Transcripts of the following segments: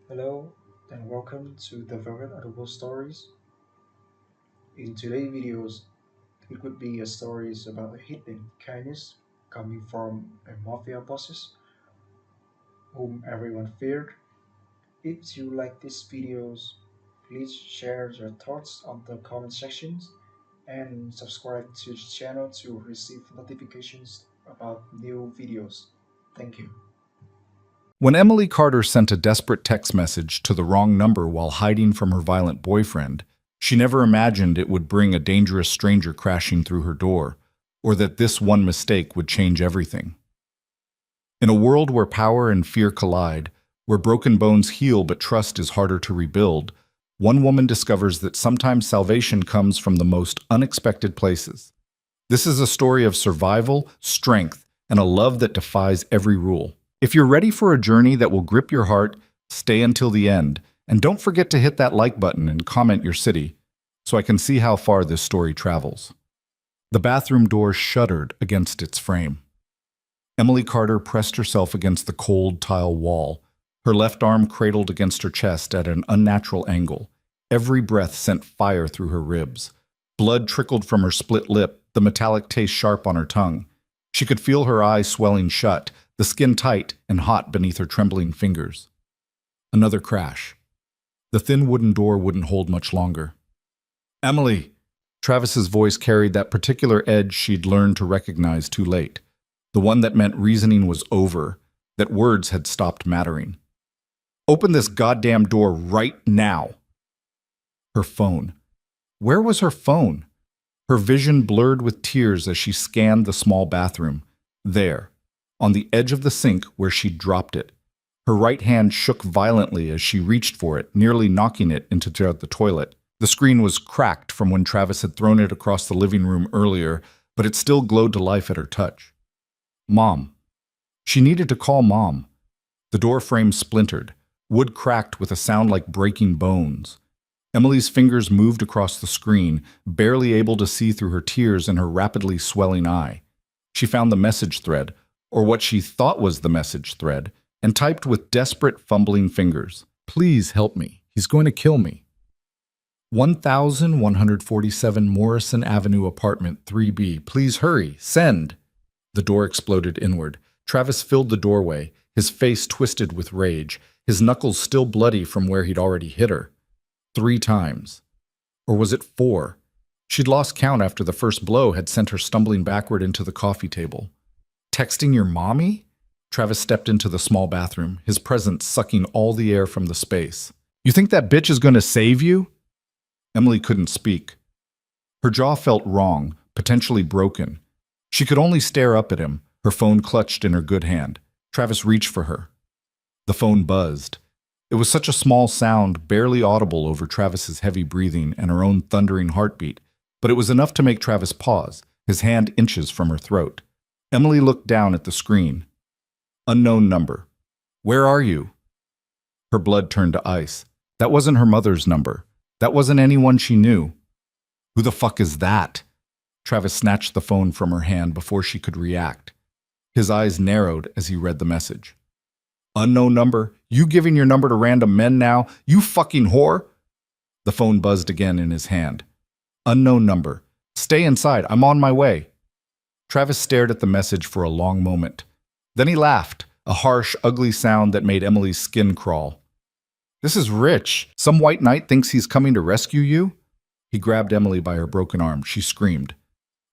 Hello and welcome to the Velvet Audible Stories. In today's videos, it would be a stories about a hidden kindness coming from a mafia bosses whom everyone feared. If you like these videos, please share your thoughts on the comment sections and subscribe to the channel to receive notifications about new videos. Thank you. When Emily Carter sent a desperate text message to the wrong number while hiding from her violent boyfriend, she never imagined it would bring a dangerous stranger crashing through her door, or that this one mistake would change everything. In a world where power and fear collide, where broken bones heal but trust is harder to rebuild, one woman discovers that sometimes salvation comes from the most unexpected places. This is a story of survival, strength, and a love that defies every rule. If you're ready for a journey that will grip your heart, stay until the end, and don't forget to hit that like button and comment your city, so I can see how far this story travels. The bathroom door shuddered against its frame. Emily Carter pressed herself against the cold tile wall, her left arm cradled against her chest at an unnatural angle. Every breath sent fire through her ribs. Blood trickled from her split lip, the metallic taste sharp on her tongue. She could feel her eyes swelling shut, the skin tight and hot beneath her trembling fingers. Another crash. The thin wooden door wouldn't hold much longer. Emily! Travis's voice carried that particular edge she'd learned to recognize too late. The one that meant reasoning was over, that words had stopped mattering. Open this goddamn door right now! Her phone. Where was her phone? Her vision blurred with tears as she scanned the small bathroom. There, on the edge of the sink where she'd dropped it. Her right hand shook violently as she reached for it, nearly knocking it into the toilet. The screen was cracked from when Travis had thrown it across the living room earlier, but it still glowed to life at her touch. Mom. She needed to call Mom. The door frame splintered, wood cracked with a sound like breaking bones. Emily's fingers moved across the screen, barely able to see through her tears in her rapidly swelling eye. She found the message thread, or what she thought was the message thread, and typed with desperate, fumbling fingers. Please help me. He's going to kill me. 1147 Morrison Avenue, apartment 3B. Please hurry. Send. The door exploded inward. Travis filled the doorway, his face twisted with rage, his knuckles still bloody from where he'd already hit her. 3 times. Or was it 4? She'd lost count after the first blow had sent her stumbling backward into the coffee table. Texting your mommy? Travis stepped into the small bathroom, his presence sucking all the air from the space. You think that bitch is going to save you? Emily couldn't speak. Her jaw felt wrong, potentially broken. She could only stare up at him, her phone clutched in her good hand. Travis reached for her. The phone buzzed. It was such a small sound, barely audible over Travis's heavy breathing and her own thundering heartbeat, but it was enough to make Travis pause, his hand inches from her throat. Emily looked down at the screen. Unknown number. Where are you? Her blood turned to ice. That wasn't her mother's number. That wasn't anyone she knew. Who the fuck is that? Travis snatched the phone from her hand before she could react. His eyes narrowed as he read the message. Unknown number? You giving your number to random men now? You fucking whore? The phone buzzed again in his hand. Unknown number. Stay inside. I'm on my way. Travis stared at the message for a long moment. Then he laughed, a harsh, ugly sound that made Emily's skin crawl. This is Rich. Some white knight thinks he's coming to rescue you? He grabbed Emily by her broken arm. She screamed.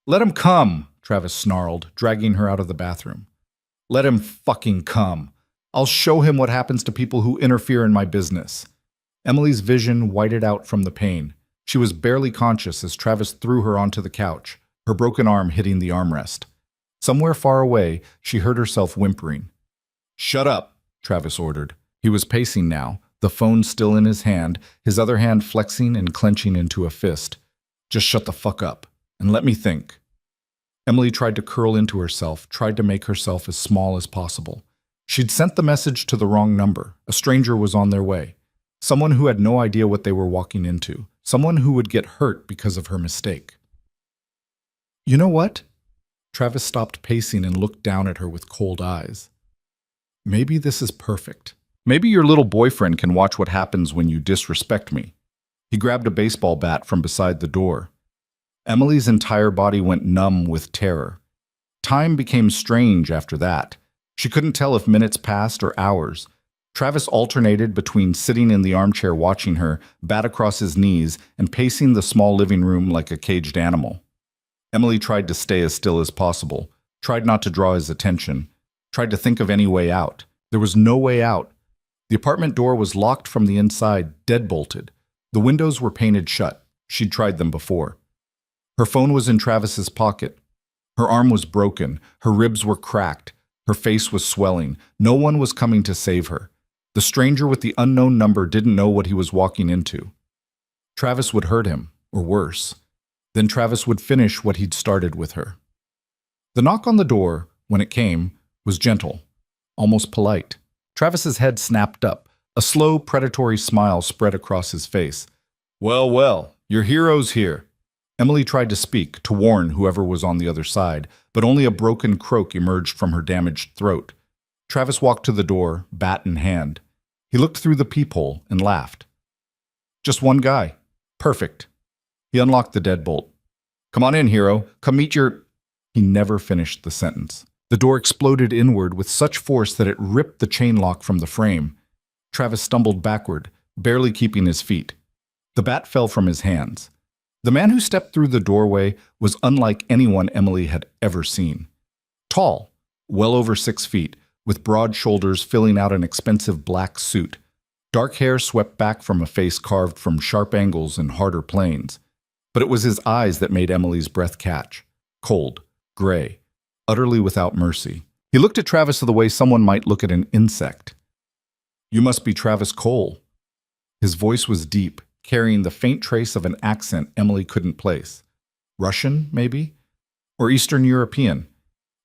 Let him come, Travis snarled, dragging her out of the bathroom. Let him fucking come. I'll show him what happens to people who interfere in my business. Emily's vision whited out from the pain. She was barely conscious as Travis threw her onto the couch, her broken arm hitting the armrest. Somewhere far away, she heard herself whimpering. Shut up, Travis ordered. He was pacing now, the phone still in his hand, his other hand flexing and clenching into a fist. Just shut the fuck up, and let me think. Emily tried to curl into herself, tried to make herself as small as possible. She'd sent the message to the wrong number. A stranger was on their way. Someone who had no idea what they were walking into. Someone who would get hurt because of her mistake. You know what? Travis stopped pacing and looked down at her with cold eyes. Maybe this is perfect. Maybe your little boyfriend can watch what happens when you disrespect me. He grabbed a baseball bat from beside the door. Emily's entire body went numb with terror. Time became strange after that. She couldn't tell if minutes passed or hours. Travis alternated between sitting in the armchair watching her, bat across his knees, and pacing the small living room like a caged animal. Emily tried to stay as still as possible, tried not to draw his attention, tried to think of any way out. There was no way out. The apartment door was locked from the inside, deadbolted. The windows were painted shut. She'd tried them before. Her phone was in Travis's pocket. Her arm was broken. Her ribs were cracked. Her face was swelling. No one was coming to save her. The stranger with the unknown number didn't know what he was walking into. Travis would hurt him, or worse. Then Travis would finish what he'd started with her. The knock on the door, when it came, was gentle, almost polite. Travis's head snapped up. A slow, predatory smile spread across his face. Well, well, your hero's here. Emily tried to speak, to warn whoever was on the other side, but only a broken croak emerged from her damaged throat. Travis walked to the door, bat in hand. He looked through the peephole and laughed. Just one guy. Perfect. He unlocked the deadbolt. Come on in, hero. Come meet your... He never finished the sentence. The door exploded inward with such force that it ripped the chain lock from the frame. Travis stumbled backward, barely keeping his feet. The bat fell from his hands. The man who stepped through the doorway was unlike anyone Emily had ever seen. Tall, well over 6 feet, with broad shoulders filling out an expensive black suit. Dark hair swept back from a face carved from sharp angles and harder planes. But it was his eyes that made Emily's breath catch. Cold, gray, utterly without mercy. He looked at Travis the way someone might look at an insect. You must be Travis Cole. His voice was deep, carrying the faint trace of an accent Emily couldn't place. Russian, maybe? Or Eastern European?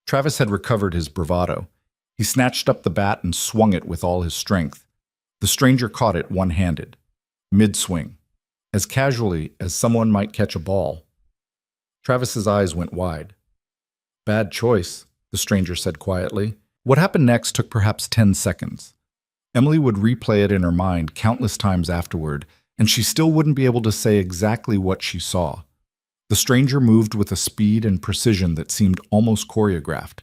Travis had recovered his bravado. He snatched up the bat and swung it with all his strength. The stranger caught it one-handed, mid-swing, as casually as someone might catch a ball. Travis's eyes went wide. Bad choice, the stranger said quietly. What happened next took perhaps 10 seconds. Emily would replay it in her mind countless times afterward, and she still wouldn't be able to say exactly what she saw. The stranger moved with a speed and precision that seemed almost choreographed.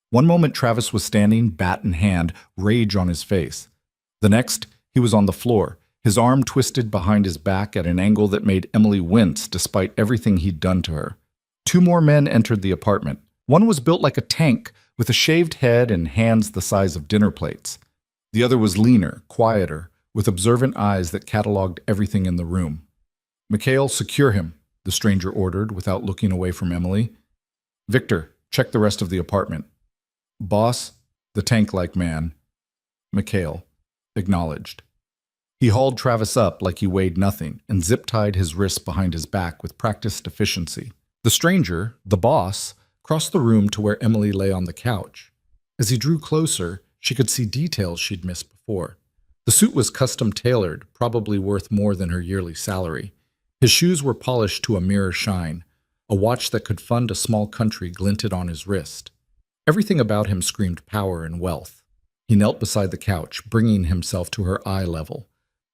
One moment Travis was standing, bat in hand, rage on his face. The next, he was on the floor, his arm twisted behind his back at an angle that made Emily wince despite everything he'd done to her. 2 more men entered the apartment. One was built like a tank, with a shaved head and hands the size of dinner plates. The other was leaner, quieter, with observant eyes that cataloged everything in the room. Mikhail, secure him, the stranger ordered without looking away from Emily. Victor, check the rest of the apartment. Boss, the tank-like man. Mikhail, acknowledged. He hauled Travis up like he weighed nothing and zip-tied his wrists behind his back with practiced efficiency. The stranger, the boss, crossed the room to where Emily lay on the couch. As he drew closer, she could see details she'd missed before. The suit was custom-tailored, probably worth more than her yearly salary. His shoes were polished to a mirror shine. A watch that could fund a small country glinted on his wrist. Everything about him screamed power and wealth. He knelt beside the couch, bringing himself to her eye level.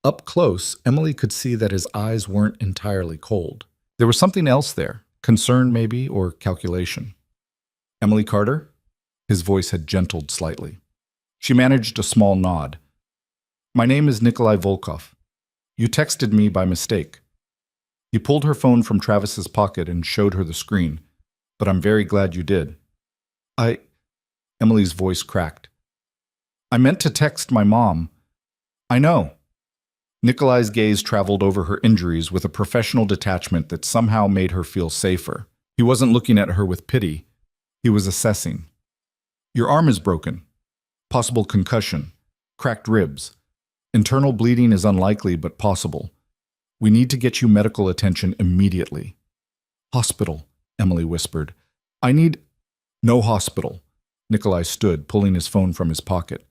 Up close, Emily could see that his eyes weren't entirely cold. There was something else there, concern maybe, or calculation. Emily Carter? His voice had gentled slightly. She managed a small nod. My name is Nikolai Volkov. You texted me by mistake. He pulled her phone from Travis's pocket and showed her the screen. But I'm very glad you did. Emily's voice cracked. I meant to text my mom. I know. Nikolai's gaze traveled over her injuries with a professional detachment that somehow made her feel safer. He wasn't looking at her with pity. He was assessing. Your arm is broken. Possible concussion. Cracked ribs. Internal bleeding is unlikely but possible. We need to get you medical attention immediately. Hospital, Emily whispered. I need... No hospital. Nikolai stood, pulling his phone from his pocket.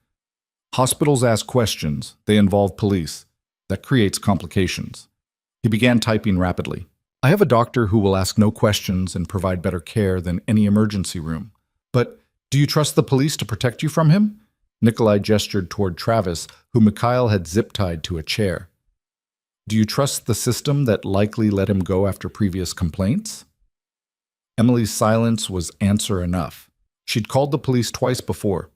Hospitals ask questions. They involve police. That creates complications. He began typing rapidly. I have a doctor who will ask no questions and provide better care than any emergency room. But do you trust the police to protect you from him? Nikolai gestured toward Travis, who Mikhail had zip-tied to a chair. Do you trust the system that likely let him go after previous complaints? Emily's silence was answer enough. She'd called the police twice before.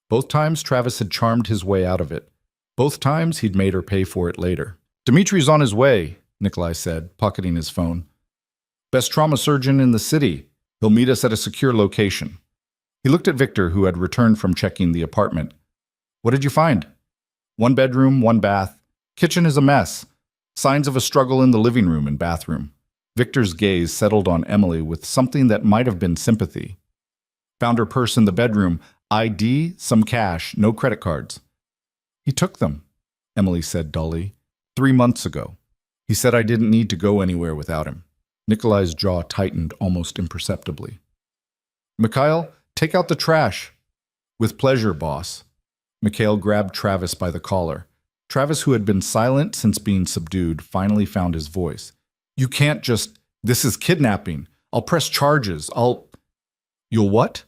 Both times Travis had charmed his way out of it. Both times he'd made her pay for it later. Dimitri's on his way, Nikolai said, pocketing his phone. Best trauma surgeon in the city. He'll meet us at a secure location. He looked at Victor, who had returned from checking the apartment. What did you find? 1 bedroom, 1 bath. Kitchen is a mess. Signs of a struggle in the living room and bathroom. Victor's gaze settled on Emily with something that might have been sympathy. Found her purse in the bedroom. ID, some cash, no credit cards. He took them, Emily said dully. 3 months ago. He said I didn't need to go anywhere without him. Nikolai's jaw tightened almost imperceptibly. Mikhail, take out the trash. With pleasure, boss. Mikhail grabbed Travis by the collar. Travis, who had been silent since being subdued, finally found his voice. You can't just... This is kidnapping. I'll press charges. You'll what?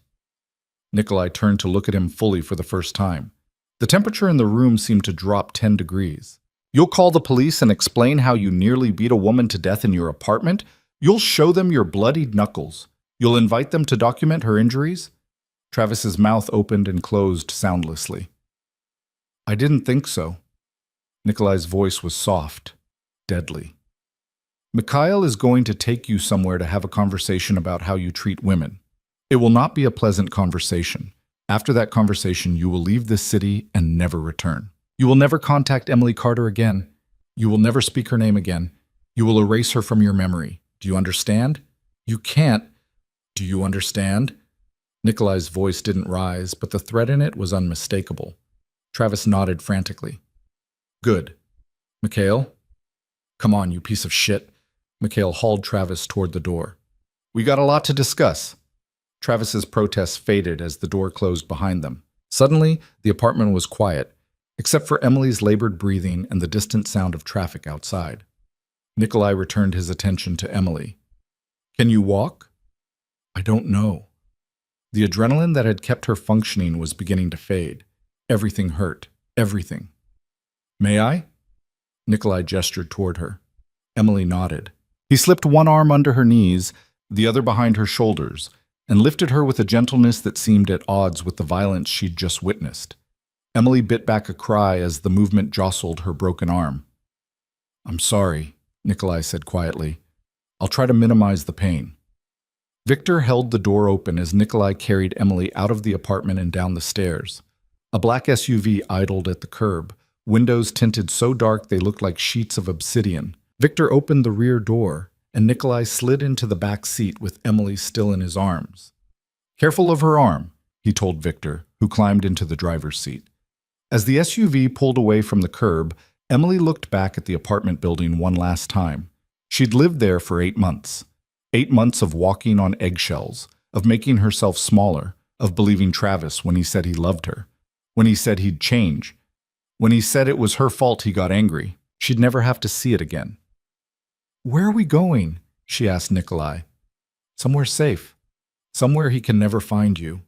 Nikolai turned to look at him fully for the first time. The temperature in the room seemed to drop 10 degrees. You'll call the police and explain how you nearly beat a woman to death in your apartment? You'll show them your bloodied knuckles. You'll invite them to document her injuries? Travis's mouth opened and closed soundlessly. I didn't think so. Nikolai's voice was soft, deadly. Mikhail is going to take you somewhere to have a conversation about how you treat women. It will not be a pleasant conversation. After that conversation, you will leave this city and never return. You will never contact Emily Carter again. You will never speak her name again. You will erase her from your memory. Do you understand? You can't. Do you understand? Nikolai's voice didn't rise, but the threat in it was unmistakable. Travis nodded frantically. Good. Mikhail? Come on, you piece of shit. Mikhail hauled Travis toward the door. We got a lot to discuss. Travis's protests faded as the door closed behind them. Suddenly, the apartment was quiet, except for Emily's labored breathing and the distant sound of traffic outside. Nikolai returned his attention to Emily. Can you walk? I don't know. The adrenaline that had kept her functioning was beginning to fade. Everything hurt. Everything. May I? Nikolai gestured toward her. Emily nodded. He slipped one arm under her knees, the other behind her shoulders, and lifted her with a gentleness that seemed at odds with the violence she'd just witnessed. Emily bit back a cry as the movement jostled her broken arm. I'm sorry, Nikolai said quietly. I'll try to minimize the pain. Victor held the door open as Nikolai carried Emily out of the apartment and down the stairs. A black SUV idled at the curb, windows tinted so dark they looked like sheets of obsidian. Victor opened the rear door, and Nikolai slid into the back seat with Emily still in his arms. Careful of her arm, he told Victor, who climbed into the driver's seat. As the SUV pulled away from the curb, Emily looked back at the apartment building one last time. She'd lived there for 8 months. 8 months of walking on eggshells, of making herself smaller, of believing Travis when he said he loved her, when he said he'd change, when he said it was her fault he got angry. She'd never have to see it again. Where are we going? She asked Nikolai. Somewhere safe. Somewhere he can never find you.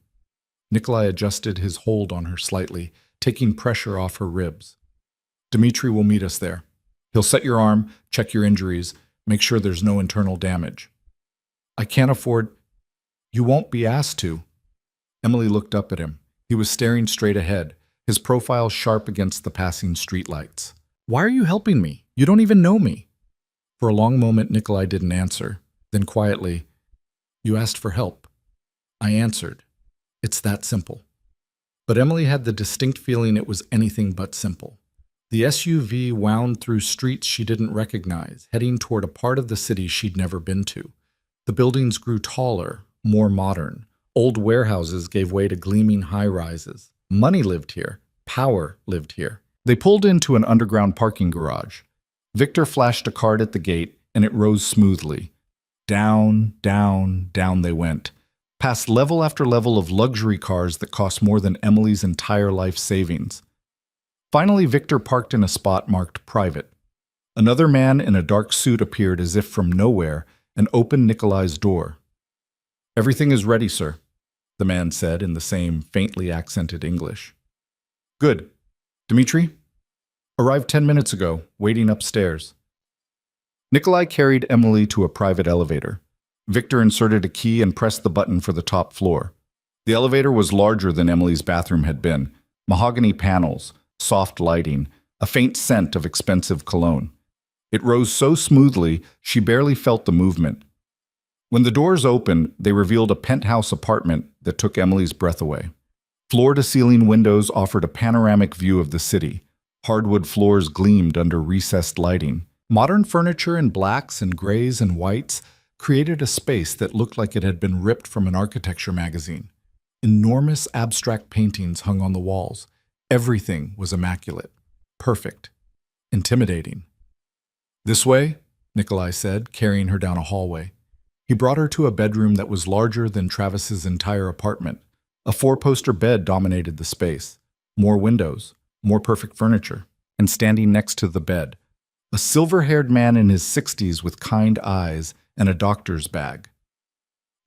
Nikolai adjusted his hold on her slightly, taking pressure off her ribs. Dimitri will meet us there. He'll set your arm, check your injuries, make sure there's no internal damage. I can't afford... You won't be asked to. Emily looked up at him. He was staring straight ahead, his profile sharp against the passing streetlights. Why are you helping me? You don't even know me. For a long moment, Nikolai didn't answer. Then quietly, you asked for help. I answered. It's that simple. But Emily had the distinct feeling it was anything but simple. The SUV wound through streets she didn't recognize, heading toward a part of the city she'd never been to. The buildings grew taller, more modern. Old warehouses gave way to gleaming high-rises. Money lived here. Power lived here. They pulled into an underground parking garage. Victor flashed a card at the gate, and it rose smoothly. Down, down, down they went, past level after level of luxury cars that cost more than Emily's entire life savings. Finally, Victor parked in a spot marked private. Another man in a dark suit appeared as if from nowhere and opened Nikolai's door. Everything is ready, sir, the man said in the same faintly accented English. Good. Dmitri? Arrived 10 minutes ago, waiting upstairs. Nikolai carried Emily to a private elevator. Victor inserted a key and pressed the button for the top floor. The elevator was larger than Emily's bathroom had been. Mahogany panels, soft lighting, a faint scent of expensive cologne. It rose so smoothly, she barely felt the movement. When the doors opened, they revealed a penthouse apartment that took Emily's breath away. Floor-to-ceiling windows offered a panoramic view of the city. Hardwood floors gleamed under recessed lighting. Modern furniture in blacks and grays and whites created a space that looked like it had been ripped from an architecture magazine. Enormous abstract paintings hung on the walls. Everything was immaculate, perfect, intimidating. "This way," Nikolai said, carrying her down a hallway. He brought her to a bedroom that was larger than Travis's entire apartment. A four-poster bed dominated the space. More windows, more perfect furniture, and standing next to the bed, a silver-haired man in his 60s with kind eyes and a doctor's bag.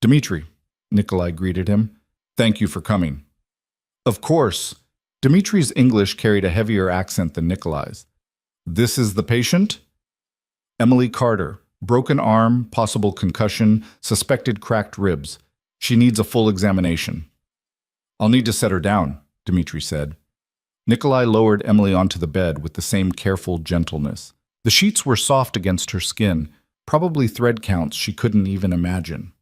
"Dmitri," Nikolai greeted him. "Thank you for coming." Of course. Dmitri's English carried a heavier accent than Nikolai's. "This is the patient?" Emily Carter. Broken arm, possible concussion, suspected cracked ribs. She needs a full examination. "I'll need to set her down," Dmitri said. Nikolai lowered Emily onto the bed with the same careful gentleness. The sheets were soft against her skin, probably thread counts she couldn't even imagine.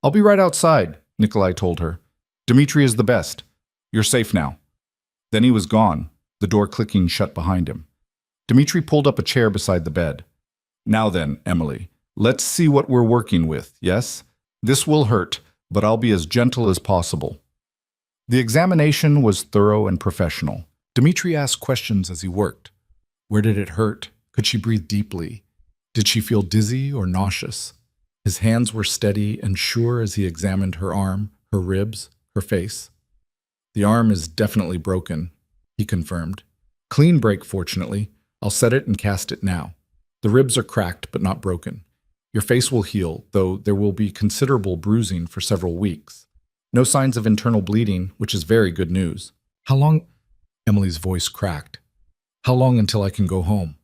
"I'll be right outside," Nikolai told her. "Dmitri is the best. You're safe now." Then he was gone, the door clicking shut behind him. Dmitri pulled up a chair beside the bed. "Now then, Emily, let's see what we're working with, yes? This will hurt, but I'll be as gentle as possible." The examination was thorough and professional. Dmitri asked questions as he worked. Where did it hurt? Could she breathe deeply? Did she feel dizzy or nauseous? His hands were steady and sure as he examined her arm, her ribs, her face. "The arm is definitely broken," he confirmed. "Clean break, fortunately. I'll set it and cast it now. The ribs are cracked but not broken. Your face will heal, though there will be considerable bruising for several weeks. No signs of internal bleeding, which is very good news." "How long?" Emily's voice cracked. "How long until I can go home?"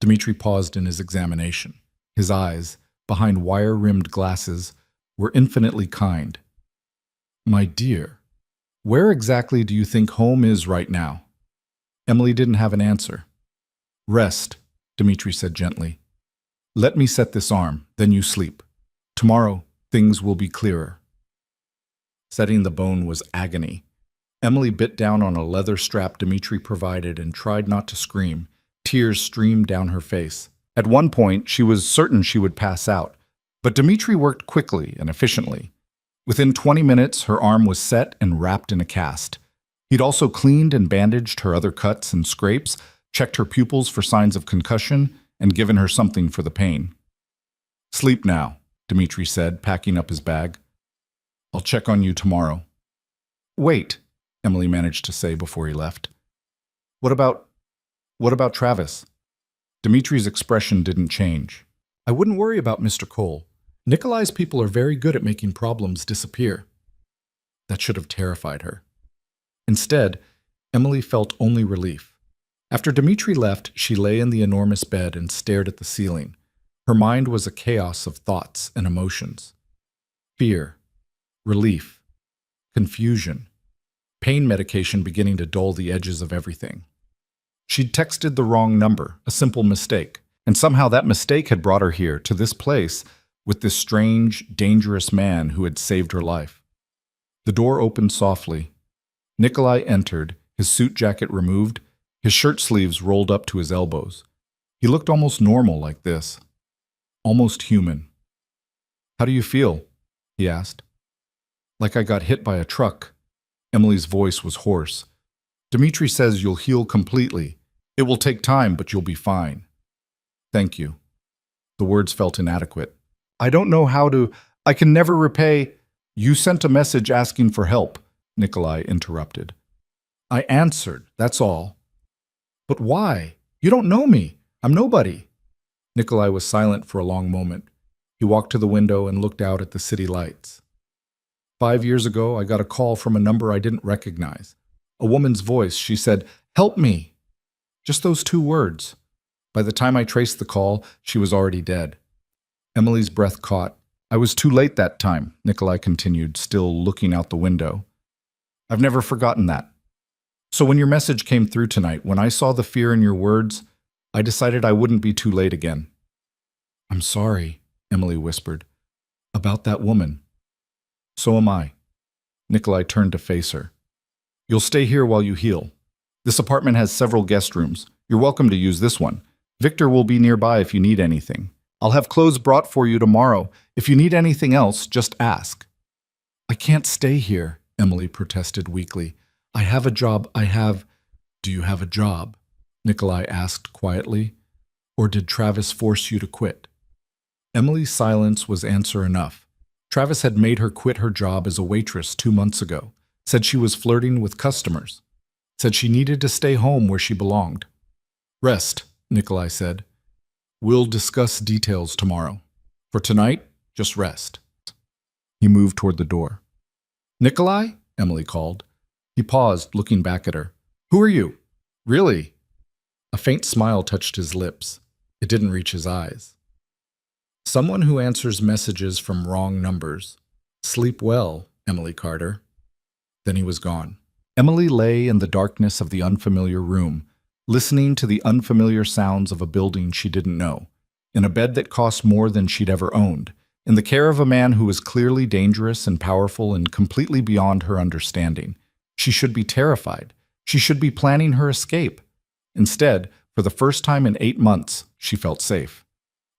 Dmitri paused in his examination. His eyes, behind wire-rimmed glasses, were infinitely kind. "My dear, where exactly do you think home is right now?" Emily didn't have an answer. "Rest," Dmitri said gently. "Let me set this arm, then you sleep. Tomorrow, things will be clearer." Setting the bone was agony. Emily bit down on a leather strap Dmitri provided and tried not to scream. Tears streamed down her face. At one point, she was certain she would pass out, but Dmitri worked quickly and efficiently. Within 20 minutes, her arm was set and wrapped in a cast. He'd also cleaned and bandaged her other cuts and scrapes, checked her pupils for signs of concussion, and given her something for the pain. "Sleep now," Dmitri said, packing up his bag. "I'll check on you tomorrow." "Wait," Emily managed to say before he left. What about Travis?" Dmitri's expression didn't change. "I wouldn't worry about Mr. Cole. Nikolai's people are very good at making problems disappear." That should have terrified her. Instead, Emily felt only relief. After Dmitri left, she lay in the enormous bed and stared at the ceiling. Her mind was a chaos of thoughts and emotions. Fear, relief, confusion, pain medication beginning to dull the edges of everything. She'd texted the wrong number, a simple mistake, and somehow that mistake had brought her here, to this place, with this strange, dangerous man who had saved her life. The door opened softly. Nikolai entered, his suit jacket removed, his shirt sleeves rolled up to his elbows. He looked almost normal like this. Almost human. "How do you feel?" he asked. "Like I got hit by a truck." Emily's voice was hoarse. "Dmitri says you'll heal completely. It will take time, but you'll be fine." "Thank you." The words felt inadequate. "I don't know how to. I can never repay." "You sent a message asking for help," Nikolai interrupted. "I answered, that's all." "But why? You don't know me. I'm nobody." Nikolai was silent for a long moment. He walked to the window and looked out at the city lights. 5 years ago, I got a call from a number I didn't recognize. A woman's voice. She said, "Help me." Just those 2 words. By the time I traced the call, she was already dead. Emily's breath caught. "I was too late that time," Nikolai continued, still looking out the window. "I've never forgotten that. So when your message came through tonight, when I saw the fear in your words, I decided I wouldn't be too late again." "I'm sorry," Emily whispered. "About that woman." "So am I." Nikolai turned to face her. "You'll stay here while you heal. This apartment has several guest rooms. You're welcome to use this one. Victor will be nearby if you need anything. I'll have clothes brought for you tomorrow. If you need anything else, just ask." "I can't stay here," Emily protested weakly. "I have a job. Do you have a job?" Nikolai asked quietly. "Or did Travis force you to quit?" Emily's silence was answer enough. Travis had made her quit her job as a waitress 2 months ago, said she was flirting with customers, said she needed to stay home where she belonged. "Rest," Nikolai said. "We'll discuss details tomorrow. For tonight, just rest." He moved toward the door. "Nikolai?" Emily called. He paused, looking back at her. "Who are you?" "Really?" A faint smile touched his lips. It didn't reach his eyes. "Someone who answers messages from wrong numbers. Sleep well, Emily Carter." Then he was gone. Emily lay in the darkness of the unfamiliar room, listening to the unfamiliar sounds of a building she didn't know, in a bed that cost more than she'd ever owned, in the care of a man who was clearly dangerous and powerful and completely beyond her understanding. She should be terrified. She should be planning her escape. Instead, for the first time in 8 months, she felt safe.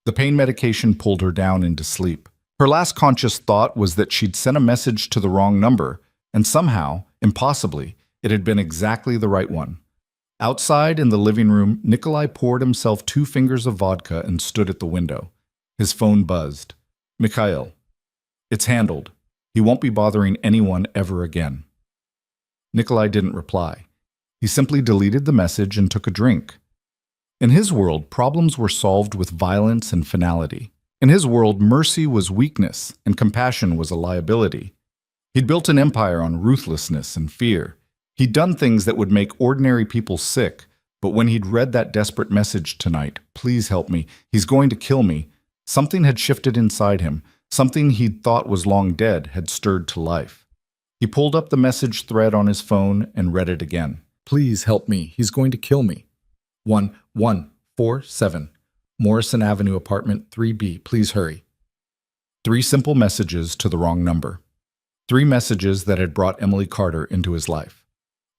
The pain medication pulled her down into sleep. Her last conscious thought was that she'd sent a message to the wrong number, and somehow, impossibly, it had been exactly the right one. Outside in the living room, Nikolai poured himself 2 fingers of vodka and stood at the window. His phone buzzed. "Mikhail." "It's handled. He won't be bothering anyone ever again." Nikolai didn't reply. He simply deleted the message and took a drink. In his world, problems were solved with violence and finality. In his world, mercy was weakness and compassion was a liability. He'd built an empire on ruthlessness and fear. He'd done things that would make ordinary people sick, but when he'd read that desperate message tonight, "Please help me, he's going to kill me," something had shifted inside him. Something he'd thought was long dead had stirred to life. He pulled up the message thread on his phone and read it again. "Please help me, he's going to kill me. 1147 Morrison Avenue, apartment 3B, please hurry." 3 simple messages to the wrong number. 3 messages that had brought Emily Carter into his life.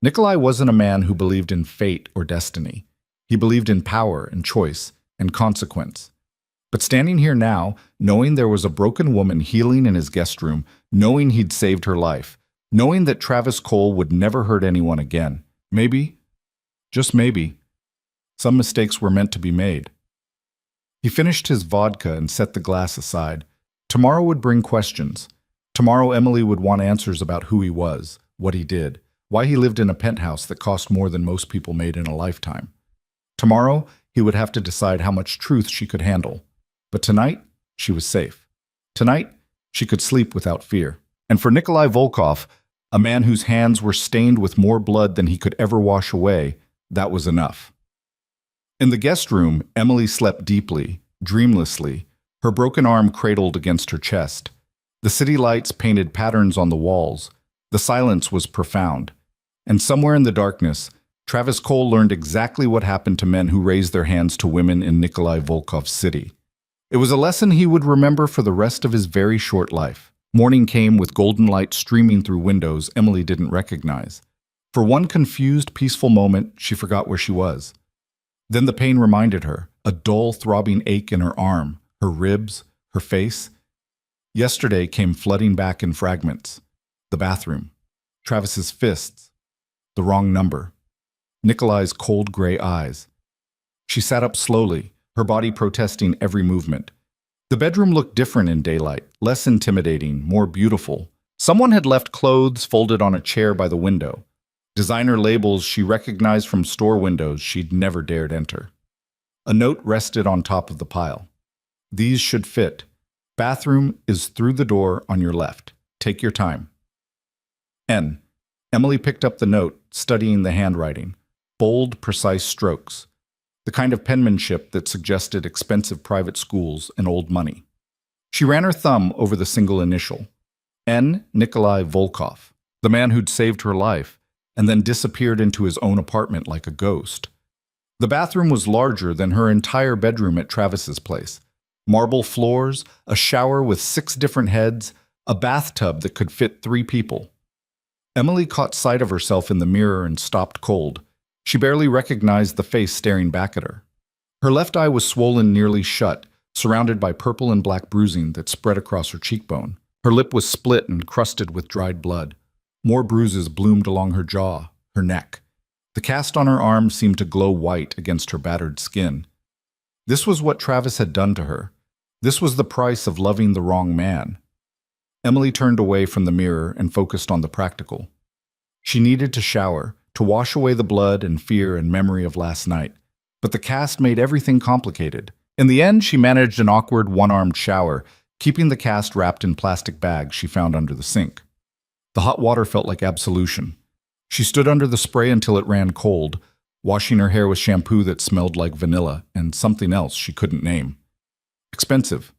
Nikolai wasn't a man who believed in fate or destiny. He believed in power and choice and consequence. But standing here now, knowing there was a broken woman healing in his guest room, knowing he'd saved her life, knowing that Travis Cole would never hurt anyone again, maybe, just maybe, some mistakes were meant to be made. He finished his vodka and set the glass aside. Tomorrow would bring questions. Tomorrow Emily would want answers about who he was, what he did, why he lived in a penthouse that cost more than most people made in a lifetime. Tomorrow, he would have to decide how much truth she could handle. But tonight, she was safe. Tonight, she could sleep without fear. And for Nikolai Volkov, a man whose hands were stained with more blood than he could ever wash away, that was enough. In the guest room, Emily slept deeply, dreamlessly, her broken arm cradled against her chest. The city lights painted patterns on the walls. The silence was profound. And somewhere in the darkness, Travis Cole learned exactly what happened to men who raised their hands to women in Nikolai Volkov's city. It was a lesson he would remember for the rest of his very short life. Morning came with golden light streaming through windows Emily didn't recognize. For one confused, peaceful moment, she forgot where she was. Then the pain reminded her, a dull, throbbing ache in her arm, her ribs, her face. Yesterday came flooding back in fragments. The bathroom, Travis's fists, the wrong number, Nikolai's cold gray eyes. She sat up slowly, her body protesting every movement. The bedroom looked different in daylight, less intimidating, more beautiful. Someone had left clothes folded on a chair by the window. Designer labels she recognized from store windows she'd never dared enter. A note rested on top of the pile. "These should fit. Bathroom is through the door on your left. Take your time. N." Emily picked up the note, studying the handwriting. Bold, precise strokes. The kind of penmanship that suggested expensive private schools and old money. She ran her thumb over the single initial. N. Nikolai Volkov, the man who'd saved her life, and then disappeared into his own apartment like a ghost. The bathroom was larger than her entire bedroom at Travis's place. Marble floors, a shower with 6 different heads, a bathtub that could fit 3 people. Emily caught sight of herself in the mirror and stopped cold. She barely recognized the face staring back at her. Her left eye was swollen nearly shut, surrounded by purple and black bruising that spread across her cheekbone. Her lip was split and crusted with dried blood. More bruises bloomed along her jaw, her neck. The cast on her arm seemed to glow white against her battered skin. This was what Travis had done to her. This was the price of loving the wrong man. Emily turned away from the mirror and focused on the practical. She needed to shower, to wash away the blood and fear and memory of last night. But the cast made everything complicated. In the end, she managed an awkward one-armed shower, keeping the cast wrapped in plastic bags she found under the sink. The hot water felt like absolution. She stood under the spray until it ran cold, washing her hair with shampoo that smelled like vanilla and something else she couldn't name. Expensive.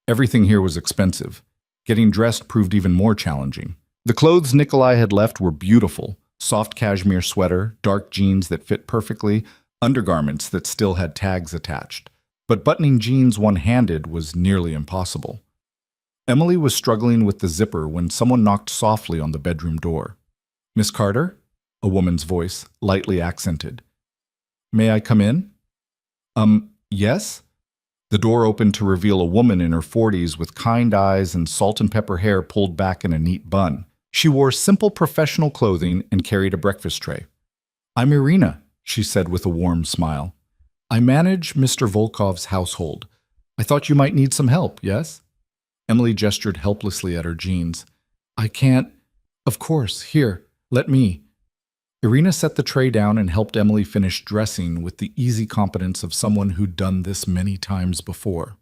Everything here was expensive. Getting dressed proved even more challenging. The clothes Nikolai had left were beautiful. Soft cashmere sweater, dark jeans that fit perfectly, undergarments that still had tags attached. But buttoning jeans one-handed was nearly impossible. Emily was struggling with the zipper when someone knocked softly on the bedroom door. "Miss Carter?" A woman's voice, lightly accented. "May I come in?" Yes?" The door opened to reveal a woman in her 40s with kind eyes and salt and pepper hair pulled back in a neat bun. She wore simple professional clothing and carried a breakfast tray. "I'm Irina," she said with a warm smile. "I manage Mr. Volkov's household. I thought you might need some help, yes?" Emily gestured helplessly at her jeans. "I can't—" "Of course, here, let me." Irina set the tray down and helped Emily finish dressing with the easy competence of someone who'd done this many times before.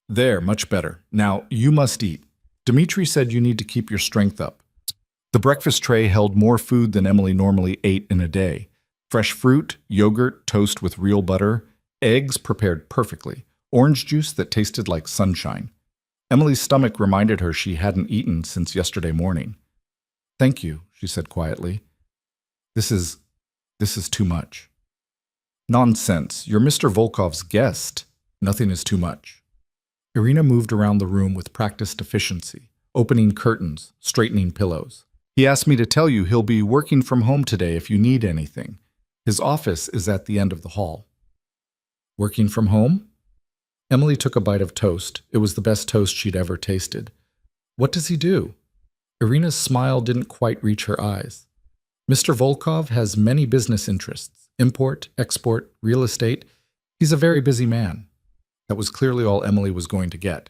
"There, much better. Now, you must eat. Dmitri said you need to keep your strength up." The breakfast tray held more food than Emily normally ate in a day. Fresh fruit, yogurt, toast with real butter, eggs prepared perfectly, orange juice that tasted like sunshine. Emily's stomach reminded her she hadn't eaten since yesterday morning. "Thank you," she said quietly. This is too much." "Nonsense. You're Mr. Volkov's guest. Nothing is too much." Irina moved around the room with practiced efficiency, opening curtains, straightening pillows. "He asked me to tell you he'll be working from home today if you need anything. His office is at the end of the hall." "Working from home?" Emily took a bite of toast. It was the best toast she'd ever tasted. "What does he do?" Irina's smile didn't quite reach her eyes. "Mr. Volkov has many business interests. Import, export, real estate. He's a very busy man." That was clearly all Emily was going to get.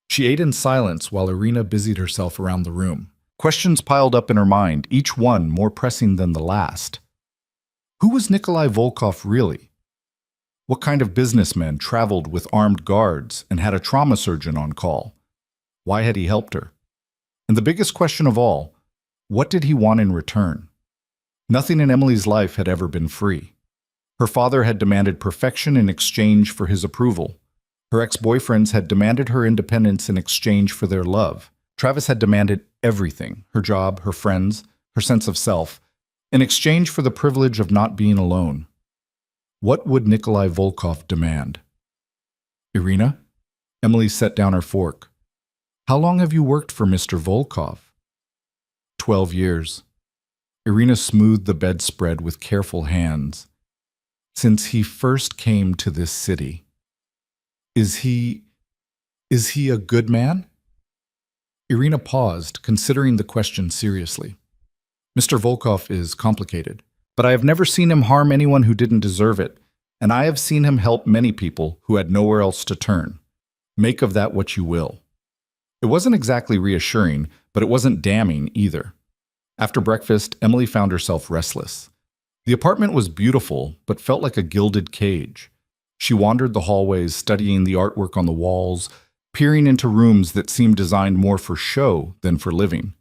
She ate in silence while Irina busied herself around the room. Questions piled up in her mind, each one more pressing than the last. Who was Nikolai Volkov really? What kind of businessman traveled with armed guards and had a trauma surgeon on call? Why had he helped her? And the biggest question of all, what did he want in return? Nothing in Emily's life had ever been free. Her father had demanded perfection in exchange for his approval. Her ex-boyfriends had demanded her independence in exchange for their love. Travis had demanded everything, her job, her friends, her sense of self, in exchange for the privilege of not being alone. What would Nikolai Volkov demand? "Irina?" Emily set down her fork. "How long have you worked for Mr. Volkov?" 12 years. Irina smoothed the bedspread with careful hands. "Since he first came to this city. Is he a good man?" Irina paused, considering the question seriously. "Mr. Volkov is complicated, but I have never seen him harm anyone who didn't deserve it, and I have seen him help many people who had nowhere else to turn. Make of that what you will." It wasn't exactly reassuring, but it wasn't damning either. After breakfast, Emily found herself restless. The apartment was beautiful, but felt like a gilded cage. She wandered the hallways, studying the artwork on the walls, peering into rooms that seemed designed more for show than for living.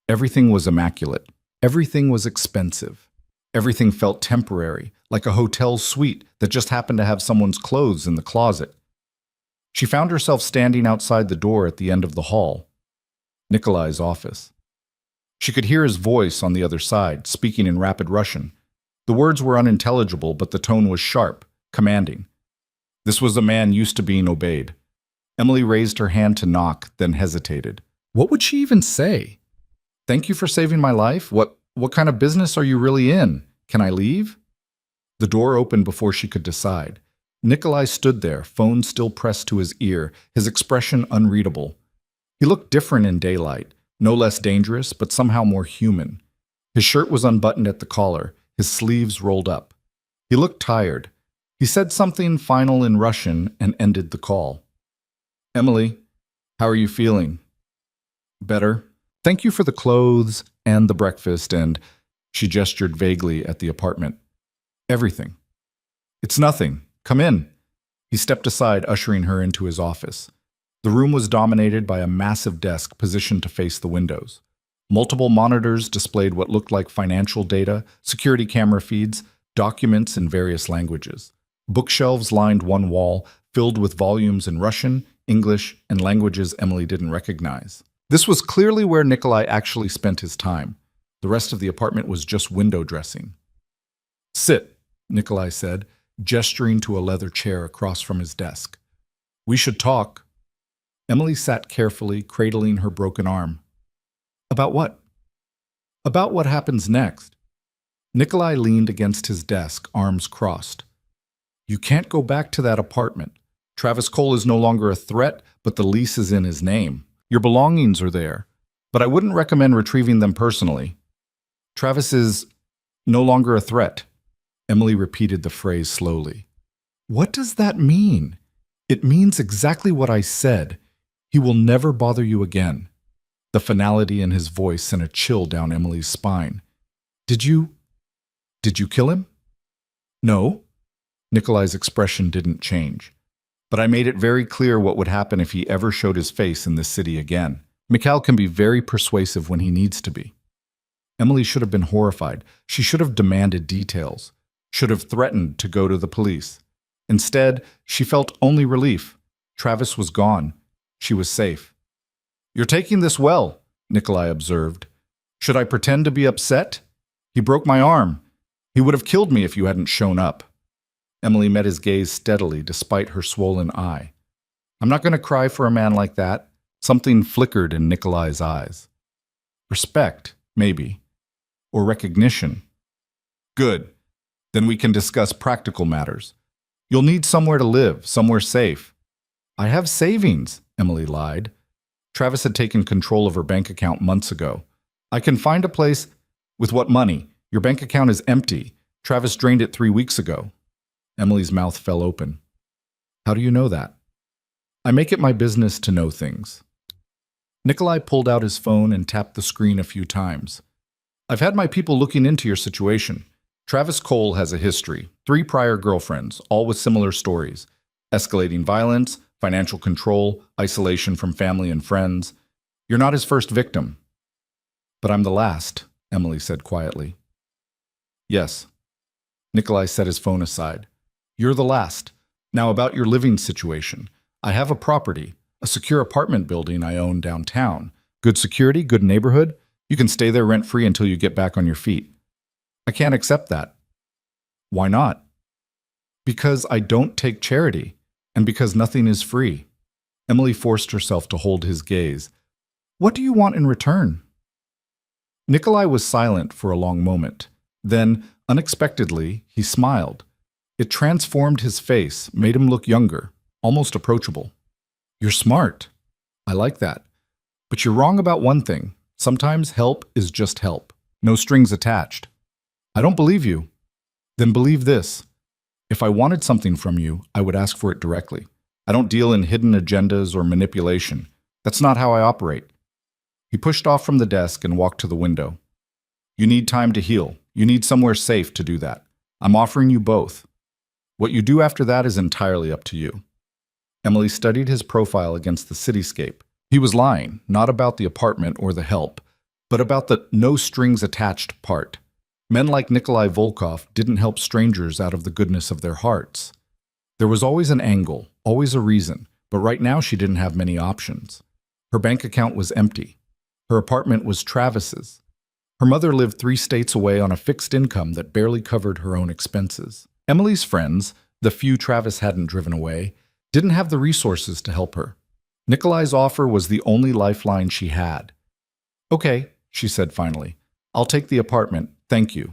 Everything was immaculate. Everything was expensive. Everything felt temporary, like a hotel suite that just happened to have someone's clothes in the closet. She found herself standing outside the door at the end of the hall, Nikolai's office. She could hear his voice on the other side, speaking in rapid Russian. The words were unintelligible, but the tone was sharp, commanding. This was a man used to being obeyed. Emily raised her hand to knock, then hesitated. What would she even say? Thank you for saving my life? What kind of business are you really in? Can I leave? The door opened before she could decide. Nikolai stood there, phone still pressed to his ear, his expression unreadable. He looked different in daylight, no less dangerous, but somehow more human. His shirt was unbuttoned at the collar, his sleeves rolled up. He looked tired. He said something final in Russian and ended the call. Emily, how are you feeling? Better. Thank you for the clothes and the breakfast and, she gestured vaguely at the apartment. Everything. It's nothing. Come in. He stepped aside, ushering her into his office. The room was dominated by a massive desk positioned to face the windows. Multiple monitors displayed what looked like financial data, security camera feeds, documents in various languages. Bookshelves lined one wall, filled with volumes in Russian, English, and languages Emily didn't recognize. This was clearly where Nikolai actually spent his time. The rest of the apartment was just window dressing. Sit, Nikolai said, gesturing to a leather chair across from his desk. We should talk. Emily sat carefully, cradling her broken arm. About what? About what happens next. Nikolai leaned against his desk, arms crossed. You can't go back to that apartment. Travis Cole is no longer a threat, but the lease is in his name. Your belongings are there, but I wouldn't recommend retrieving them personally. Travis is no longer a threat. Emily repeated the phrase slowly. What does that mean? It means exactly what I said. He will never bother you again. The finality in his voice sent a chill down Emily's spine. Did you kill him? No. Nikolai's expression didn't change. But I made it very clear what would happen if he ever showed his face in this city again. Mikhail can be very persuasive when he needs to be. Emily should have been horrified. She should have demanded details, should have threatened to go to the police. Instead, she felt only relief. Travis was gone. She was safe. You're taking this well, Nikolai observed. Should I pretend to be upset? He broke my arm. He would have killed me if you hadn't shown up. Emily met his gaze steadily despite her swollen eye. I'm not going to cry for a man like that. Something flickered in Nikolai's eyes. Respect, maybe. Or recognition. Good. Then we can discuss practical matters. You'll need somewhere to live, somewhere safe. I have savings, Emily lied. Travis had taken control of her bank account months ago. I can find a place. With what money? Your bank account is empty. Travis drained it 3 weeks ago. Emily's mouth fell open. How do you know that? I make it my business to know things. Nikolai pulled out his phone and tapped the screen a few times. I've had my people looking into your situation. Travis Cole has a history, 3 prior girlfriends, all with similar stories. Escalating violence, financial control, isolation from family and friends. You're not his first victim. But I'm the last, Emily said quietly. Yes. Nikolai set his phone aside. You're the last. Now about your living situation. I have a property, a secure apartment building I own downtown. Good security, good neighborhood. You can stay there rent-free until you get back on your feet. I can't accept that. Why not? Because I don't take charity, and because nothing is free. Emily forced herself to hold his gaze. What do you want in return? Nikolai was silent for a long moment. Then, unexpectedly, he smiled. It transformed his face, made him look younger, almost approachable. You're smart. I like that. But you're wrong about one thing. Sometimes help is just help. No strings attached. I don't believe you. Then believe this. If I wanted something from you, I would ask for it directly. I don't deal in hidden agendas or manipulation. That's not how I operate. He pushed off from the desk and walked to the window. You need time to heal. You need somewhere safe to do that. I'm offering you both. What you do after that is entirely up to you. Emily studied his profile against the cityscape. He was lying, not about the apartment or the help, but about the no strings attached part. Men like Nikolai Volkov didn't help strangers out of the goodness of their hearts. There was always an angle, always a reason, but right now she didn't have many options. Her bank account was empty. Her apartment was Travis's. Her mother lived 3 states away on a fixed income that barely covered her own expenses. Emily's friends, the few Travis hadn't driven away, didn't have the resources to help her. Nikolai's offer was the only lifeline she had. "Okay," she said finally. "I'll take the apartment, thank you."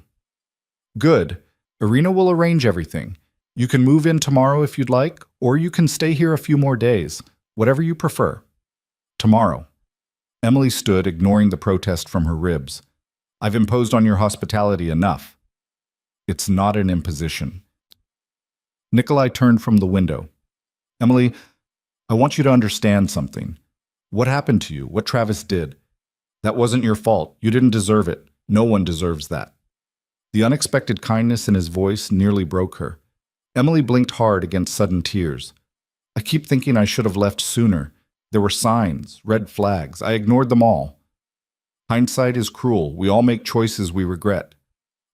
"Good. Irina will arrange everything. You can move in tomorrow if you'd like, or you can stay here a few more days, whatever you prefer." "Tomorrow." Emily stood, ignoring the protest from her ribs. "I've imposed on your hospitality enough." "It's not an imposition." Nikolai turned from the window. "Emily, I want you to understand something. What happened to you, what Travis did, that wasn't your fault. You didn't deserve it. No one deserves that." The unexpected kindness in his voice nearly broke her. Emily blinked hard against sudden tears. "I keep thinking I should have left sooner. There were signs, red flags. I ignored them all. Hindsight is cruel. We all make choices we regret."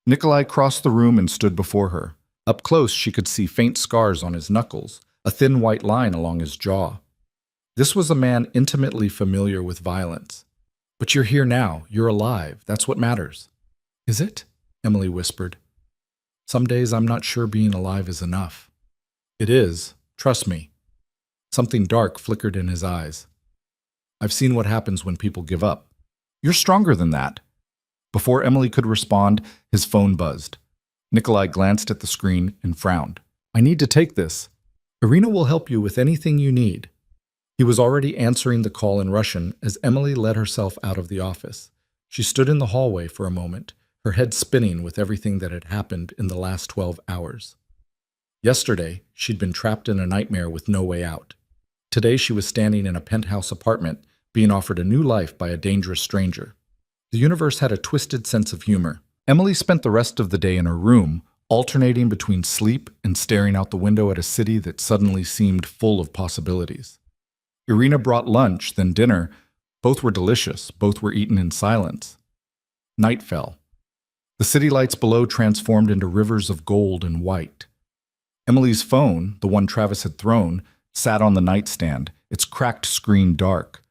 Nikolai crossed the room and stood before her. Up close, she could see faint scars on his knuckles, a thin white line along his jaw. This was a man intimately familiar with violence. "But you're here now. You're alive. That's what matters." "Is it?" Emily whispered. "Some days I'm not sure being alive is enough." "It is. Trust me." Something dark flickered in his eyes. "I've seen what happens when people give up. You're stronger than that." Before Emily could respond, his phone buzzed. Nikolai glanced at the screen and frowned. "I need to take this. Irina will help you with anything you need." He was already answering the call in Russian as Emily let herself out of the office. She stood in the hallway for a moment, her head spinning with everything that had happened in the last 12 hours. Yesterday, she'd been trapped in a nightmare with no way out. Today, she was standing in a penthouse apartment, being offered a new life by a dangerous stranger. The universe had a twisted sense of humor. Emily spent the rest of the day in her room, alternating between sleep and staring out the window at a city that suddenly seemed full of possibilities. Irina brought lunch, then dinner. Both were delicious. Both were eaten in silence. Night fell. The city lights below transformed into rivers of gold and white. Emily's phone, the one Travis had thrown, sat on the nightstand, its cracked screen dark.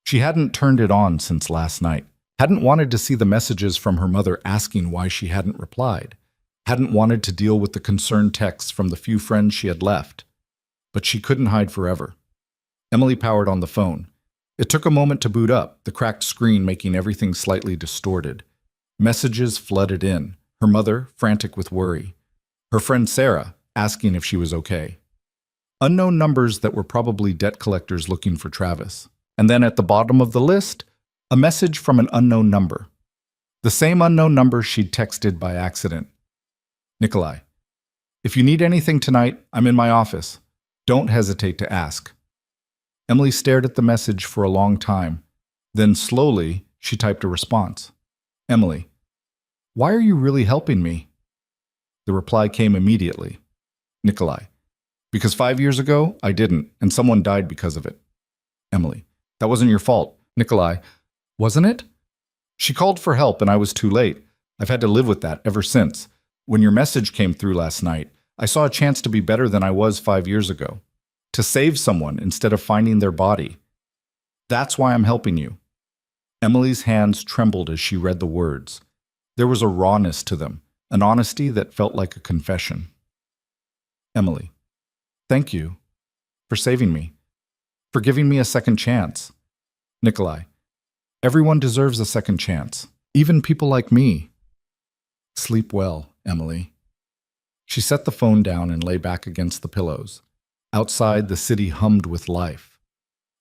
She hadn't turned it on since last night. Hadn't wanted to see the messages from her mother asking why she hadn't replied. Hadn't wanted to deal with the concerned texts from the few friends she had left. But she couldn't hide forever. Emily powered on the phone. It took a moment to boot up, the cracked screen making everything slightly distorted. Messages flooded in, her mother frantic with worry. Her friend Sarah asking if she was okay. Unknown numbers that were probably debt collectors looking for Travis. And then at the bottom of the list, a message from an unknown number. The same unknown number she'd texted by accident. "Nikolai, if you need anything tonight, I'm in my office. Don't hesitate to ask." Emily stared at the message for a long time. Then slowly, she typed a response. "Emily, why are you really helping me?" The reply came immediately. "Nikolai, because 5 years ago, I didn't, and someone died because of it." Emily, "That wasn't your fault." Nikolai, "Wasn't it?" "She called for help and I was too late. I've had to live with that ever since. When your message came through last night, I saw a chance to be better than I was 5 years ago. To save someone instead of finding their body. That's why I'm helping you." Emily's hands trembled as she read the words. There was a rawness to them, an honesty that felt like a confession. "Emily, thank you for saving me, for giving me a second chance." Nikolai, "Everyone deserves a second chance, even people like me." "Sleep well, Emily." She set the phone down and lay back against the pillows. Outside, the city hummed with life.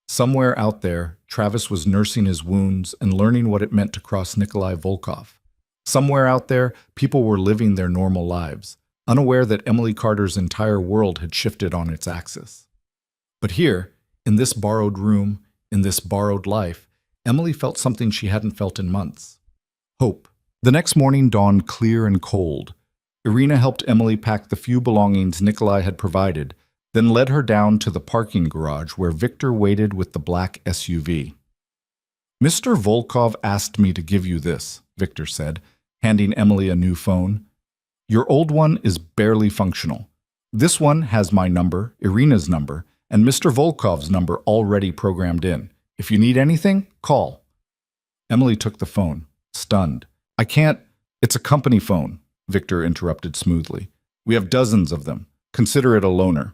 Somewhere out there, Travis was nursing his wounds and learning what it meant to cross Nikolai Volkov. Somewhere out there, people were living their normal lives, unaware that Emily Carter's entire world had shifted on its axis. But here, in this borrowed room, in this borrowed life, Emily felt something she hadn't felt in months. Hope. The next morning dawned clear and cold. Irina helped Emily pack the few belongings Nikolai had provided, then led her down to the parking garage where Victor waited with the black SUV. Mr. Volkov asked me to give you this, Victor said, handing Emily a new phone. Your old one is barely functional. This one has my number, Irina's number, and Mr. Volkov's number already programmed in. If you need anything, call. Emily took the phone, stunned. I can't. It's a company phone, Victor interrupted smoothly. We have dozens of them. Consider it a loaner.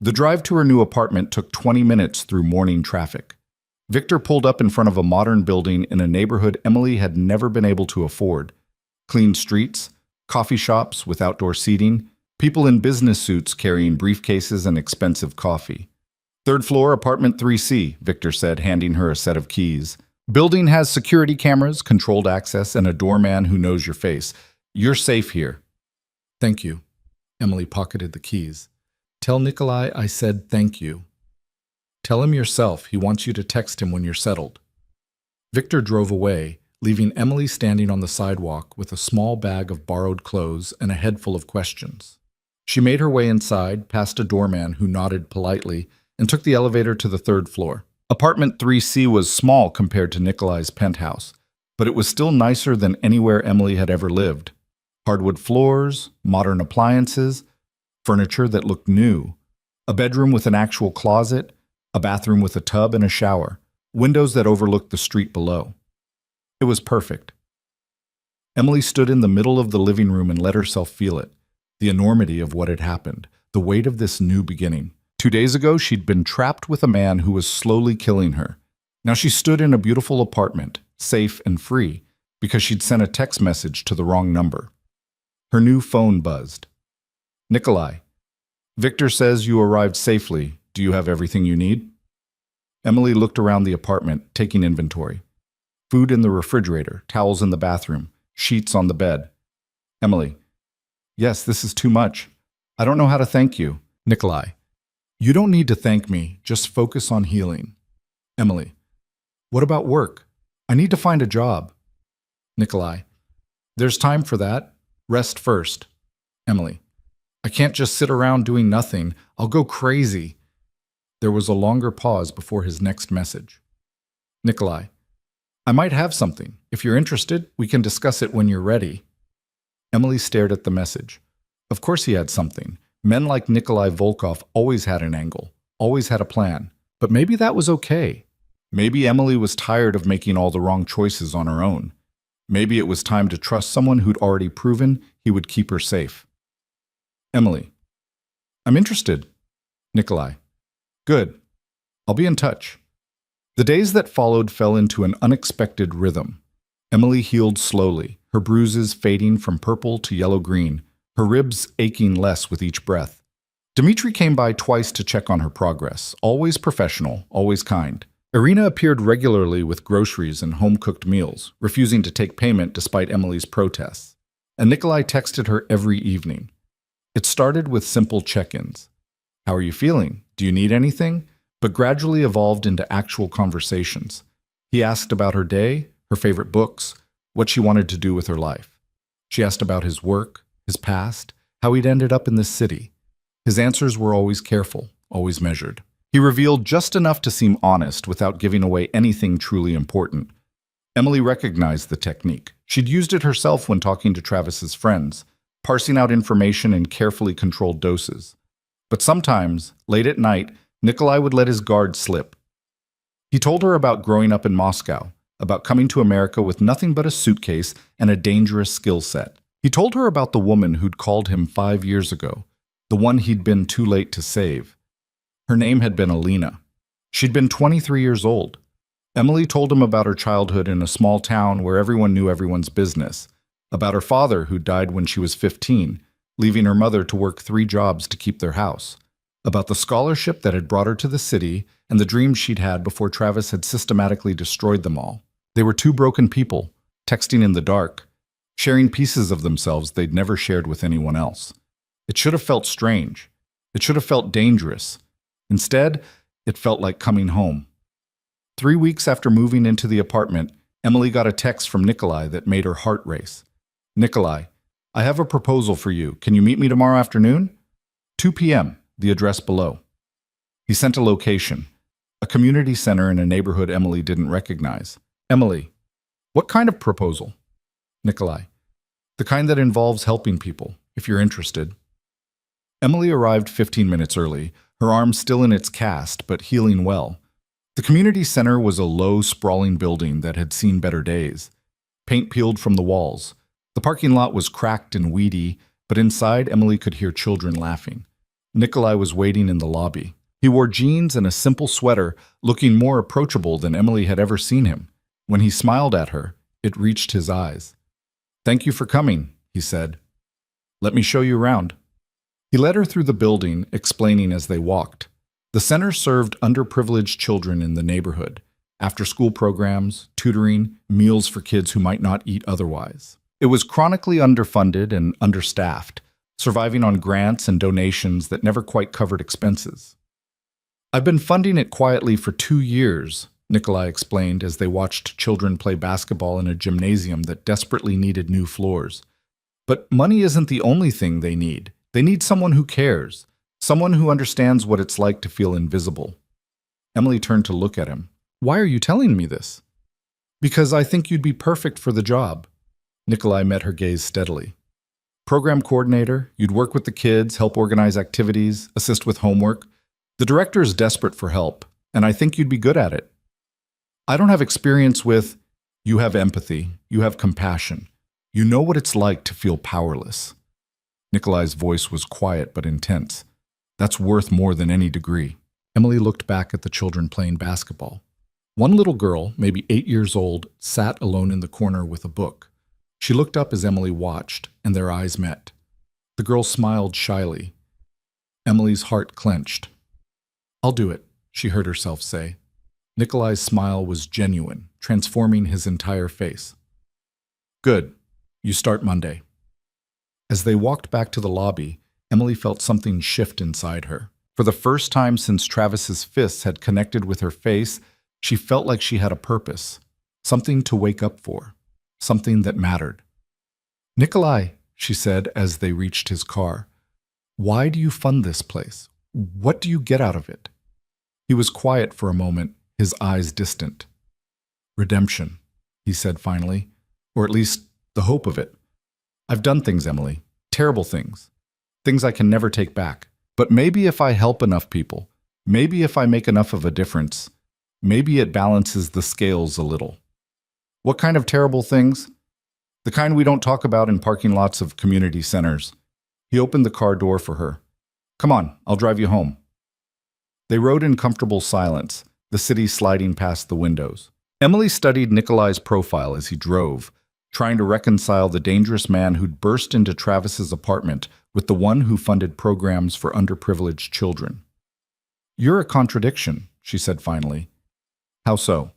The drive to her new apartment took 20 minutes through morning traffic. Victor pulled up in front of a modern building in a neighborhood Emily had never been able to afford. Clean streets, coffee shops with outdoor seating, people in business suits carrying briefcases and expensive coffee. Third floor, apartment 3C, Victor said, handing her a set of keys. Building has security cameras, controlled access, and a doorman who knows your face. You're safe here. Thank you. Emily pocketed the keys. Tell Nikolai I said thank you. Tell him yourself. He wants you to text him when you're settled. Victor drove away, leaving Emily standing on the sidewalk with a small bag of borrowed clothes and a head full of questions. She made her way inside, past a doorman who nodded politely, and took the elevator to the third floor. Apartment 3C was small compared to Nikolai's penthouse, but it was still nicer than anywhere Emily had ever lived. Hardwood floors, modern appliances, furniture that looked new, a bedroom with an actual closet, a bathroom with a tub and a shower, windows that overlooked the street below. It was perfect. Emily stood in the middle of the living room and let herself feel it, the enormity of what had happened, the weight of this new beginning. 2 days ago, she'd been trapped with a man who was slowly killing her. Now she stood in a beautiful apartment, safe and free, because she'd sent a text message to the wrong number. Her new phone buzzed. Nikolai, Victor says you arrived safely. Do you have everything you need? Emily looked around the apartment, taking inventory. Food in the refrigerator, towels in the bathroom, sheets on the bed. Emily, yes, this is too much. I don't know how to thank you. Nikolai, you don't need to thank me. Just focus on healing. Emily, what about work? I need to find a job. Nikolai, there's time for that. Rest first. Emily, I can't just sit around doing nothing. I'll go crazy. There was a longer pause before his next message. Nikolai, I might have something. If you're interested, we can discuss it when you're ready. Emily stared at the message. Of course he had something. Men like Nikolai Volkov always had an angle, always had a plan. But maybe that was okay. Maybe Emily was tired of making all the wrong choices on her own. Maybe it was time to trust someone who'd already proven he would keep her safe. Emily, I'm interested. Nikolai, good. I'll be in touch. The days that followed fell into an unexpected rhythm. Emily healed slowly, her bruises fading from purple to yellow-green, her ribs aching less with each breath. Dmitri came by twice to check on her progress, always professional, always kind. Irina appeared regularly with groceries and home-cooked meals, refusing to take payment despite Emily's protests. And Nikolai texted her every evening. It started with simple check-ins. How are you feeling? Do you need anything? But gradually evolved into actual conversations. He asked about her day, her favorite books, what she wanted to do with her life. She asked about his work, his past, how he'd ended up in this city. His answers were always careful, always measured. He revealed just enough to seem honest without giving away anything truly important. Emily recognized the technique. She'd used it herself when talking to Travis's friends, parsing out information in carefully controlled doses. But sometimes, late at night, Nikolai would let his guard slip. He told her about growing up in Moscow, about coming to America with nothing but a suitcase and a dangerous skill set. He told her about the woman who'd called him 5 years ago, the one he'd been too late to save. Her name had been Alina. She'd been 23 years old. Emily told him about her childhood in a small town where everyone knew everyone's business, about her father who died when she was 15, leaving her mother to work 3 jobs to keep their house, about the scholarship that had brought her to the city and the dreams she'd had before Travis had systematically destroyed them all. They were 2 broken people, texting in the dark, sharing pieces of themselves they'd never shared with anyone else. It should have felt strange. It should have felt dangerous. Instead, it felt like coming home. 3 weeks after moving into the apartment, Emily got a text from Nikolai that made her heart race. Nikolai, I have a proposal for you. Can you meet me tomorrow afternoon? 2 p.m., the address below. He sent a location. A community center in a neighborhood Emily didn't recognize. Emily, what kind of proposal? Nikolai, the kind that involves helping people, if you're interested. Emily arrived 15 minutes early, her arm still in its cast, but healing well. The community center was a low, sprawling building that had seen better days. Paint peeled from the walls. The parking lot was cracked and weedy, but inside Emily could hear children laughing. Nikolai was waiting in the lobby. He wore jeans and a simple sweater, looking more approachable than Emily had ever seen him. When he smiled at her, it reached his eyes. "Thank you for coming," he said. "Let me show you around." He led her through the building, explaining as they walked. The center served underprivileged children in the neighborhood, after-school programs, tutoring, meals for kids who might not eat otherwise. It was chronically underfunded and understaffed, surviving on grants and donations that never quite covered expenses. "I've been funding it quietly for 2 years," Nikolai explained as they watched children play basketball in a gymnasium that desperately needed new floors. "But money isn't the only thing they need. They need someone who cares, someone who understands what it's like to feel invisible." Emily turned to look at him. "Why are you telling me this?" "Because I think you'd be perfect for the job." Nikolai met her gaze steadily. "Program coordinator, you'd work with the kids, help organize activities, assist with homework. The director is desperate for help, and I think you'd be good at it. I don't have experience with. You have empathy, you have compassion. You know what it's like to feel powerless." Nikolai's voice was quiet but intense. "That's worth more than any degree." Emily looked back at the children playing basketball. One little girl, maybe 8 years old, sat alone in the corner with a book. She looked up as Emily watched, and their eyes met. The girl smiled shyly. Emily's heart clenched. "I'll do it," she heard herself say. Nikolai's smile was genuine, transforming his entire face. "Good. You start Monday." As they walked back to the lobby, Emily felt something shift inside her. For the first time since Travis's fists had connected with her face, she felt like she had a purpose, something to wake up for, something that mattered. "Nikolai," she said as they reached his car, "why do you fund this place? What do you get out of it?" He was quiet for a moment, his eyes distant. "Redemption," he said finally, "or at least the hope of it. I've done things, Emily, terrible things, things I can never take back. But maybe if I help enough people, maybe if I make enough of a difference, maybe it balances the scales a little." "What kind of terrible things?" "The kind we don't talk about in parking lots of community centers." He opened the car door for her. "Come on, I'll drive you home." They rode in comfortable silence, the city sliding past the windows. Emily studied Nikolai's profile as he drove, trying to reconcile the dangerous man who'd burst into Travis's apartment with the one who funded programs for underprivileged children. "You're a contradiction," she said finally. "How so?"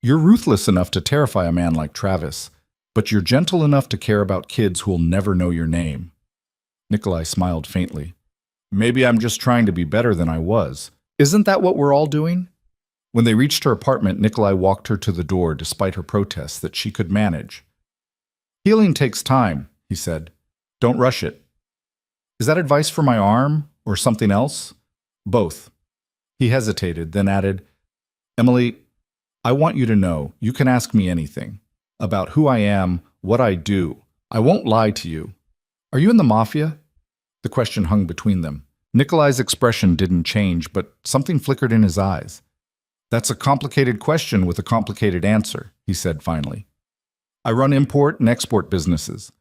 "You're ruthless enough to terrify a man like Travis, but you're gentle enough to care about kids who'll never know your name." Nikolai smiled faintly. "Maybe I'm just trying to be better than I was. Isn't that what we're all doing?" When they reached her apartment, Nikolai walked her to the door despite her protests that she could manage. "Healing takes time," he said. "Don't rush it." "Is that advice for my arm or something else?" "Both." He hesitated, then added, "Emily, I want you to know you can ask me anything. About who I am, what I do. I won't lie to you. Are you in the Mafia?" The question hung between them. Nikolai's expression didn't change, but something flickered in his eyes. "That's a complicated question with a complicated answer," he said finally. "I run import and export businesses.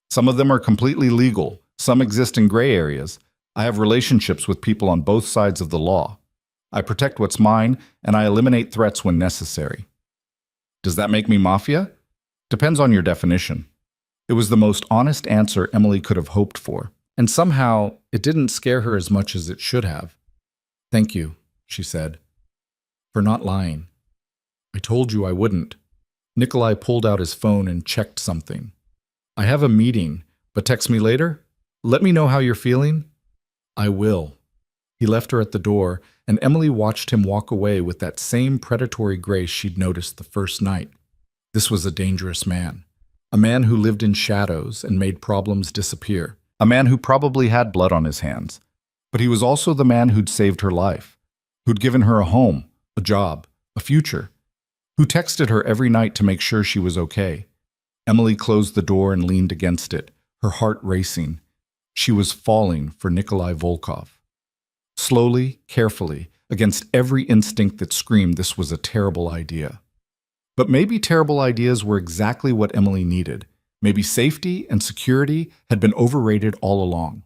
Some of them are completely legal, some exist in gray areas. I have relationships with people on both sides of the law. I protect what's mine, and I eliminate threats when necessary." "Does that make me Mafia?" "Depends on your definition." It was the most honest answer Emily could have hoped for, and somehow it didn't scare her as much as it should have. "Thank you," she said, "for not lying. I told you I wouldn't." Nikolai pulled out his phone and checked something. "I have a meeting, but text me later? Let me know how you're feeling." "I will." He left her at the door, and Emily watched him walk away with that same predatory grace she'd noticed the first night. This was a dangerous man. A man who lived in shadows and made problems disappear. A man who probably had blood on his hands. But he was also the man who'd saved her life. who'd given her a home, a job, a future, who texted her every night to make sure she was okay. Emily closed the door and leaned against it, her heart racing. She was falling for Nikolai Volkov. Slowly, carefully, against every instinct that screamed this was a terrible idea. But maybe terrible ideas were exactly what Emily needed. Maybe safety and security had been overrated all along.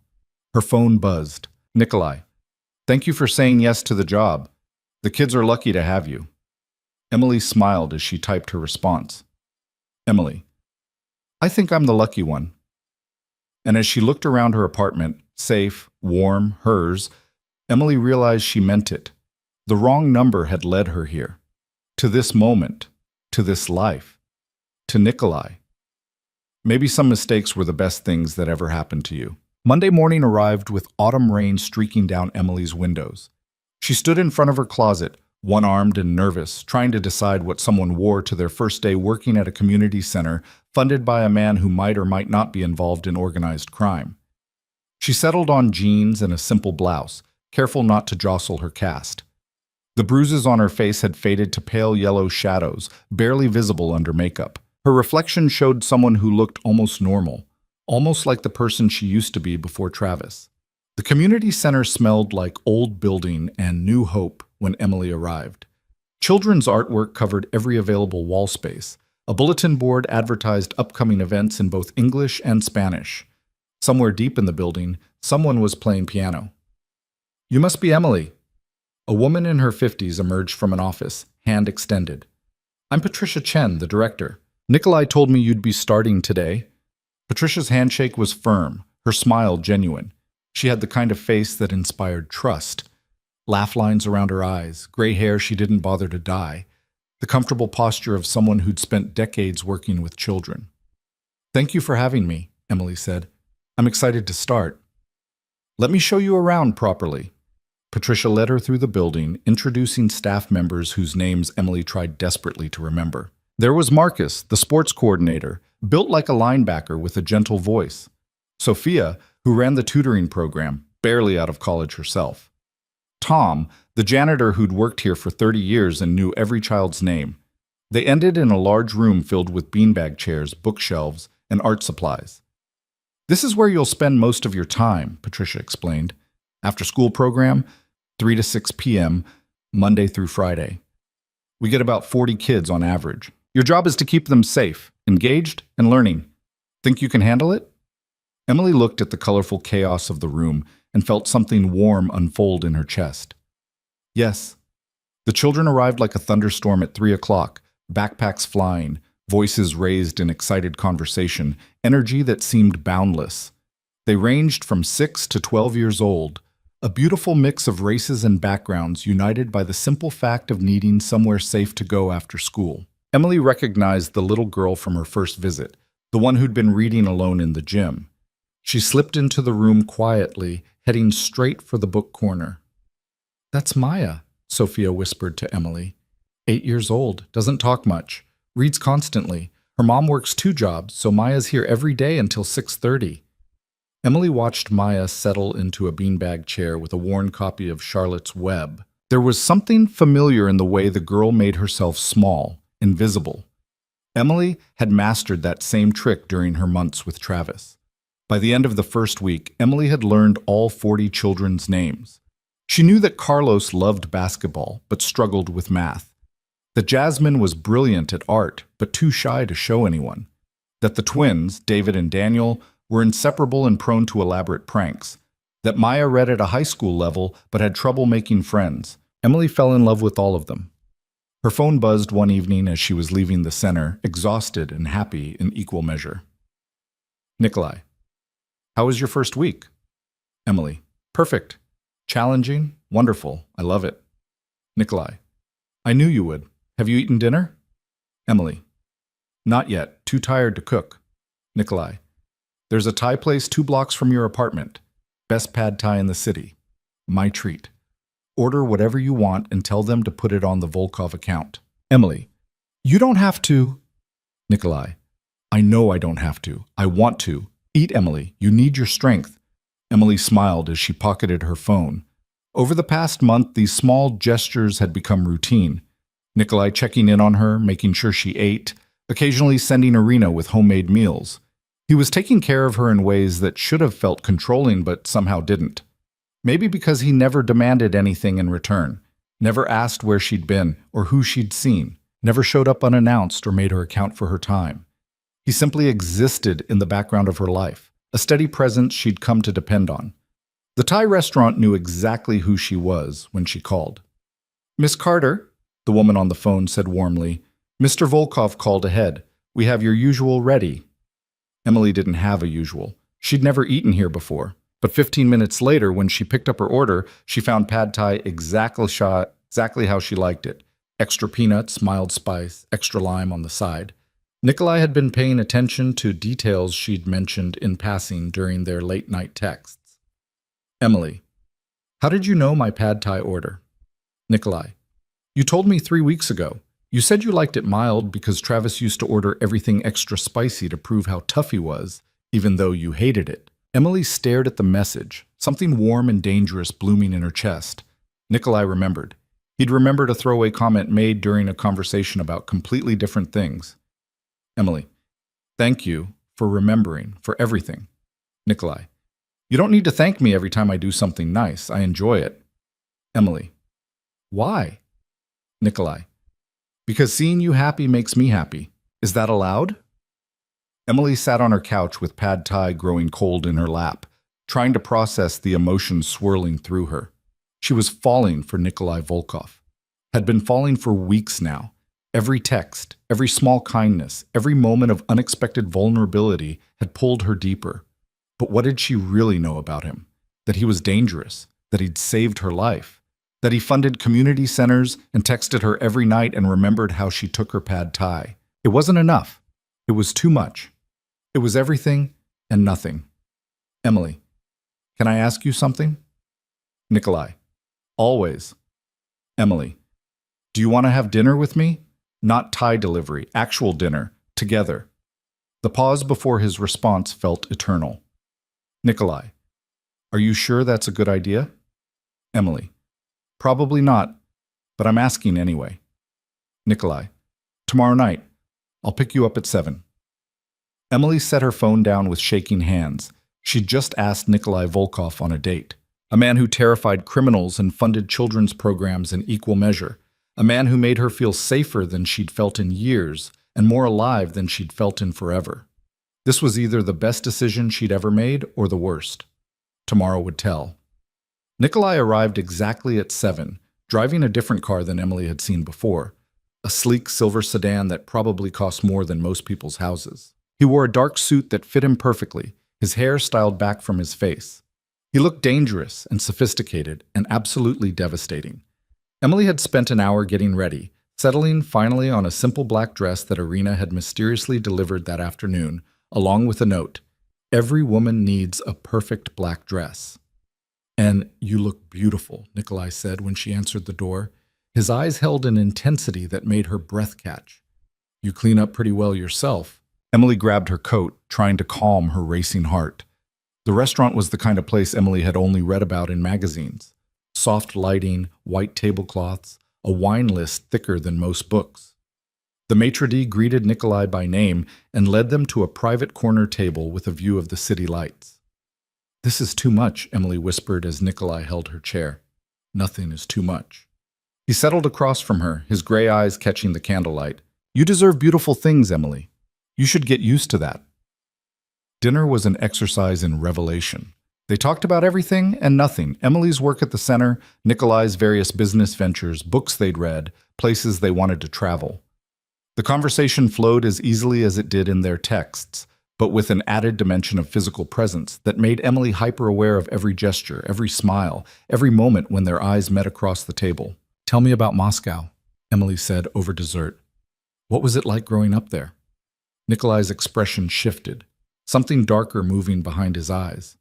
Her phone buzzed. Nikolai, thank you for saying yes to the job. The kids are lucky to have you. Emily smiled as she typed her response. Emily, I think I'm the lucky one. And as she looked around her apartment, safe, warm, hers, Emily realized she meant it. The wrong number had led her here. To this moment. To this life. To Nikolai. Maybe some mistakes were the best things that ever happened to you. Monday morning arrived with autumn rain streaking down Emily's windows. She stood in front of her closet, one-armed and nervous, trying to decide what someone wore to their first day working at a community center funded by a man who might or might not be involved in organized crime. She settled on jeans and a simple blouse, careful not to jostle her cast. The bruises on her face had faded to pale yellow shadows, barely visible under makeup. Her reflection showed someone who looked almost normal, almost like the person she used to be before Travis. The community center smelled like old building and new hope when Emily arrived. Children's artwork covered every available wall space. A bulletin board advertised upcoming events in both English and Spanish. Somewhere deep in the building, someone was playing piano. You must be Emily. A woman in her 50s emerged from an office, hand extended. I'm Patricia Chen, the director. Nikolai told me you'd be starting today. Patricia's handshake was firm, her smile genuine. She had the kind of face that inspired trust. Laugh lines around her eyes, gray hair she didn't bother to dye. The comfortable posture of someone who'd spent decades working with children. Thank you for having me, Emily said. I'm excited to start. Let me show you around properly. Patricia led her through the building, introducing staff members whose names Emily tried desperately to remember. There was Marcus, the sports coordinator, built like a linebacker with a gentle voice. Sophia, who ran the tutoring program, barely out of college herself. Tom, the janitor who'd worked here for 30 years and knew every child's name. They ended in a large room filled with beanbag chairs, bookshelves, and art supplies. This is where you'll spend most of your time, Patricia explained. After school program, 3 to 6 p.m., Monday through Friday. We get about 40 kids on average. Your job is to keep them safe, engaged, and learning. Think you can handle it? Emily looked at the colorful chaos of the room and felt something warm unfold in her chest. Yes. The children arrived like a thunderstorm at 3 o'clock, backpacks flying, voices raised in excited conversation, energy that seemed boundless. They ranged from 6 to 12 years old, a beautiful mix of races and backgrounds united by the simple fact of needing somewhere safe to go after school. Emily recognized the little girl from her first visit, the one who'd been reading alone in the gym. She slipped into the room quietly, heading straight for the book corner. That's Maya, Sophia whispered to Emily. 8 years old, doesn't talk much, reads constantly. Her mom works 2 jobs, so Maya's here every day until 6:30. Emily watched Maya settle into a beanbag chair with a worn copy of Charlotte's Web. There was something familiar in the way the girl made herself small, invisible. Emily had mastered that same trick during her months with Travis. By the end of the first week, Emily had learned all 40 children's names. She knew that Carlos loved basketball, but struggled with math. That Jasmine was brilliant at art, but too shy to show anyone. That the twins, David and Daniel, were inseparable and prone to elaborate pranks. That Maya read at a high school level, but had trouble making friends. Emily fell in love with all of them. Her phone buzzed one evening as she was leaving the center, exhausted and happy in equal measure. Nikolai. How was your first week? Emily. Perfect. Challenging. Wonderful. I love it. Nikolai. I knew you would. Have you eaten dinner? Emily. Not yet. Too tired to cook. Nikolai. There's a Thai place 2 blocks from your apartment. Best pad Thai in the city. My treat. Order whatever you want and tell them to put it on the Volkov account. Emily. You don't have to. Nikolai. I know I don't have to. I want to. Eat, Emily. You need your strength. Emily smiled as she pocketed her phone. Over the past month, these small gestures had become routine. Nikolai checking in on her, making sure she ate, occasionally sending Irina with homemade meals. He was taking care of her in ways that should have felt controlling but somehow didn't. Maybe because he never demanded anything in return, never asked where she'd been or who she'd seen, never showed up unannounced or made her account for her time. He simply existed in the background of her life, a steady presence she'd come to depend on. The Thai restaurant knew exactly who she was when she called. "Miss Carter," the woman on the phone said warmly, "Mr. Volkov called ahead. We have your usual ready." Emily didn't have a usual. She'd never eaten here before. But 15 minutes later, when she picked up her order, she found pad thai exactly how she liked it. Extra peanuts, mild spice, extra lime on the side. Nikolai had been paying attention to details she'd mentioned in passing during their late-night texts. Emily: "How did you know my pad thai order?" Nikolai: "You told me 3 weeks ago. You said you liked it mild because Travis used to order everything extra spicy to prove how tough he was, even though you hated it." Emily stared at the message, something warm and dangerous blooming in her chest. Nikolai remembered. He'd remembered a throwaway comment made during a conversation about completely different things. Emily: "Thank you for remembering, for everything." Nikolai: "You don't need to thank me every time I do something nice. I enjoy it." Emily: "Why?" Nikolai: "Because seeing you happy makes me happy. Is that allowed?" Emily sat on her couch with pad thai growing cold in her lap, trying to process the emotions swirling through her. She was falling for Nikolai Volkov. Had been falling for weeks now. Every text, every small kindness, every moment of unexpected vulnerability had pulled her deeper. But what did she really know about him? That he was dangerous, that he'd saved her life, that he funded community centers and texted her every night and remembered how she took her pad thai. It wasn't enough. It was too much. It was everything and nothing. Emily: "Can I ask you something?" Nikolai: "Always." Emily: "Do you want to have dinner with me? Not Thai delivery, actual dinner, together." The pause before his response felt eternal. Nikolai: "Are you sure that's a good idea?" Emily: "Probably not, but I'm asking anyway." Nikolai: "Tomorrow night. I'll pick you up at 7. Emily set her phone down with shaking hands. She'd just asked Nikolai Volkov on a date. A man who terrified criminals and funded children's programs in equal measure. A man who made her feel safer than she'd felt in years and more alive than she'd felt in forever. This was either the best decision she'd ever made or the worst. Tomorrow would tell. Nikolai arrived exactly at 7, driving a different car than Emily had seen before. A sleek silver sedan that probably cost more than most people's houses. He wore a dark suit that fit him perfectly, his hair styled back from his face. He looked dangerous and sophisticated and absolutely devastating. Emily had spent an hour getting ready, settling finally on a simple black dress that Irina had mysteriously delivered that afternoon, along with a note: "Every woman needs a perfect black dress." "And you look beautiful," Nikolai said when she answered the door. His eyes held an intensity that made her breath catch. "You clean up pretty well yourself." Emily grabbed her coat, trying to calm her racing heart. The restaurant was the kind of place Emily had only read about in magazines. Soft lighting, white tablecloths, a wine list thicker than most books. The maitre d' greeted Nikolai by name and led them to a private corner table with a view of the city lights. "This is too much," Emily whispered as Nikolai held her chair. "Nothing is too much." He settled across from her, his gray eyes catching the candlelight. "You deserve beautiful things, Emily. You should get used to that." Dinner was an exercise in revelation. They talked about everything and nothing: Emily's work at the center, Nikolai's various business ventures, books they'd read, places they wanted to travel. The conversation flowed as easily as it did in their texts, but with an added dimension of physical presence that made Emily hyper-aware of every gesture, every smile, every moment when their eyes met across the table. "Tell me about Moscow," Emily said over dessert. "What was it like growing up there?" Nikolai's expression shifted, something darker moving behind his eyes.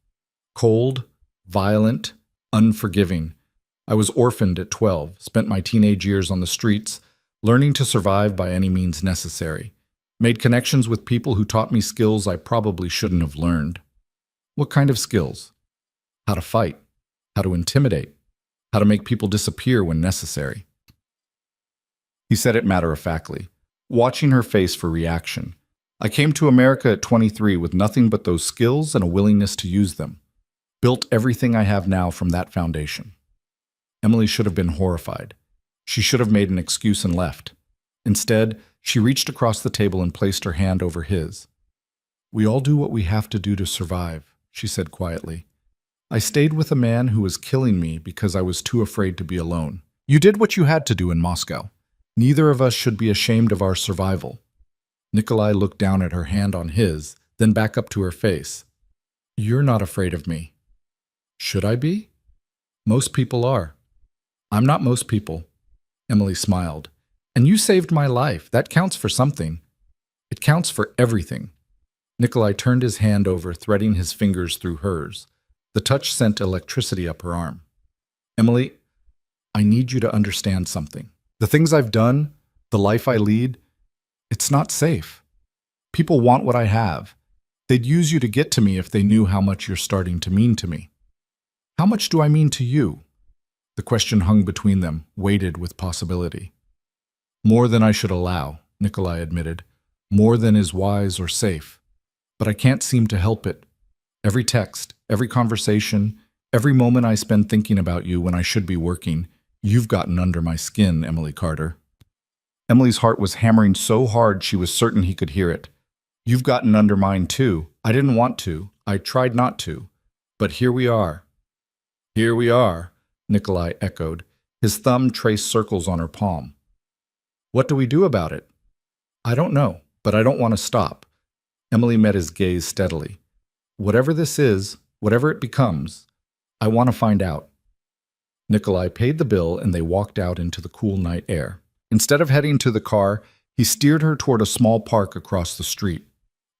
"Cold, violent, unforgiving. I was orphaned at 12, spent my teenage years on the streets, learning to survive by any means necessary. Made connections with people who taught me skills I probably shouldn't have learned." "What kind of skills?" "How to fight, how to intimidate, how to make people disappear when necessary. He said it matter-of-factly, watching her face for reaction. I came to America at 23 with nothing but those skills and a willingness to use them. Built everything I have now from that foundation. Emily should have been horrified. She should have made an excuse and left. Instead, she reached across the table and placed her hand over his. "We all do what we have to do to survive," she said quietly. "I stayed with a man who was killing me because I was too afraid to be alone. You did what you had to do in Moscow. Neither of us should be ashamed of our survival." Nikolai looked down at her hand on his, then back up to her face. "You're not afraid of me." "Should I be?" "Most people are." "I'm not most people." Emily smiled. "And you saved my life. That counts for something." "It counts for everything." Nikolai turned his hand over, threading his fingers through hers. The touch sent electricity up her arm. "Emily, I need you to understand something. The things I've done, the life I lead, it's not safe. People want what I have. They'd use you to get to me if they knew how much you're starting to mean to me." "How much do I mean to you?" The question hung between them, weighted with possibility. "More than I should allow," Nikolai admitted. "More than is wise or safe. But I can't seem to help it. Every text, every conversation, every moment I spend thinking about you when I should be working, you've gotten under my skin, Emily Carter." Emily's heart was hammering so hard she was certain he could hear it. "You've gotten under mine too. I didn't want to. I tried not to. But here we are." "Here we are," Nikolai echoed. His thumb traced circles on her palm. "What do we do about it?" "I don't know, but I don't want to stop." Emily met his gaze steadily. "Whatever this is, whatever it becomes, I want to find out." Nikolai paid the bill and they walked out into the cool night air. Instead of heading to the car, he steered her toward a small park across the street.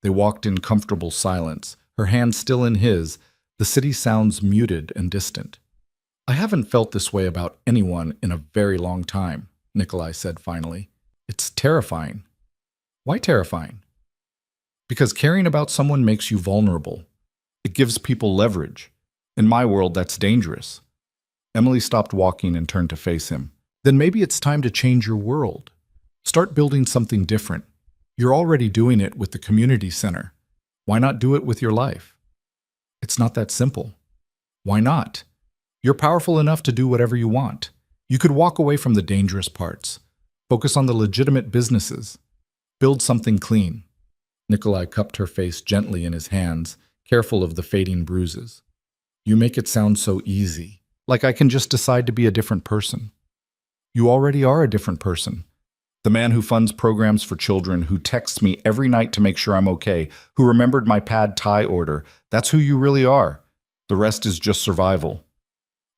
They walked in comfortable silence, her hand still in his, the city sounds muted and distant. "I haven't felt this way about anyone in a very long time," Nikolai said finally. "It's terrifying." "Why terrifying?" "Because caring about someone makes you vulnerable. It gives people leverage. In my world, that's dangerous." Emily stopped walking and turned to face him. "Then maybe it's time to change your world. Start building something different. You're already doing it with the community center. Why not do it with your life?" "It's not that simple." "Why not? You're powerful enough to do whatever you want. You could walk away from the dangerous parts. Focus on the legitimate businesses. Build something clean." Nikolai cupped her face gently in his hands, careful of the fading bruises. "You make it sound so easy, like I can just decide to be a different person." "You already are a different person. The man who funds programs for children, who texts me every night to make sure I'm okay, who remembered my pad thai order, that's who you really are. The rest is just survival."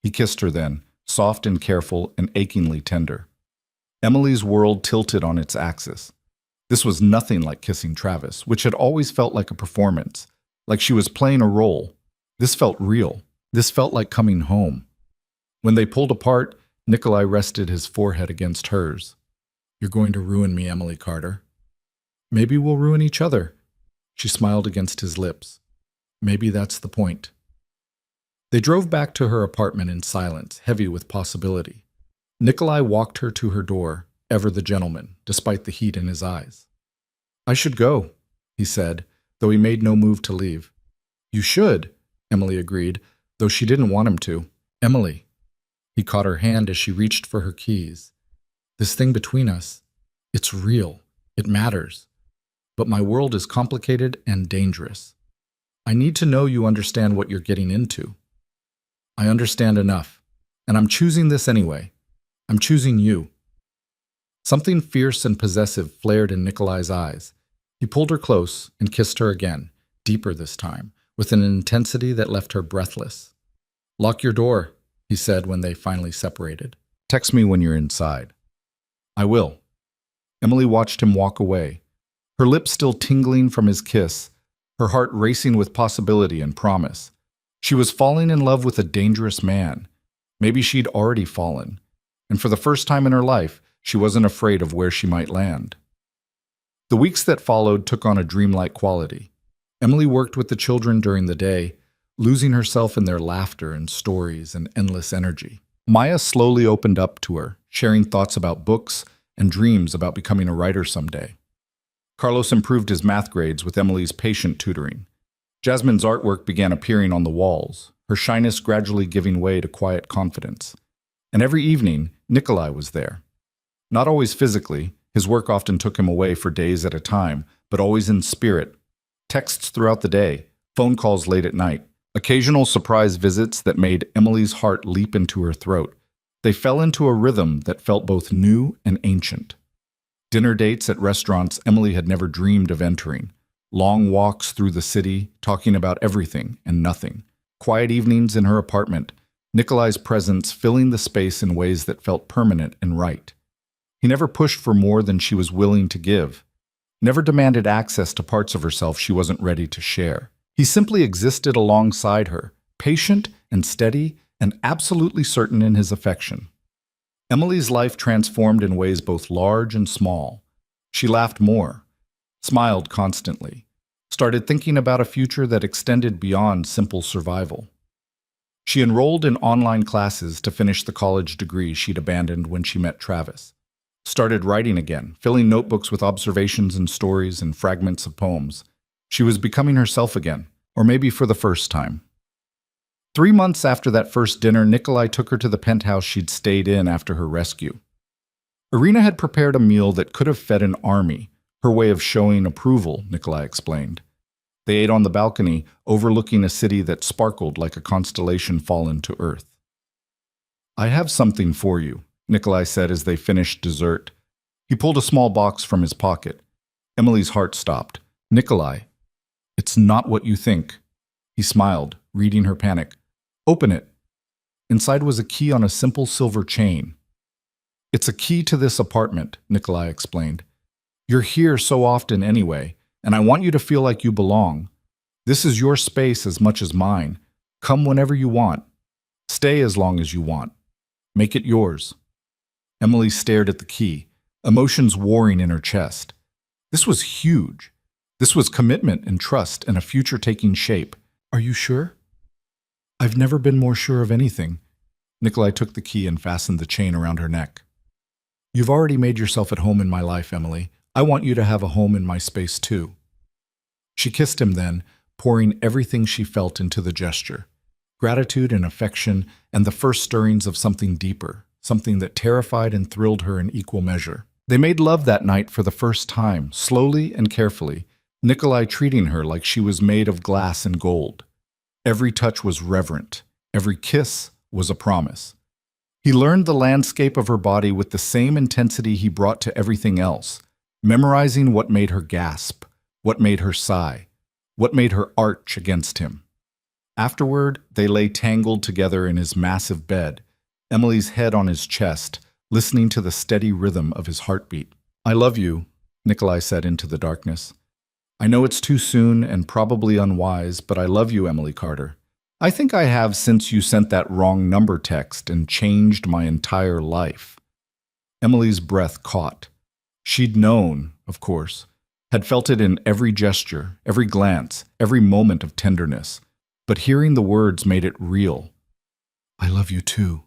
He kissed her then, soft and careful and achingly tender. Emily's world tilted on its axis. This was nothing like kissing Travis, which had always felt like a performance, like she was playing a role. This felt real. This felt like coming home. When they pulled apart, Nikolai rested his forehead against hers. "You're going to ruin me, Emily Carter." "Maybe we'll ruin each other." She smiled against his lips. "Maybe that's the point." They drove back to her apartment in silence, heavy with possibility. Nikolai walked her to her door, ever the gentleman, despite the heat in his eyes. "I should go," he said, though he made no move to leave. "You should," Emily agreed, though she didn't want him to. "Emily." He caught her hand as she reached for her keys. "This thing between us, it's real. It matters. But my world is complicated and dangerous. I need to know you understand what you're getting into." "I understand enough, and I'm choosing this anyway. I'm choosing you." Something fierce and possessive flared in Nikolai's eyes. He pulled her close and kissed her again, deeper this time, with an intensity that left her breathless. "Lock your door," he said when they finally separated. "Text me when you're inside." "I will." Emily watched him walk away, her lips still tingling from his kiss, her heart racing with possibility and promise. She was falling in love with a dangerous man. Maybe she'd already fallen, and for the first time in her life, she wasn't afraid of where she might land. The weeks that followed took on a dreamlike quality. Emily worked with the children during the day, losing herself in their laughter and stories and endless energy. Maya slowly opened up to her, sharing thoughts about books and dreams about becoming a writer someday. Carlos improved his math grades with Emily's patient tutoring. Jasmine's artwork began appearing on the walls, her shyness gradually giving way to quiet confidence. And every evening, Nikolai was there. Not always physically, his work often took him away for days at a time, but always in spirit. Texts throughout the day, phone calls late at night, occasional surprise visits that made Emily's heart leap into her throat. They fell into a rhythm that felt both new and ancient. Dinner dates at restaurants Emily had never dreamed of entering. Long walks through the city, talking about everything and nothing. Quiet evenings in her apartment, Nikolai's presence filling the space in ways that felt permanent and right. He never pushed for more than she was willing to give. Never demanded access to parts of herself she wasn't ready to share. He simply existed alongside her, patient and steady and absolutely certain in his affection. Emily's life transformed in ways both large and small. She laughed more, smiled constantly, started thinking about a future that extended beyond simple survival. She enrolled in online classes to finish the college degree she'd abandoned when she met Travis. Started writing again, filling notebooks with observations and stories and fragments of poems. She was becoming herself again, or maybe for the first time. 3 months after that first dinner, Nikolai took her to the penthouse she'd stayed in after her rescue. Irina had prepared a meal that could have fed an army, her way of showing approval, Nikolai explained. They ate on the balcony, overlooking a city that sparkled like a constellation fallen to earth. "I have something for you," Nikolai said as they finished dessert. He pulled a small box from his pocket. Emily's heart stopped. "Nikolai, it's not what you think." He smiled, reading her panic. "Open it." Inside was a key on a simple silver chain. "It's a key to this apartment," Nikolai explained. "You're here so often anyway, and I want you to feel like you belong. This is your space as much as mine. Come whenever you want. Stay as long as you want. Make it yours." Emily stared at the key, emotions warring in her chest. This was huge. This was commitment and trust and a future taking shape. "Are you sure?" "I've never been more sure of anything." Nikolai took the key and fastened the chain around her neck. "You've already made yourself at home in my life, Emily. I want you to have a home in my space too." She kissed him then, pouring everything she felt into the gesture. Gratitude and affection and the first stirrings of something deeper, something that terrified and thrilled her in equal measure. They made love that night for the first time, slowly and carefully, Nikolai treating her like she was made of glass and gold. Every touch was reverent. Every kiss was a promise. He learned the landscape of her body with the same intensity he brought to everything else, memorizing what made her gasp, what made her sigh, what made her arch against him. Afterward, they lay tangled together in his massive bed, Emily's head on his chest, listening to the steady rhythm of his heartbeat. "I love you," Nikolai said into the darkness. "I know it's too soon and probably unwise, but I love you, Emily Carter. I think I have since you sent that wrong number text and changed my entire life." Emily's breath caught. She'd known, of course, had felt it in every gesture, every glance, every moment of tenderness. But hearing the words made it real. "I love you too,"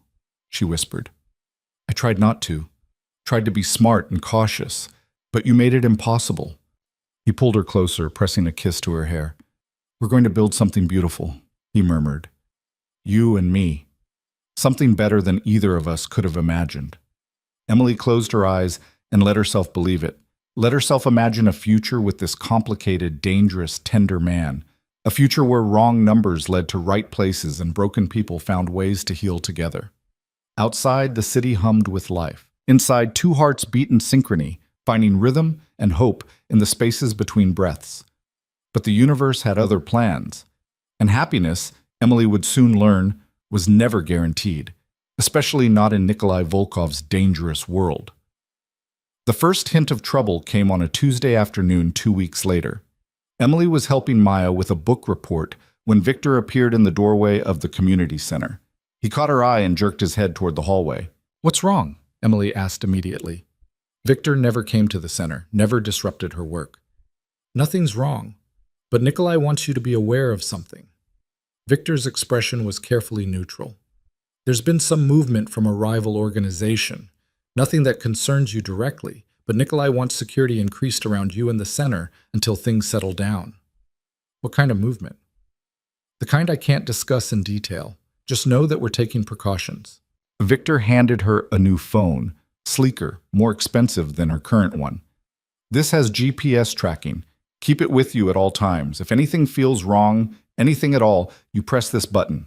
she whispered. "I tried not to, tried to be smart and cautious, but you made it impossible." He pulled her closer, pressing a kiss to her hair. "We're going to build something beautiful," he murmured. "You and me. Something better than either of us could have imagined." Emily closed her eyes and let herself believe it. Let herself imagine a future with this complicated, dangerous, tender man. A future where wrong numbers led to right places and broken people found ways to heal together. Outside, the city hummed with life. Inside, two hearts beat in synchrony, finding rhythm and hope in the spaces between breaths. But the universe had other plans. And happiness, Emily would soon learn, was never guaranteed, especially not in Nikolai Volkov's dangerous world. The first hint of trouble came on a Tuesday afternoon 2 weeks later. Emily was helping Maya with a book report when Victor appeared in the doorway of the community center. He caught her eye and jerked his head toward the hallway. "What's wrong?" Emily asked immediately. Victor never came to the center, never disrupted her work. "Nothing's wrong, but Nikolai wants you to be aware of something." Victor's expression was carefully neutral. There's been some movement from a rival organization. Nothing that concerns you directly, but Nikolai wants security increased around you and the center until things settle down. What kind of movement? The kind I can't discuss in detail. Just know that we're taking precautions. Victor handed her a new phone, sleeker, more expensive than her current one. This has GPS tracking. Keep it with you at all times. If anything feels wrong, anything at all, you press this button.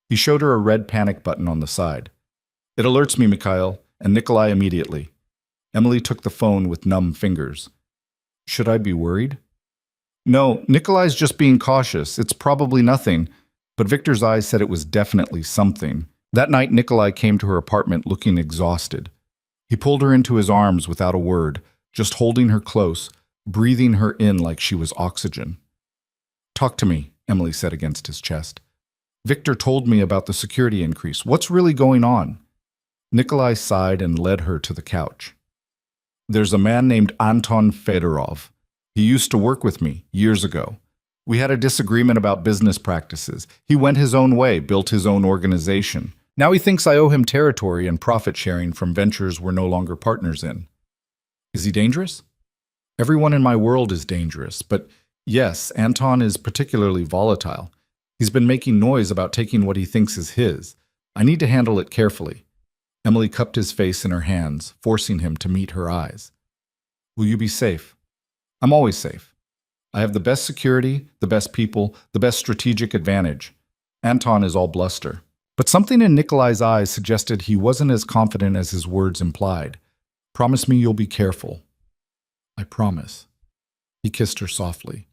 He showed her a red panic button on the side. It alerts me, Mikhail, and Nikolai immediately. Emily took the phone with numb fingers. Should I be worried? No, Nikolai's just being cautious. It's probably nothing. But Victor's eyes said it was definitely something. That night, Nikolai came to her apartment looking exhausted. He pulled her into his arms without a word, just holding her close, breathing her in like she was oxygen. Talk to me, Emily said against his chest. Victor told me about the security increase. What's really going on? Nikolai sighed and led her to the couch. There's a man named Anton Fedorov. He used to work with me years ago. We had a disagreement about business practices. He went his own way, built his own organization. Now he thinks I owe him territory and profit sharing from ventures we're no longer partners in. Is he dangerous? Everyone in my world is dangerous, but yes, Anton is particularly volatile. He's been making noise about taking what he thinks is his. I need to handle it carefully. Emily cupped his face in her hands, forcing him to meet her eyes. Will you be safe? I'm always safe. I have the best security, the best people, the best strategic advantage. Anton is all bluster. But something in Nikolai's eyes suggested he wasn't as confident as his words implied. Promise me you'll be careful. I promise. He kissed her softly.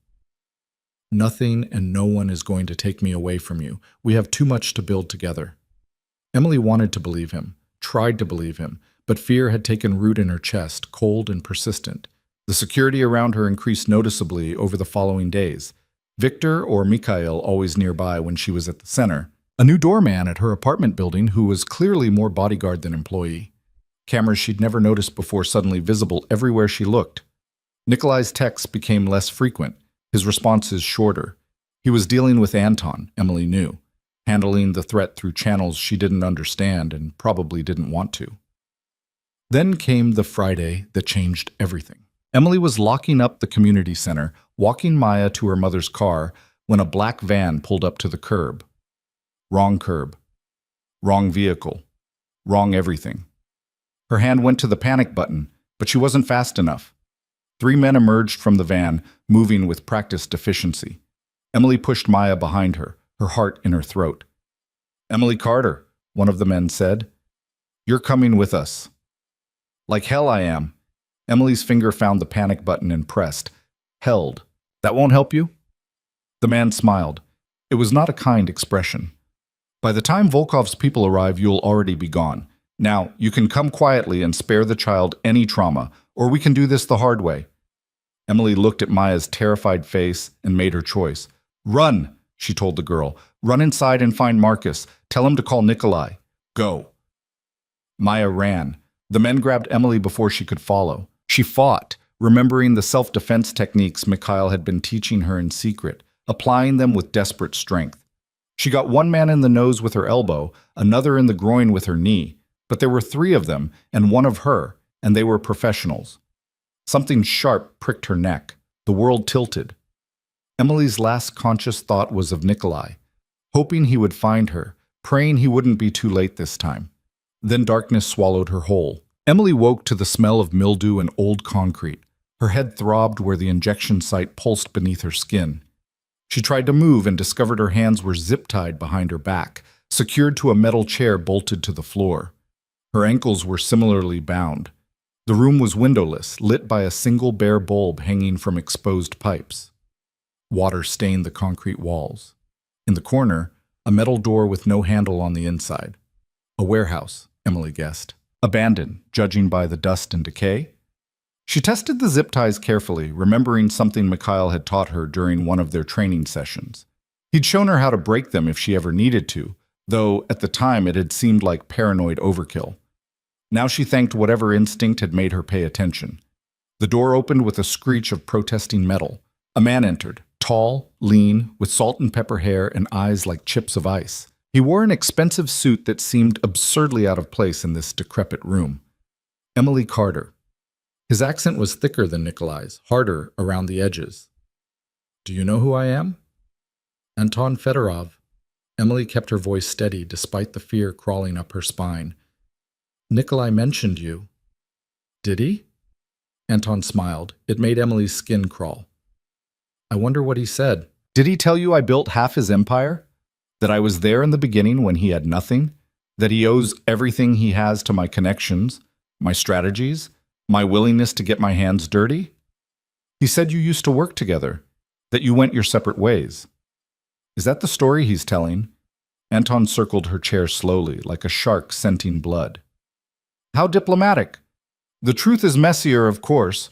Nothing and no one is going to take me away from you. We have too much to build together. Emily wanted to believe him, tried to believe him, but fear had taken root in her chest, cold and persistent. The security around her increased noticeably over the following days. Victor or Mikhail always nearby when she was at the center. A new doorman at her apartment building who was clearly more bodyguard than employee. Cameras she'd never noticed before suddenly visible everywhere she looked. Nikolai's texts became less frequent, his responses shorter. He was dealing with Anton, Emily knew, handling the threat through channels she didn't understand and probably didn't want to. Then came the Friday that changed everything. Emily was locking up the community center, walking Maya to her mother's car, when a black van pulled up to the curb. Wrong curb. Wrong vehicle. Wrong everything. Her hand went to the panic button, but she wasn't fast enough. 3 men emerged from the van, moving with practiced efficiency. Emily pushed Maya behind her, her heart in her throat. Emily Carter, one of the men said. You're coming with us. Like hell I am. Emily's finger found the panic button and pressed. Held. That won't help you? The man smiled. It was not a kind expression. By the time Volkov's people arrive, you'll already be gone. Now, you can come quietly and spare the child any trauma, or we can do this the hard way. Emily looked at Maya's terrified face and made her choice. Run, she told the girl. Run inside and find Marcus. Tell him to call Nikolai. Go. Maya ran. The men grabbed Emily before she could follow. She fought, remembering the self-defense techniques Mikhail had been teaching her in secret, applying them with desperate strength. She got one man in the nose with her elbow, another in the groin with her knee, but there were 3 of them and one of her, and they were professionals. Something sharp pricked her neck. The world tilted. Emily's last conscious thought was of Nikolai, hoping he would find her, praying he wouldn't be too late this time. Then darkness swallowed her whole. Emily woke to the smell of mildew and old concrete. Her head throbbed where the injection site pulsed beneath her skin. She tried to move and discovered her hands were zip-tied behind her back, secured to a metal chair bolted to the floor. Her ankles were similarly bound. The room was windowless, lit by a single bare bulb hanging from exposed pipes. Water stained the concrete walls. In the corner, a metal door with no handle on the inside. A warehouse, Emily guessed. Abandoned, judging by the dust and decay. She tested the zip ties carefully, remembering something Mikhail had taught her during one of their training sessions. He'd shown her how to break them if she ever needed to, though at the time it had seemed like paranoid overkill. Now she thanked whatever instinct had made her pay attention. The door opened with a screech of protesting metal. A man entered, tall, lean, with salt and pepper hair and eyes like chips of ice. He wore an expensive suit that seemed absurdly out of place in this decrepit room. Emily Carter. His accent was thicker than Nikolai's, harder around the edges. Do you know who I am? Anton Fedorov. Emily kept her voice steady despite the fear crawling up her spine. Nikolai mentioned you. Did he? Anton smiled. It made Emily's skin crawl. I wonder what he said. Did he tell you I built half his empire? That I was there in the beginning when he had nothing? That he owes everything he has to my connections, my strategies, my willingness to get my hands dirty? He said you used to work together, that you went your separate ways. Is that the story he's telling? Anton circled her chair slowly, like a shark scenting blood. How diplomatic! The truth is messier, of course.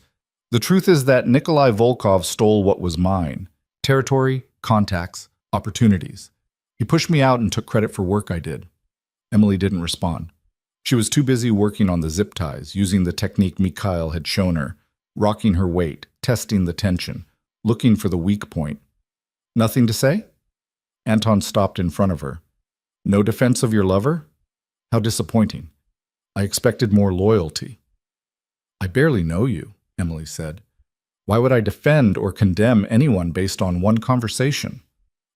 The truth is that Nikolai Volkov stole what was mine. Territory, contacts, opportunities. He pushed me out and took credit for work I did. Emily didn't respond. She was too busy working on the zip ties, using the technique Mikhail had shown her, rocking her weight, testing the tension, looking for the weak point. Nothing to say? Anton stopped in front of her. No defense of your lover? How disappointing. I expected more loyalty. I barely know you, Emily said. Why would I defend or condemn anyone based on one conversation?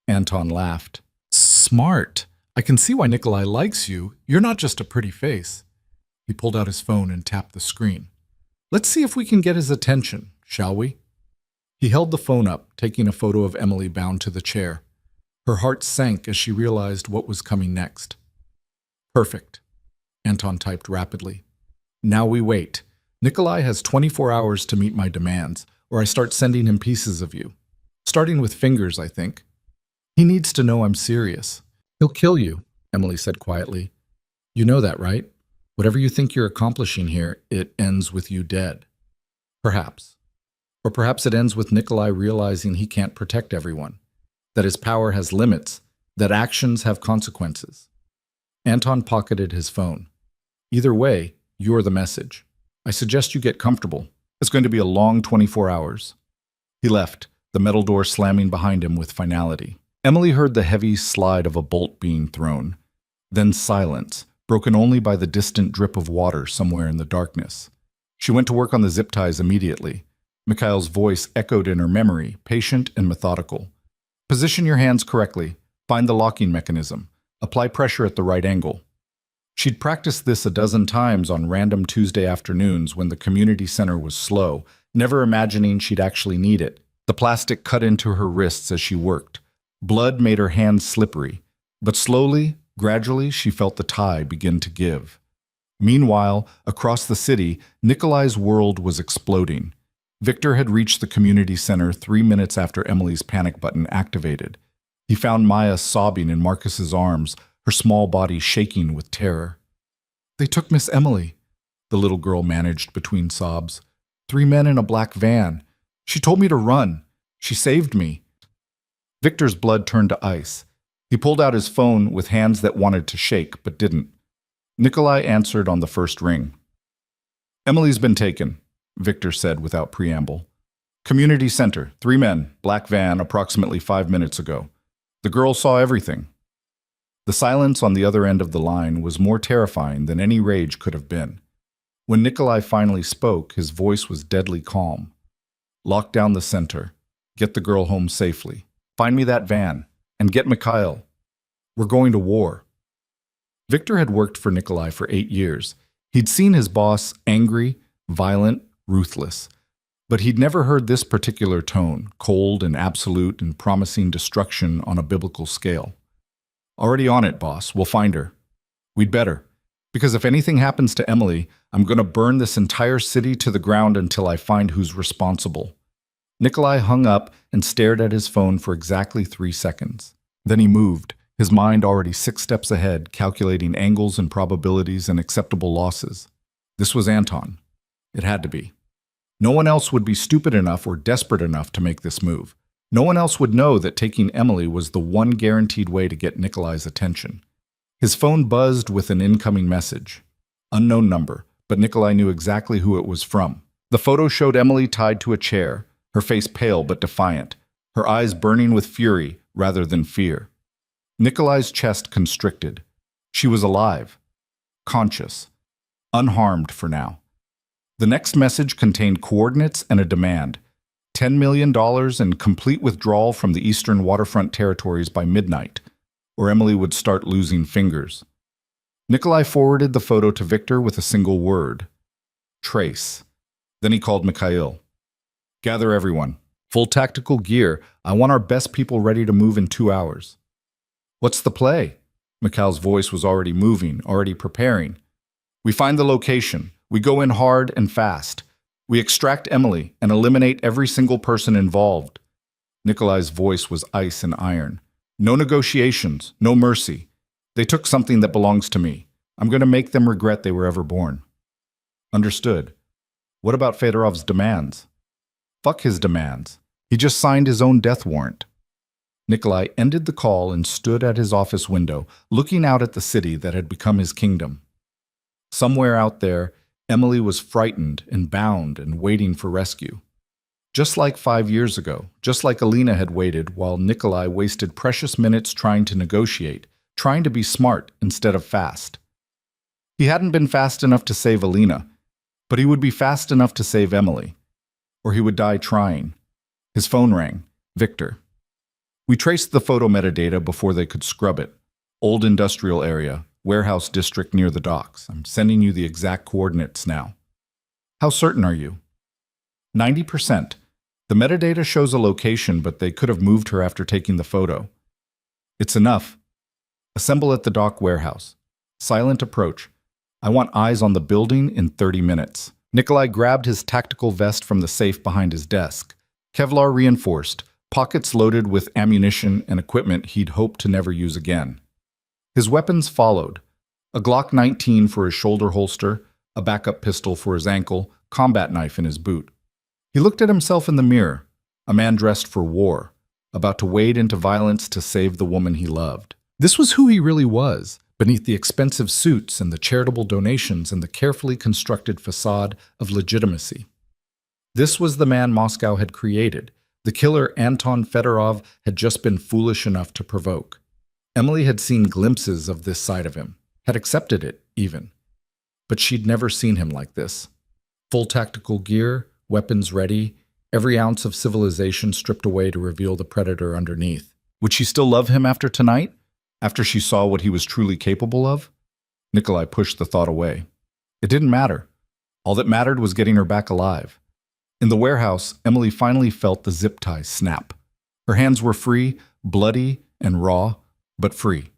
Anton laughed. Smart. I can see why Nikolai likes you. You're not just a pretty face. He pulled out his phone and tapped the screen. Let's see if we can get his attention, shall we? He held the phone up, taking a photo of Emily bound to the chair. Her heart sank as she realized what was coming next. Perfect. Anton typed rapidly. Now we wait. Nikolai has 24 hours to meet my demands, or I start sending him pieces of you. Starting with fingers, I think. He needs to know I'm serious. He'll kill you, Emily said quietly. You know that, right? Whatever you think you're accomplishing here, it ends with you dead. Perhaps. Or perhaps it ends with Nikolai realizing he can't protect everyone, that his power has limits, that actions have consequences. Anton pocketed his phone. Either way, you're the message. I suggest you get comfortable. It's going to be a long 24 hours. He left, the metal door slamming behind him with finality. Emily heard the heavy slide of a bolt being thrown, then silence, broken only by the distant drip of water somewhere in the darkness. She went to work on the zip ties immediately. Mikhail's voice echoed in her memory, patient and methodical. Position your hands correctly. Find the locking mechanism. Apply pressure at the right angle. She'd practiced this a dozen times on random Tuesday afternoons when the community center was slow, never imagining she'd actually need it. The plastic cut into her wrists as she worked. Blood made her hands slippery, but slowly, gradually, she felt the tie begin to give. Meanwhile, across the city, Nikolai's world was exploding. Victor had reached the community center 3 minutes after Emily's panic button activated. He found Maya sobbing in Marcus's arms, her small body shaking with terror. They took Miss Emily, the little girl managed between sobs. 3 men in a black van. She told me to run. She saved me. Victor's blood turned to ice. He pulled out his phone with hands that wanted to shake but didn't. Nikolai answered on the first ring. Emily's been taken, Victor said without preamble. Community center, 3 men, black van, approximately 5 minutes ago. The girl saw everything. The silence on the other end of the line was more terrifying than any rage could have been. When Nikolai finally spoke, his voice was deadly calm. Lock down the center. Get the girl home safely. Find me that van. And get Mikhail. We're going to war. Victor had worked for Nikolai for 8 years. He'd seen his boss angry, violent, ruthless. But he'd never heard this particular tone, cold and absolute and promising destruction on a biblical scale. Already on it, boss. We'll find her. We'd better. Because if anything happens to Emily, I'm going to burn this entire city to the ground until I find who's responsible. Nikolai hung up and stared at his phone for exactly 3 seconds. Then he moved, his mind already 6 steps ahead, calculating angles and probabilities and acceptable losses. This was Anton. It had to be. No one else would be stupid enough or desperate enough to make this move. No one else would know that taking Emily was the one guaranteed way to get Nikolai's attention. His phone buzzed with an incoming message. Unknown number, but Nikolai knew exactly who it was from. The photo showed Emily tied to a chair, her face pale but defiant, her eyes burning with fury rather than fear. Nikolai's chest constricted. She was alive, conscious, unharmed for now. The next message contained coordinates and a demand: $10 million and complete withdrawal from the eastern waterfront territories by midnight, or Emily would start losing fingers. Nikolai forwarded the photo to Victor with a single word: trace. Then he called Mikhail. Gather everyone. Full tactical gear. I want our best people ready to move in 2 hours. What's the play? Mikhail's voice was already moving, already preparing. We find the location. We go in hard and fast. We extract Emily and eliminate every single person involved. Nikolai's voice was ice and iron. No negotiations, no mercy. They took something that belongs to me. I'm going to make them regret they were ever born. Understood. What about Fedorov's demands? Fuck his demands. He just signed his own death warrant. Nikolai ended the call and stood at his office window, looking out at the city that had become his kingdom. Somewhere out there, Emily was frightened and bound and waiting for rescue. Just like 5 years ago, just like Alina had waited while Nikolai wasted precious minutes trying to negotiate, trying to be smart instead of fast. He hadn't been fast enough to save Alina, but he would be fast enough to save Emily. Or he would die trying. His phone rang. Victor. We traced the photo metadata before they could scrub it. Old industrial area, warehouse district near the docks. I'm sending you the exact coordinates now. How certain are you? 90%. The metadata shows a location, but they could have moved her after taking the photo. It's enough. Assemble at the dock warehouse. Silent approach. I want eyes on the building in 30 minutes. Nikolai grabbed his tactical vest from the safe behind his desk. Kevlar reinforced, pockets loaded with ammunition and equipment he'd hoped to never use again. His weapons followed: a Glock 19 for his shoulder holster, a backup pistol for his ankle, combat knife in his boot. He looked at himself in the mirror, a man dressed for war, about to wade into violence to save the woman he loved. This was who he really was, beneath the expensive suits and the charitable donations and the carefully constructed facade of legitimacy. This was the man Moscow had created, the killer Anton Fedorov had just been foolish enough to provoke. Emily had seen glimpses of this side of him, had accepted it, even. But she'd never seen him like this. Full tactical gear, weapons ready, every ounce of civilization stripped away to reveal the predator underneath. Would she still love him after tonight? After she saw what he was truly capable of? Nikolai pushed the thought away. It didn't matter. All that mattered was getting her back alive. In the warehouse, Emily finally felt the zip ties snap. Her hands were free, bloody and raw, but free.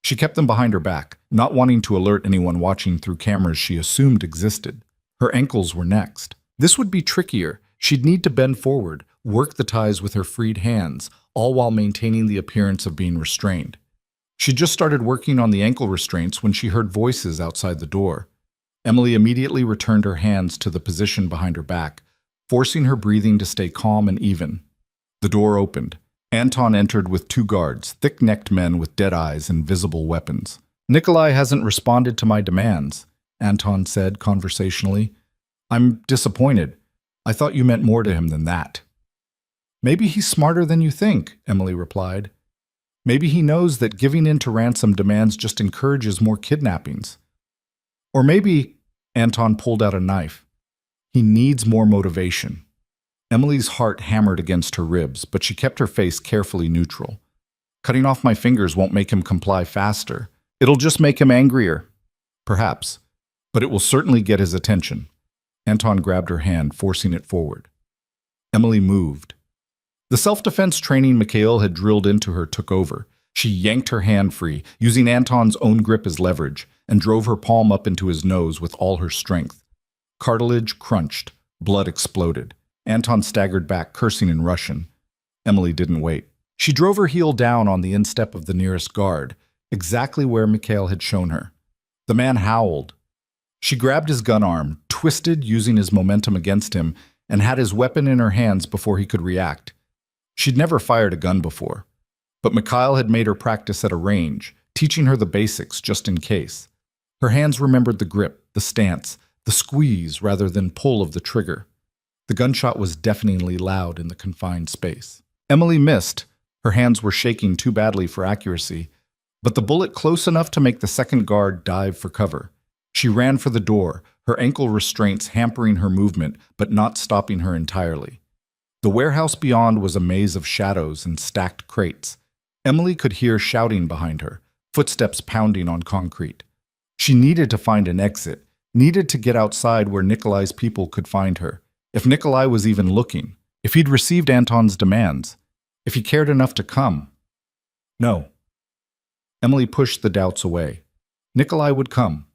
She kept them behind her back, not wanting to alert anyone watching through cameras she assumed existed. Her ankles were next. This would be trickier. She'd need to bend forward, work the ties with her freed hands, all while maintaining the appearance of being restrained. She'd just started working on the ankle restraints when she heard voices outside the door. Emily immediately returned her hands to the position behind her back, forcing her breathing to stay calm and even. The door opened. Anton entered with 2 guards, thick-necked men with dead eyes and visible weapons. Nikolai hasn't responded to my demands, Anton said conversationally. I'm disappointed. I thought you meant more to him than that. Maybe he's smarter than you think, Emily replied. Maybe he knows that giving in to ransom demands just encourages more kidnappings. Or maybe, Anton pulled out a knife. He needs more motivation. Emily's heart hammered against her ribs, but she kept her face carefully neutral. Cutting off my fingers won't make him comply faster. It'll just make him angrier. Perhaps. But it will certainly get his attention. Anton grabbed her hand, forcing it forward. Emily moved. The self-defense training Mikhail had drilled into her took over. She yanked her hand free, using Anton's own grip as leverage, and drove her palm up into his nose with all her strength. Cartilage crunched. Blood exploded. Anton staggered back, cursing in Russian. Emily didn't wait. She drove her heel down on the instep of the nearest guard, exactly where Mikhail had shown her. The man howled. She grabbed his gun arm, twisted using his momentum against him, and had his weapon in her hands before he could react. She'd never fired a gun before, but Mikhail had made her practice at a range, teaching her the basics just in case. Her hands remembered the grip, the stance, the squeeze rather than pull of the trigger. The gunshot was deafeningly loud in the confined space. Emily missed, Her hands were shaking too badly for accuracy, but the bullet close enough to make the second guard dive for cover. She ran for the door, her ankle restraints hampering her movement but not stopping her entirely. The warehouse beyond was a maze of shadows and stacked crates. Emily could hear shouting behind her, footsteps pounding on concrete. She needed to find an exit, needed to get outside where Nikolai's people could find her. If Nikolai was even looking, if he'd received Anton's demands, if he cared enough to come. No. Emily pushed the doubts away. Nikolai would come.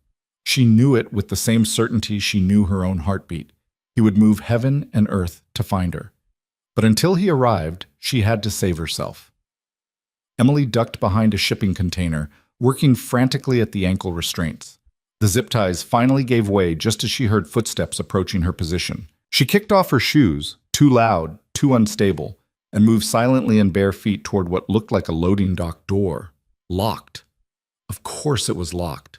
She knew it with the same certainty she knew her own heartbeat. He would move heaven and earth to find her. But until he arrived, she had to save herself. Emily ducked behind a shipping container, working frantically at the ankle restraints. The zip ties finally gave way just as she heard footsteps approaching her position. She kicked off her shoes, too loud, too unstable, and moved silently in bare feet toward what looked like a loading dock door. Locked. Of course it was locked.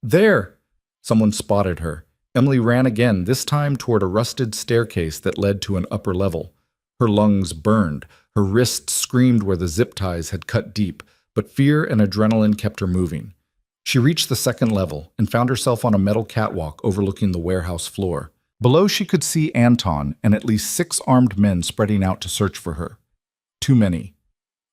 There! Someone spotted her. Emily ran again, this time toward a rusted staircase that led to an upper level. Her lungs burned. Her wrists screamed where the zip ties had cut deep, but fear and adrenaline kept her moving. She reached the second level and found herself on a metal catwalk overlooking the warehouse floor. Below she could see Anton and at least 6 armed men spreading out to search for her. Too many.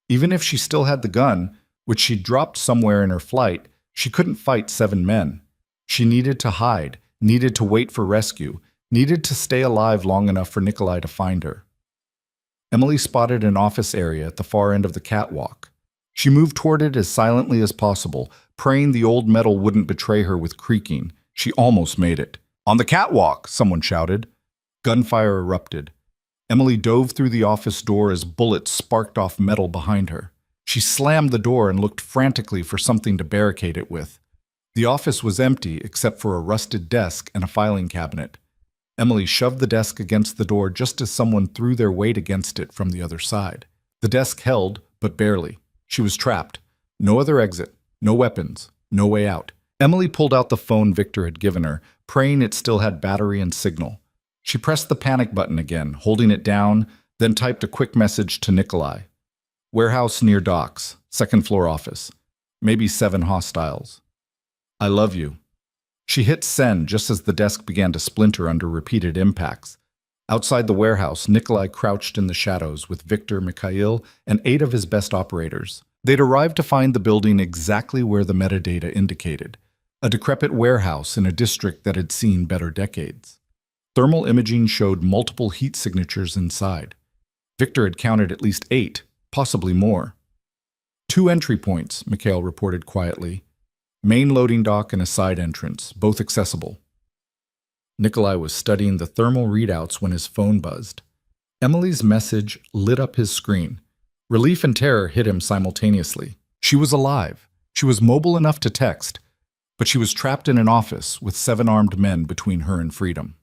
Even if she still had the gun, which she'd dropped somewhere in her flight, she couldn't fight 7 men. She needed to hide, needed to wait for rescue, needed to stay alive long enough for Nikolai to find her. Emily spotted an office area at the far end of the catwalk. She moved toward it as silently as possible, praying the old metal wouldn't betray her with creaking. She almost made it. "On the catwalk!" someone shouted. Gunfire erupted. Emily dove through the office door as bullets sparked off metal behind her. She slammed the door and looked frantically for something to barricade it with. The office was empty except for a rusted desk and a filing cabinet. Emily shoved the desk against the door just as someone threw their weight against it from the other side. The desk held, but barely. She was trapped. No other exit, no weapons, no way out. Emily pulled out the phone Victor had given her, praying it still had battery and signal. She pressed the panic button again, holding it down, then typed a quick message to Nikolai. "Warehouse near docks, second floor office. Maybe 7 hostiles. I love you." She hit send just as the desk began to splinter under repeated impacts. Outside the warehouse, Nikolai crouched in the shadows with Victor, Mikhail, and 8 of his best operators. They'd arrived to find the building exactly where the metadata indicated. A decrepit warehouse in a district that had seen better decades. Thermal imaging showed multiple heat signatures inside. Victor had counted at least 8, possibly more. 2 entry points, Mikhail reported quietly. Main loading dock and a side entrance, both accessible. Nikolai was studying the thermal readouts when his phone buzzed. Emily's message lit up his screen. Relief and terror hit him simultaneously. She was alive. She was mobile enough to text, but she was trapped in an office with 7 armed men between her and freedom.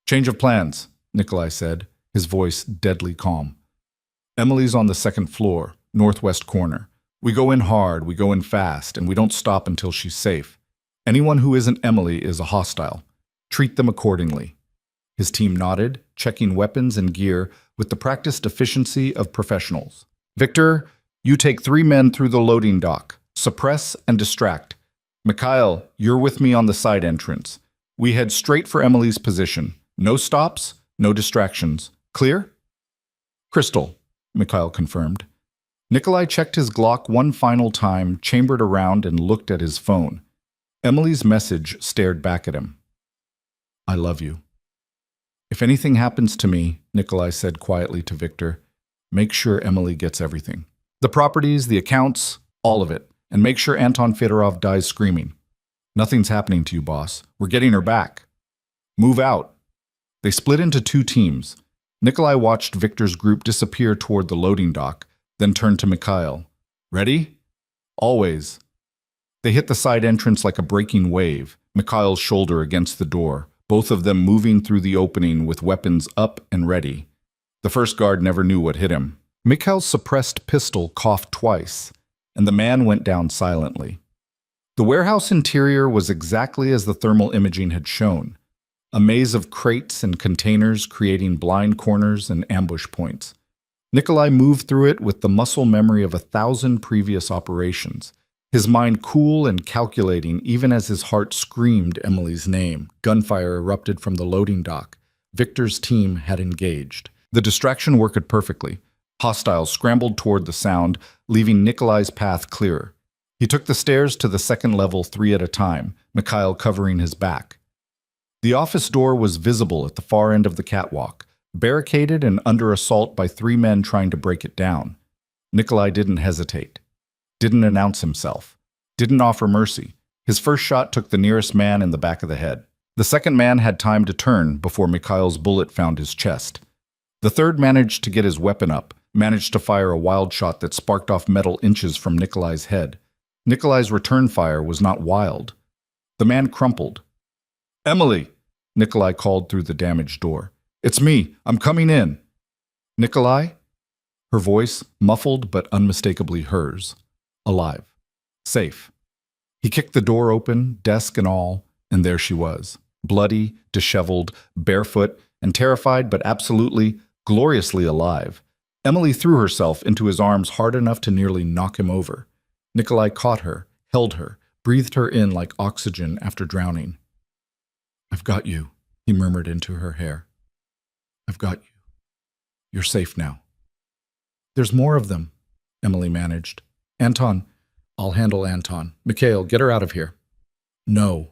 "Change of plans," Nikolai said, his voice deadly calm. "Emily's on the second floor, northwest corner. We go in hard, we go in fast, and we don't stop until she's safe. Anyone who isn't Emily is a hostile. Treat them accordingly." His team nodded, checking weapons and gear with the practiced efficiency of professionals. "Victor, you take 3 men through the loading dock. Suppress and distract. Mikhail, you're with me on the side entrance. We head straight for Emily's position. No stops, no distractions. Clear?" "Crystal," Mikhail confirmed. Nikolai checked his Glock one final time, chambered around, and looked at his phone. Emily's message stared back at him. "I love you." "If anything happens to me," Nikolai said quietly to Victor, "make sure Emily gets everything. The properties, the accounts, all of it. And make sure Anton Fedorov dies screaming. Nothing's happening to you, boss. We're getting her back. Move out." They split into 2 teams. Nikolai watched Victor's group disappear toward the loading dock, then turned to Mikhail. "Ready?" "Always." They hit the side entrance like a breaking wave, Mikhail's shoulder against the door, both of them moving through the opening with weapons up and ready. The first guard never knew what hit him. Mikhail's suppressed pistol coughed twice, and the man went down silently. The warehouse interior was exactly as the thermal imaging had shown, a maze of crates and containers creating blind corners and ambush points. Nikolai moved through it with the muscle memory of 1,000 previous operations, his mind cool and calculating even as his heart screamed Emily's name. Gunfire erupted from the loading dock. Victor's team had engaged. The distraction worked perfectly. Hostiles scrambled toward the sound, leaving Nikolai's path clearer. He took the stairs to the second level 3 at a time, Mikhail covering his back. The office door was visible at the far end of the catwalk, barricaded and under assault by 3 men trying to break it down. Nikolai didn't hesitate, didn't announce himself, didn't offer mercy. His first shot took the nearest man in the back of the head. The second man had time to turn before Mikhail's bullet found his chest. The third managed to get his weapon up, managed to fire a wild shot that sparked off metal inches from Nikolai's head. Nikolai's return fire was not wild. The man crumpled. "Emily!" Nikolai called through the damaged door. "It's me. I'm coming in." "Nikolai?" Her voice, muffled but unmistakably hers. Alive. Safe. He kicked the door open, desk and all, and there she was. Bloody, disheveled, barefoot, and terrified but absolutely, gloriously alive. Emily threw herself into his arms hard enough to nearly knock him over. Nikolai caught her, held her, breathed her in like oxygen after drowning. "I've got you," he murmured into her hair. "I've got you. You're safe now." "There's more of them," Emily managed. "Anton." "I'll handle Anton. Mikhail, get her out of here." "No."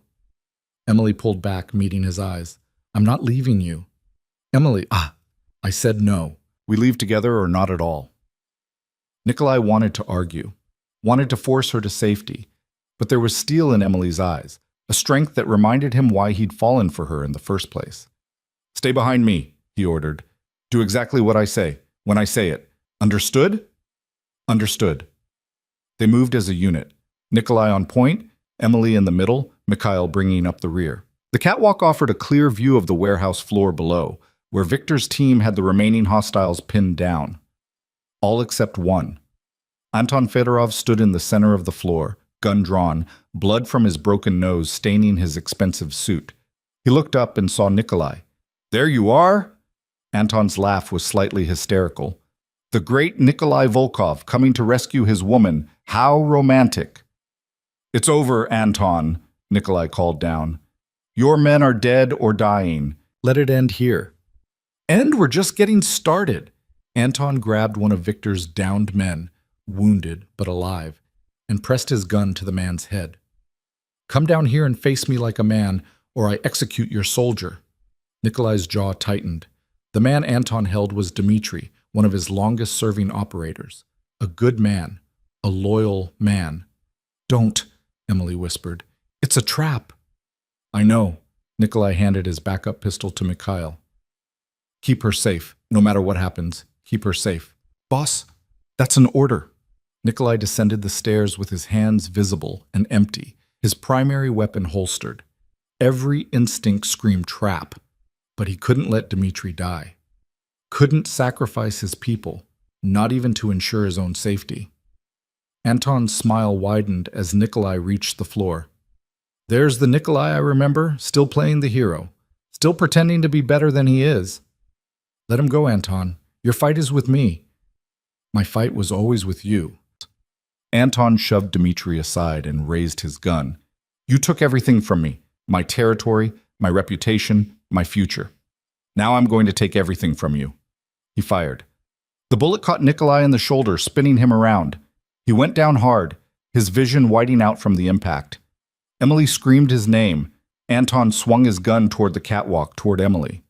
Emily pulled back, meeting his eyes. "I'm not leaving you." "Emily, I said no. We leave together or not at all." Nikolai wanted to argue, wanted to force her to safety, but there was steel in Emily's eyes, a strength that reminded him why he'd fallen for her in the first place. "Stay behind me," he ordered. "Do exactly what I say, when I say it. Understood?" "Understood." They moved as a unit, Nikolai on point, Emily in the middle, Mikhail bringing up the rear. The catwalk offered a clear view of the warehouse floor below, where Victor's team had the remaining hostiles pinned down. All except one. Anton Fedorov stood in the center of the floor, gun drawn, blood from his broken nose staining his expensive suit. He looked up and saw Nikolai. "There you are!" Anton's laugh was slightly hysterical. "The great Nikolai Volkov coming to rescue his woman. How romantic!" "It's over, Anton," Nikolai called down. "Your men are dead or dying. Let it end here." "And we're just getting started." Anton grabbed one of Victor's downed men, wounded but alive, and pressed his gun to the man's head. "Come down here and face me like a man, or I execute your soldier." Nikolai's jaw tightened. The man Anton held was Dmitri, one of his longest-serving operators. A good man, a loyal man. "Don't," Emily whispered. "It's a trap." "I know." Nikolai handed his backup pistol to Mikhail. "Keep her safe, no matter what happens. Keep her safe." "Boss, that's an order." Nikolai descended the stairs with his hands visible and empty, his primary weapon holstered. Every instinct screamed trap, but he couldn't let Dmitri die. Couldn't sacrifice his people, not even to ensure his own safety. Anton's smile widened as Nikolai reached the floor. "There's the Nikolai I remember, still playing the hero, still pretending to be better than he is." "Let him go, Anton. Your fight is with me." "My fight was always with you." Anton shoved Dmitri aside and raised his gun. "You took everything from me, my territory, my reputation, my future. Now I'm going to take everything from you." He fired. The bullet caught Nikolai in the shoulder, spinning him around. He went down hard, his vision whiting out from the impact. Emily screamed his name. Anton swung his gun toward the catwalk, toward Emily.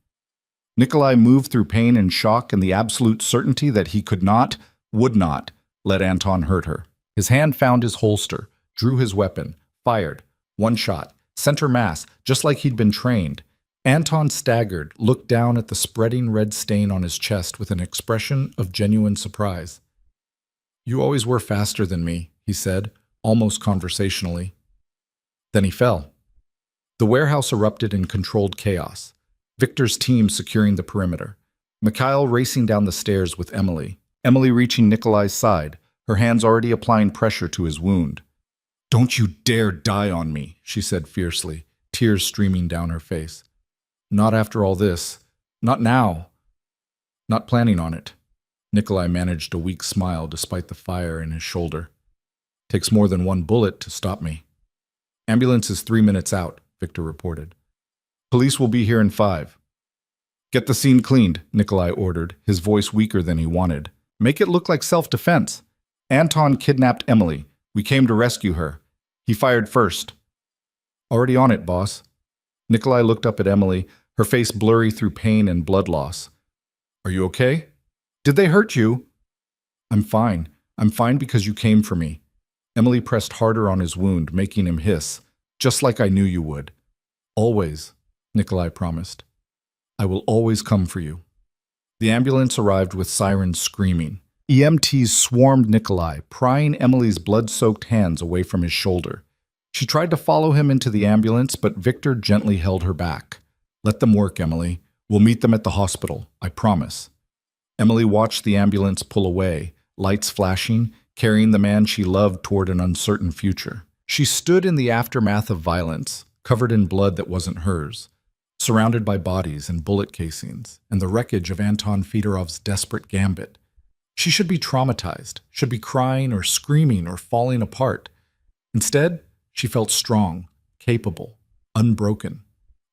Nikolai moved through pain and shock and the absolute certainty that he could not, would not, let Anton hurt her. His hand found his holster, drew his weapon, fired. One shot, center mass, just like he'd been trained. Anton staggered, looked down at the spreading red stain on his chest with an expression of genuine surprise. "You always were faster than me," he said, almost conversationally. Then he fell. The warehouse erupted in controlled chaos. Victor's team securing the perimeter. Mikhail racing down the stairs with Emily. Emily reaching Nikolai's side, her hands already applying pressure to his wound. "Don't you dare die on me," she said fiercely, tears streaming down her face. "Not after all this. Not now. Not planning on it." Nikolai managed a weak smile despite the fire in his shoulder. Takes more than one bullet to stop me. Ambulance is 3 minutes out, Victor reported. Police will be here in 5. Get the scene cleaned, Nikolai ordered, his voice weaker than he wanted. Make it look like self-defense. Anton kidnapped Emily. We came to rescue her. He fired first. Already on it, boss. Nikolai looked up at Emily, her face blurry through pain and blood loss. Are you okay? Did they hurt you? I'm fine. I'm fine because you came for me. Emily pressed harder on his wound, making him hiss, just like I knew you would. Always, Nikolai promised. I will always come for you. The ambulance arrived with sirens screaming. EMTs swarmed Nikolai, prying Emily's blood-soaked hands away from his shoulder. She tried to follow him into the ambulance, but Victor gently held her back. Let them work, Emily. We'll meet them at the hospital, I promise. Emily watched the ambulance pull away, lights flashing, carrying the man she loved toward an uncertain future. She stood in the aftermath of violence, covered in blood that wasn't hers, surrounded by bodies and bullet casings, and the wreckage of Anton Fedorov's desperate gambit. She should be traumatized, should be crying or screaming or falling apart. Instead, she felt strong, capable, unbroken.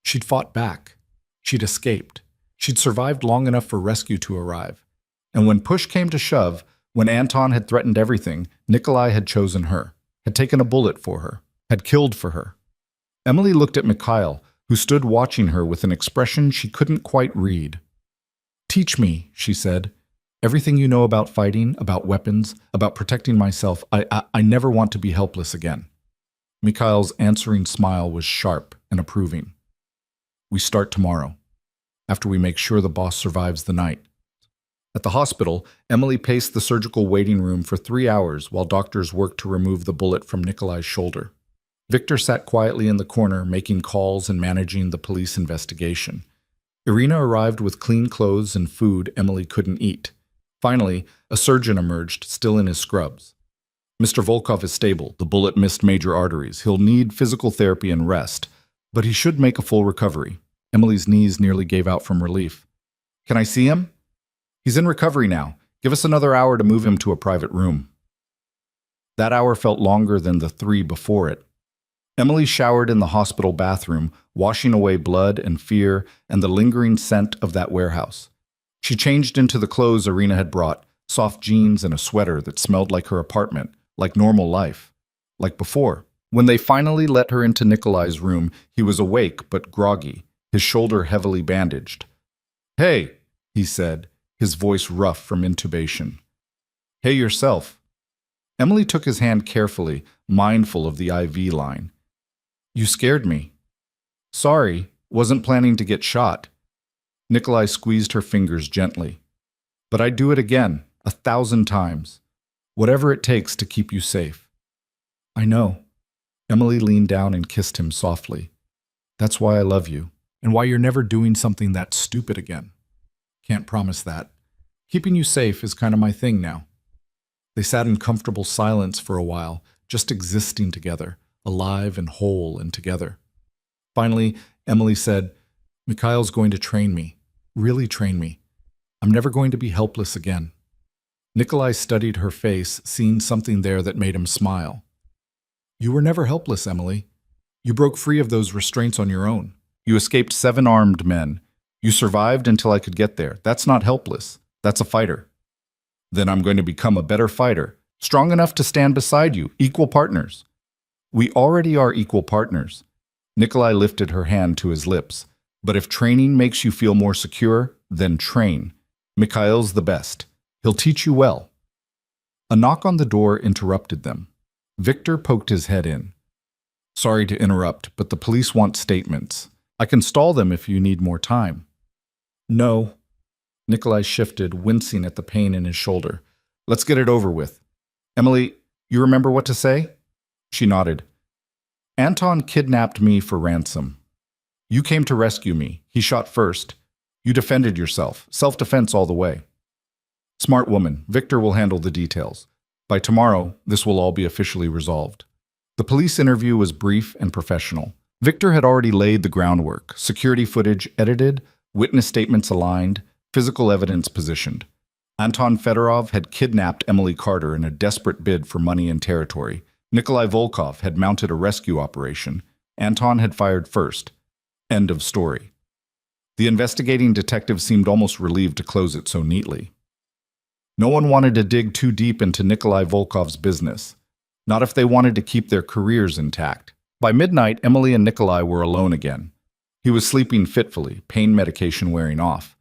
She'd fought back. She'd escaped. She'd survived long enough for rescue to arrive. And when push came to shove, when Anton had threatened everything, Nikolai had chosen her, had taken a bullet for her, had killed for her. Emily looked at Mikhail, who stood watching her with an expression she couldn't quite read. Teach me, she said. Everything you know about fighting, about weapons, about protecting myself, I never want to be helpless again. Mikhail's answering smile was sharp and approving. We start tomorrow, after we make sure the boss survives the night. At the hospital, Emily paced the surgical waiting room for 3 hours while doctors worked to remove the bullet from Nikolai's shoulder. Victor sat quietly in the corner, making calls and managing the police investigation. Irina arrived with clean clothes and food Emily couldn't eat. Finally, a surgeon emerged, still in his scrubs. Mr. Volkov is stable. The bullet missed major arteries. He'll need physical therapy and rest, but he should make a full recovery. Emily's knees nearly gave out from relief. Can I see him? He's in recovery now. Give us another hour to move him to a private room. That hour felt longer than the 3 before it. Emily showered in the hospital bathroom, washing away blood and fear and the lingering scent of that warehouse. She changed into the clothes Irina had brought, soft jeans and a sweater that smelled like her apartment, like normal life, like before. When they finally let her into Nikolai's room, he was awake but groggy, his shoulder heavily bandaged. Hey, he said, his voice rough from intubation. Hey yourself. Emily took his hand carefully, mindful of the IV line. You scared me. Sorry, wasn't planning to get shot. Nikolai squeezed her fingers gently. But I'd do it again, 1,000 times. Whatever it takes to keep you safe. I know. Emily leaned down and kissed him softly. That's why I love you, and why you're never doing something that stupid again. Can't promise that. Keeping you safe is kind of my thing now. They sat in comfortable silence for a while, just existing together, alive and whole and together. Finally, Emily said, Mikhail's going to train me, really train me. I'm never going to be helpless again. Nikolai studied her face, seeing something there that made him smile. You were never helpless, Emily. You broke free of those restraints on your own. You escaped 7 armed men. You survived until I could get there. That's not helpless. That's a fighter. Then I'm going to become a better fighter, strong enough to stand beside you, equal partners. We already are equal partners. Nikolai lifted her hand to his lips. But if training makes you feel more secure, then train. Mikhail's the best. He'll teach you well. A knock on the door interrupted them. Victor poked his head in. Sorry to interrupt, but the police want statements. I can stall them if you need more time. No. Nikolai shifted, wincing at the pain in his shoulder. Let's get it over with. Emily, you remember what to say? She nodded. Anton kidnapped me for ransom. You came to rescue me. He shot first. You defended yourself. Self-defense all the way. Smart woman. Victor will handle the details. By tomorrow, this will all be officially resolved. The police interview was brief and professional. Victor had already laid the groundwork. Security footage edited, witness statements aligned, physical evidence positioned. Anton Fedorov had kidnapped Emily Carter in a desperate bid for money and territory. Nikolai Volkov had mounted a rescue operation. Anton had fired first. End of story. The investigating detective seemed almost relieved to close it so neatly. No one wanted to dig too deep into Nikolai Volkov's business, not if they wanted to keep their careers intact. By midnight, Emily and Nikolai were alone again. He was sleeping fitfully, pain medication wearing off.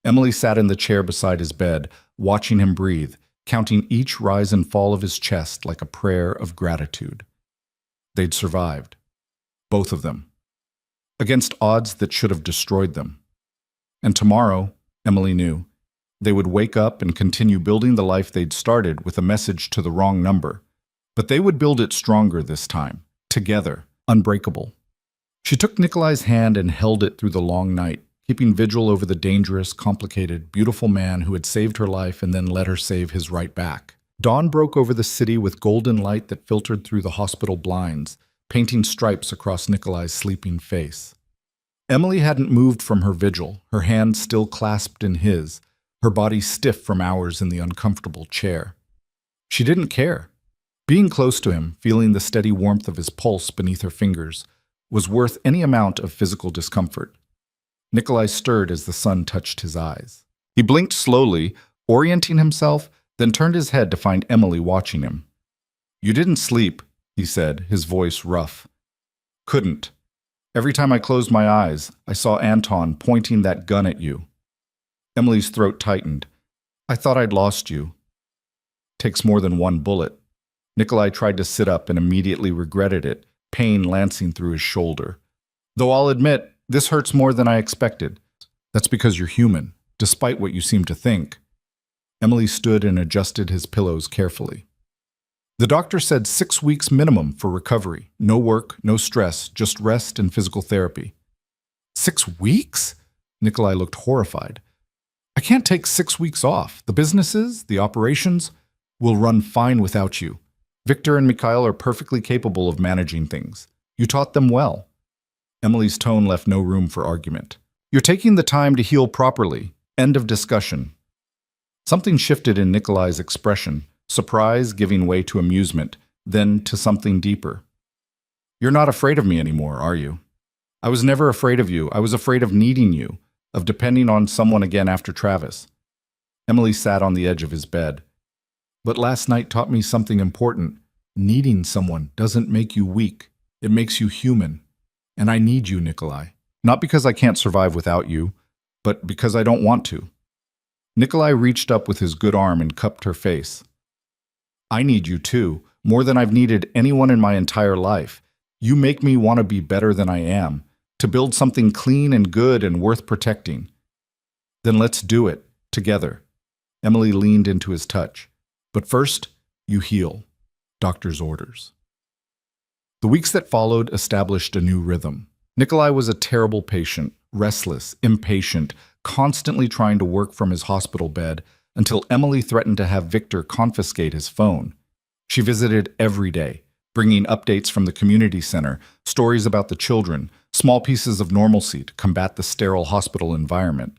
Emily sat in the chair beside his bed, watching him breathe, counting each rise and fall of his chest like a prayer of gratitude. They'd survived. Both of them. Against odds that should have destroyed them. And tomorrow, Emily knew, they would wake up and continue building the life they'd started with a message to the wrong number. But they would build it stronger this time, together, unbreakable. She took Nikolai's hand and held it through the long night, keeping vigil over the dangerous, complicated, beautiful man who had saved her life and then let her save his right back. Dawn broke over the city with golden light that filtered through the hospital blinds, painting stripes across Nikolai's sleeping face. Emily hadn't moved from her vigil, her hand still clasped in his, her body stiff from hours in the uncomfortable chair. She didn't care. Being close to him, feeling the steady warmth of his pulse beneath her fingers, was worth any amount of physical discomfort. Nikolai stirred as the sun touched his eyes. He blinked slowly, orienting himself, then turned his head to find Emily watching him. "You didn't sleep," he said, his voice rough. "Couldn't. Every time I closed my eyes, I saw Anton pointing that gun at you." Emily's throat tightened. "I thought I'd lost you." "Takes more than one bullet." Nikolai tried to sit up and immediately regretted it, pain lancing through his shoulder. "Though I'll admit, this hurts more than I expected." "That's because you're human, despite what you seem to think." Emily stood and adjusted his pillows carefully. "The doctor said 6 weeks minimum for recovery. No work, no stress, just rest and physical therapy." 6 weeks? Nikolai looked horrified. "I can't take 6 weeks off. The businesses, the operations, will run fine without you. Victor and Mikhail are perfectly capable of managing things. You taught them well." Emily's tone left no room for argument. "You're taking the time to heal properly. End of discussion." Something shifted in Nikolai's expression, surprise giving way to amusement, then to something deeper. "You're not afraid of me anymore, are you?" "I was never afraid of you. I was afraid of needing you, of depending on someone again after Travis." Emily sat on the edge of his bed. "But last night taught me something important. Needing someone doesn't make you weak. It makes you human. And I need you, Nikolai. Not because I can't survive without you, but because I don't want to." Nikolai reached up with his good arm and cupped her face. "I need you too, more than I've needed anyone in my entire life. You make me want to be better than I am, to build something clean and good and worth protecting." "Then let's do it, together." Emily leaned into his touch. "But first, you heal. Doctor's orders." The weeks that followed established a new rhythm. Nikolai was a terrible patient, restless, impatient, constantly trying to work from his hospital bed until Emily threatened to have Victor confiscate his phone. She visited every day, bringing updates from the community center, stories about the children, small pieces of normalcy to combat the sterile hospital environment.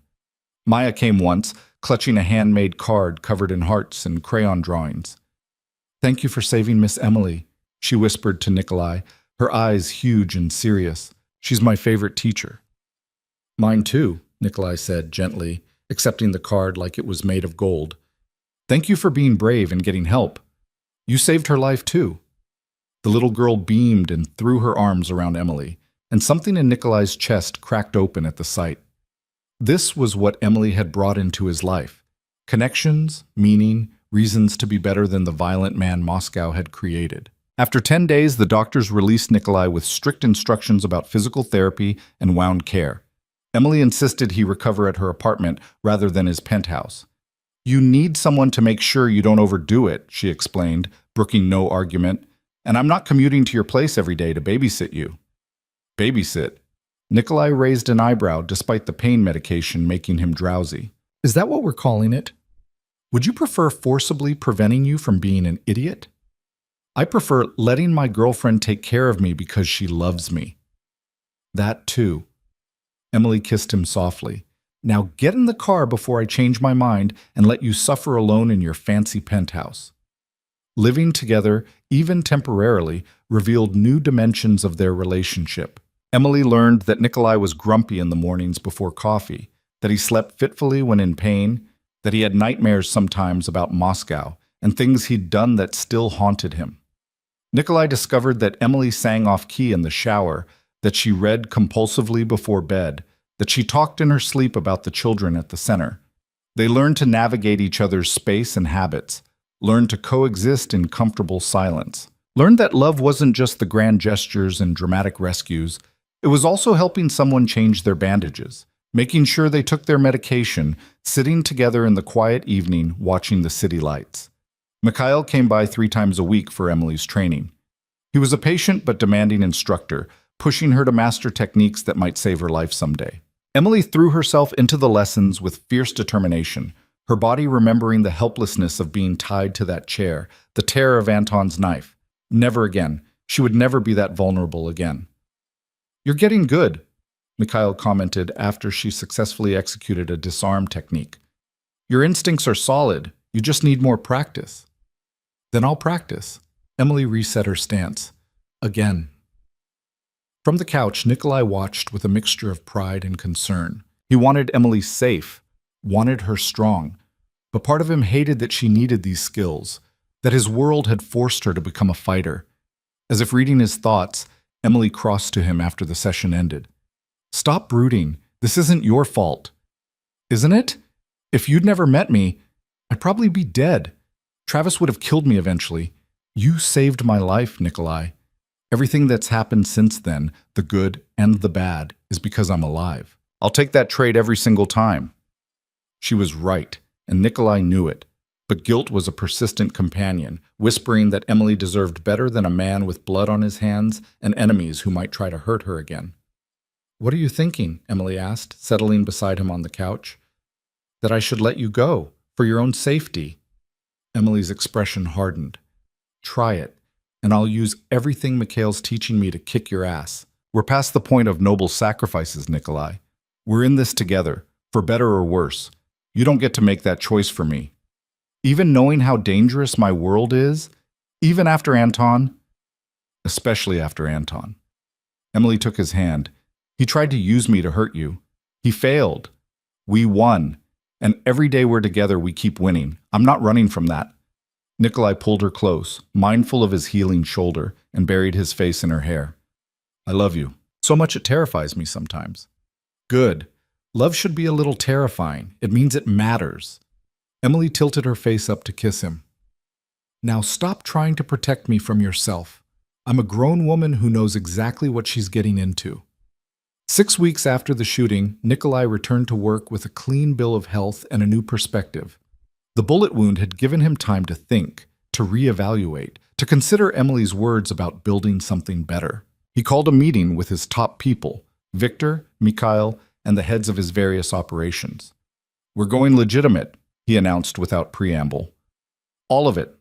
Maya came once, clutching a handmade card covered in hearts and crayon drawings. "Thank you for saving Miss Emily," she whispered to Nikolai, her eyes huge and serious. "She's my favorite teacher." "Mine too," Nikolai said gently, accepting the card like it was made of gold. "Thank you for being brave and getting help. You saved her life too." The little girl beamed and threw her arms around Emily, and something in Nikolai's chest cracked open at the sight. This was what Emily had brought into his life. Connections, meaning, reasons to be better than the violent man Moscow had created. After 10 days, the doctors released Nikolai with strict instructions about physical therapy and wound care. Emily insisted he recover at her apartment rather than his penthouse. "You need someone to make sure you don't overdo it," she explained, brooking no argument. "And I'm not commuting to your place every day to babysit you." "Babysit?" Nikolai raised an eyebrow despite the pain medication making him drowsy. "Is that what we're calling it? Would you prefer forcibly preventing you from being an idiot? I prefer letting my girlfriend take care of me because she loves me." "That too." Emily kissed him softly. Now get in the car before I change my mind and let you suffer alone in your fancy penthouse. Living together, even temporarily, revealed new dimensions of their relationship. Emily learned that Nikolai was grumpy in the mornings before coffee, that he slept fitfully when in pain, that he had nightmares sometimes about Moscow and things he'd done that still haunted him. Nikolai discovered that Emily sang off-key in the shower, that she read compulsively before bed, that she talked in her sleep about the children at the center. They learned to navigate each other's space and habits, learned to coexist in comfortable silence, learned that love wasn't just the grand gestures and dramatic rescues. It was also helping someone change their bandages, making sure they took their medication, sitting together in the quiet evening watching the city lights. Mikhail came by 3 times a week for Emily's training. He was a patient but demanding instructor, pushing her to master techniques that might save her life someday. Emily threw herself into the lessons with fierce determination, her body remembering the helplessness of being tied to that chair, the terror of Anton's knife. Never again. She would never be that vulnerable again. "You're getting good," Mikhail commented after she successfully executed a disarm technique. "Your instincts are solid. You just need more practice." "Then I'll practice." Emily reset her stance. Again. From the couch, Nikolai watched with a mixture of pride and concern. He wanted Emily safe, wanted her strong, but part of him hated that she needed these skills, that his world had forced her to become a fighter. As if reading his thoughts, Emily crossed to him after the session ended. "Stop brooding. This isn't your fault." "Isn't it? If you'd never met me, I'd probably be dead. Travis would have killed me eventually. You saved my life, Nikolai. Everything that's happened since then, the good and the bad, is because I'm alive. I'll take that trade every single time." She was right, and Nikolai knew it. But guilt was a persistent companion, whispering that Emily deserved better than a man with blood on his hands and enemies who might try to hurt her again. "What are you thinking?" Emily asked, settling beside him on the couch. "That I should let you go, for your own safety." Emily's expression hardened. "Try it, and I'll use everything Mikhail's teaching me to kick your ass. We're past the point of noble sacrifices, Nikolai. We're in this together, for better or worse. You don't get to make that choice for me. Even knowing how dangerous my world is, even after Anton, especially after Anton." Emily took his hand. "He tried to use me to hurt you. He failed. We won. And every day we're together, we keep winning. I'm not running from that." Nikolai pulled her close, mindful of his healing shoulder, and buried his face in her hair. "I love you. So much it terrifies me sometimes." "Good. Love should be a little terrifying. It means it matters." Emily tilted her face up to kiss him. "Now stop trying to protect me from yourself. I'm a grown woman who knows exactly what she's getting into." 6 weeks after the shooting, Nikolai returned to work with a clean bill of health and a new perspective. The bullet wound had given him time to think, to reevaluate, to consider Emily's words about building something better. He called a meeting with his top people, Victor, Mikhail, and the heads of his various operations. "We're going legitimate," he announced without preamble. "All of it.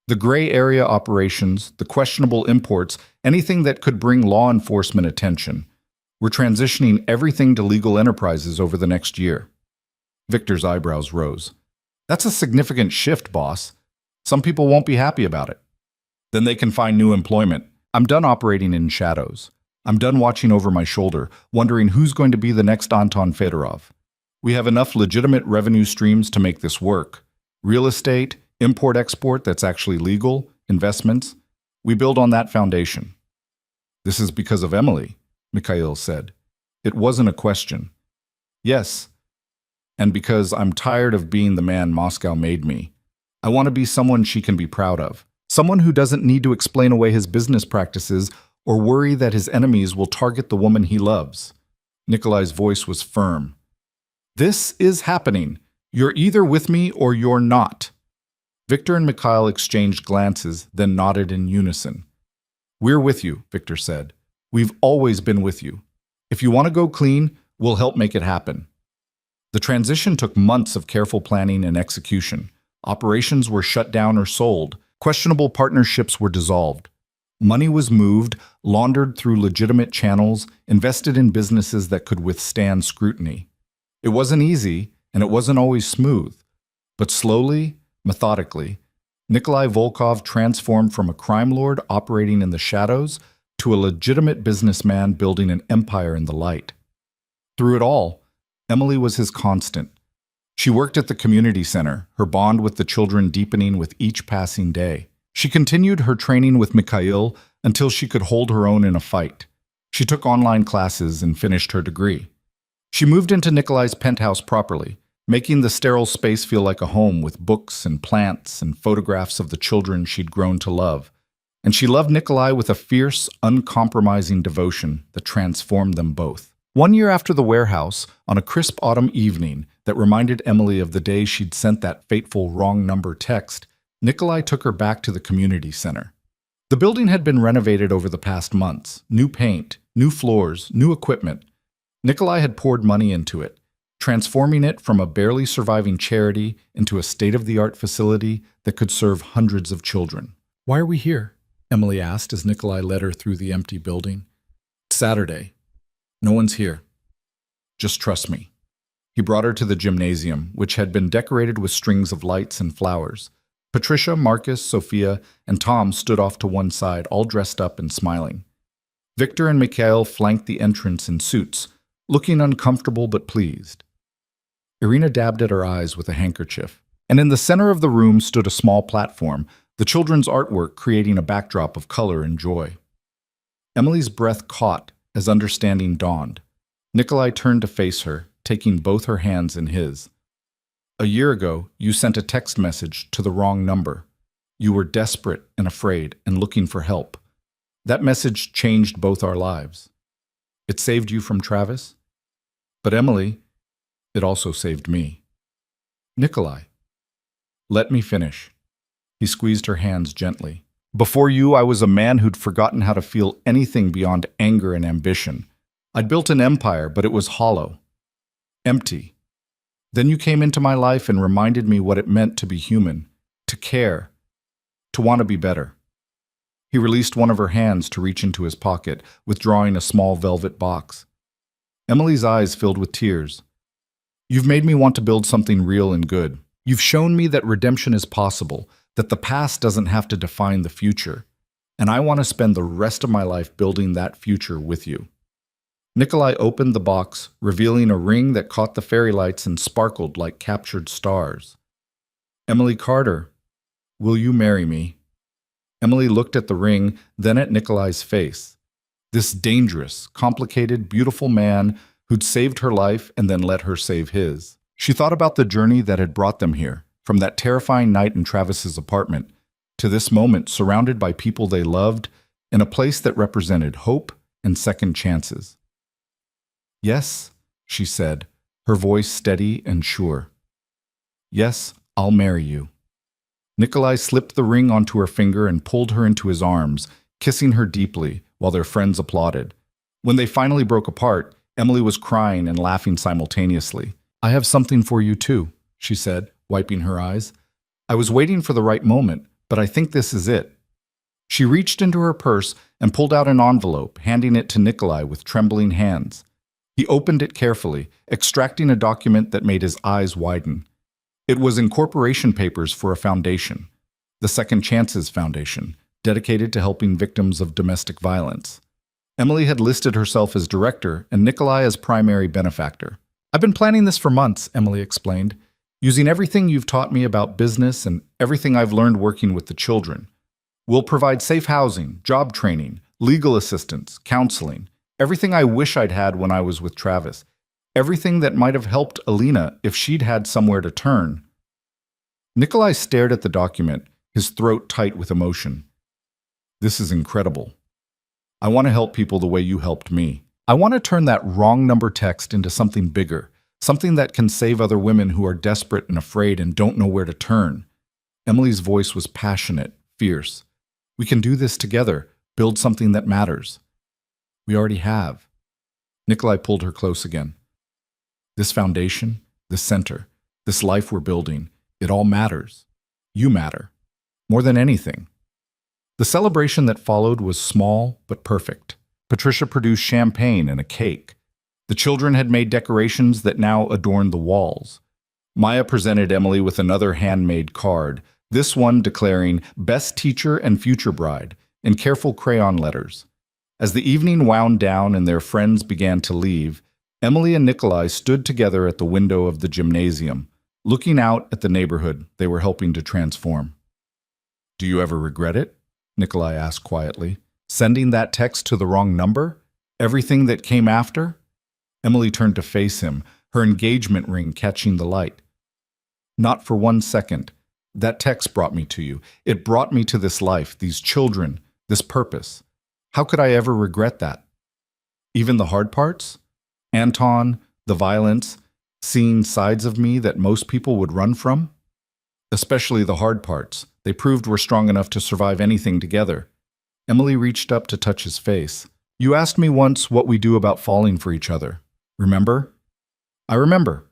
The gray area operations, the questionable imports, anything that could bring law enforcement attention. We're transitioning everything to legal enterprises over the next year." Victor's eyebrows rose. "That's a significant shift, boss. Some people won't be happy about it." "Then they can find new employment. I'm done operating in shadows. I'm done watching over my shoulder, wondering who's going to be the next Anton Fedorov. We have enough legitimate revenue streams to make this work. Real estate, import-export that's actually legal, investments. We build on that foundation." "This is because of Emily," Mikhail said. It wasn't a question. "Yes, and because I'm tired of being the man Moscow made me. I want to be someone she can be proud of. Someone who doesn't need to explain away his business practices or worry that his enemies will target the woman he loves." Nikolai's voice was firm. "This is happening. You're either with me or you're not." Victor and Mikhail exchanged glances, then nodded in unison. "We're with you," Victor said. "We've always been with you. If you want to go clean, we'll help make it happen." The transition took months of careful planning and execution. Operations were shut down or sold. Questionable partnerships were dissolved. Money was moved, laundered through legitimate channels, invested in businesses that could withstand scrutiny. It wasn't easy, and it wasn't always smooth. But slowly, methodically, Nikolai Volkov transformed from a crime lord operating in the shadows to a legitimate businessman building an empire in the light. Through it all, Emily was his constant. She worked at the community center, her bond with the children deepening with each passing day. She continued her training with Mikhail until she could hold her own in a fight. She took online classes and finished her degree. She moved into Nikolai's penthouse properly, making the sterile space feel like a home with books and plants and photographs of the children she'd grown to love. And she loved Nikolai with a fierce, uncompromising devotion that transformed them both. 1 year after the warehouse, on a crisp autumn evening that reminded Emily of the day she'd sent that fateful wrong number text, Nikolai took her back to the community center. The building had been renovated over the past months. New paint, new floors, new equipment. Nikolai had poured money into it, transforming it from a barely surviving charity into a state-of-the-art facility that could serve hundreds of children. "Why are we here?" Emily asked as Nikolai led her through the empty building. "It's Saturday. No one's here. Just trust me." He brought her to the gymnasium, which had been decorated with strings of lights and flowers. Patricia, Marcus, Sophia, and Tom stood off to one side, all dressed up and smiling. Victor and Mikhail flanked the entrance in suits, looking uncomfortable but pleased. Irina dabbed at her eyes with a handkerchief, and in the center of the room stood a small platform, the children's artwork creating a backdrop of color and joy. Emily's breath caught as understanding dawned. Nikolai turned to face her, taking both her hands in his. "A year ago, you sent a text message to the wrong number. You were desperate and afraid and looking for help. That message changed both our lives. It saved you from Travis. But Emily, it also saved me." "Nikolai, let me finish." He squeezed her hands gently. "Before you, I was a man who'd forgotten how to feel anything beyond anger and ambition. I'd built an empire, but it was hollow, empty. Then you came into my life and reminded me what it meant to be human, to care, to want to be better." He released one of her hands to reach into his pocket, withdrawing a small velvet box. Emily's eyes filled with tears. "You've made me want to build something real and good. You've shown me that redemption is possible, that the past doesn't have to define the future, and I want to spend the rest of my life building that future with you." Nikolai opened the box, revealing a ring that caught the fairy lights and sparkled like captured stars. "Emily Carter, will you marry me?" Emily looked at the ring, then at Nikolai's face. This dangerous, complicated, beautiful man who'd saved her life and then let her save his. She thought about the journey that had brought them here, from that terrifying night in Travis's apartment to this moment surrounded by people they loved in a place that represented hope and second chances. "Yes," she said, her voice steady and sure. "Yes, I'll marry you." Nikolai slipped the ring onto her finger and pulled her into his arms, kissing her deeply while their friends applauded. When they finally broke apart, Emily was crying and laughing simultaneously. "I have something for you too," she said, wiping her eyes. "I was waiting for the right moment, but I think this is it." She reached into her purse and pulled out an envelope, handing it to Nikolai with trembling hands. He opened it carefully, extracting a document that made his eyes widen. It was incorporation papers for a foundation, the Second Chances Foundation, dedicated to helping victims of domestic violence. Emily had listed herself as director and Nikolai as primary benefactor. "I've been planning this for months," Emily explained, "using everything you've taught me about business and everything I've learned working with the children. We'll provide safe housing, job training, legal assistance, counseling, everything I wish I'd had when I was with Travis. Everything that might have helped Alina if she'd had somewhere to turn." Nikolai stared at the document, his throat tight with emotion. "This is incredible. I want to help people the way you helped me. I want to turn that wrong number text into something bigger, something that can save other women who are desperate and afraid and don't know where to turn." Emily's voice was passionate, fierce. "We can do this together, build something that matters." "We already have." Nikolai pulled her close again. "This foundation, this center, this life we're building, it all matters. You matter. More than anything." The celebration that followed was small but perfect. Patricia produced champagne and a cake. The children had made decorations that now adorned the walls. Maya presented Emily with another handmade card, this one declaring Best Teacher and Future Bride in careful crayon letters. As the evening wound down and their friends began to leave, Emily and Nikolai stood together at the window of the gymnasium, looking out at the neighborhood they were helping to transform. "Do you ever regret it?" Nikolai asked quietly. "Sending that text to the wrong number? Everything that came after?" Emily turned to face him, her engagement ring catching the light. "Not for 1 second. That text brought me to you. It brought me to this life, these children, this purpose. How could I ever regret that? Even the hard parts? Anton, the violence, seeing sides of me that most people would run from? Especially the hard parts. They proved we're strong enough to survive anything together." Emily reached up to touch his face. "You asked me once what we do about falling for each other. Remember?" "I remember."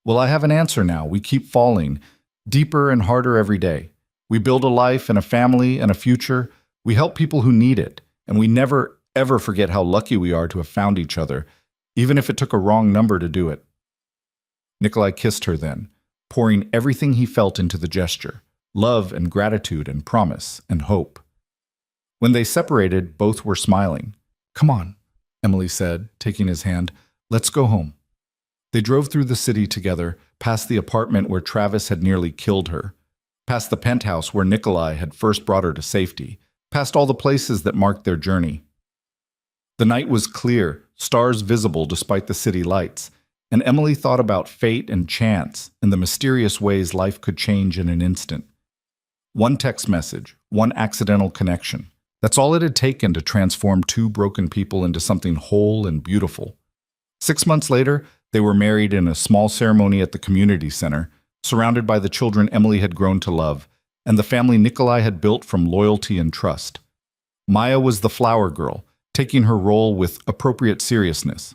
"Well, I have an answer now. We keep falling, deeper and harder every day. We build a life and a family and a future. We help people who need it, and we never, ever forget how lucky we are to have found each other, even if it took a wrong number to do it." Nikolai kissed her then, pouring everything he felt into the gesture, love and gratitude and promise and hope. When they separated, both were smiling. "Come on," Emily said, taking his hand. "Let's go home." They drove through the city together, past the apartment where Travis had nearly killed her, past the penthouse where Nikolai had first brought her to safety, past all the places that marked their journey. The night was clear, stars visible despite the city lights, and Emily thought about fate and chance and the mysterious ways life could change in an instant. One text message, one accidental connection. That's all it had taken to transform two broken people into something whole and beautiful. 6 months later, they were married in a small ceremony at the community center, surrounded by the children Emily had grown to love, and the family Nikolai had built from loyalty and trust. Maya was the flower girl, taking her role with appropriate seriousness.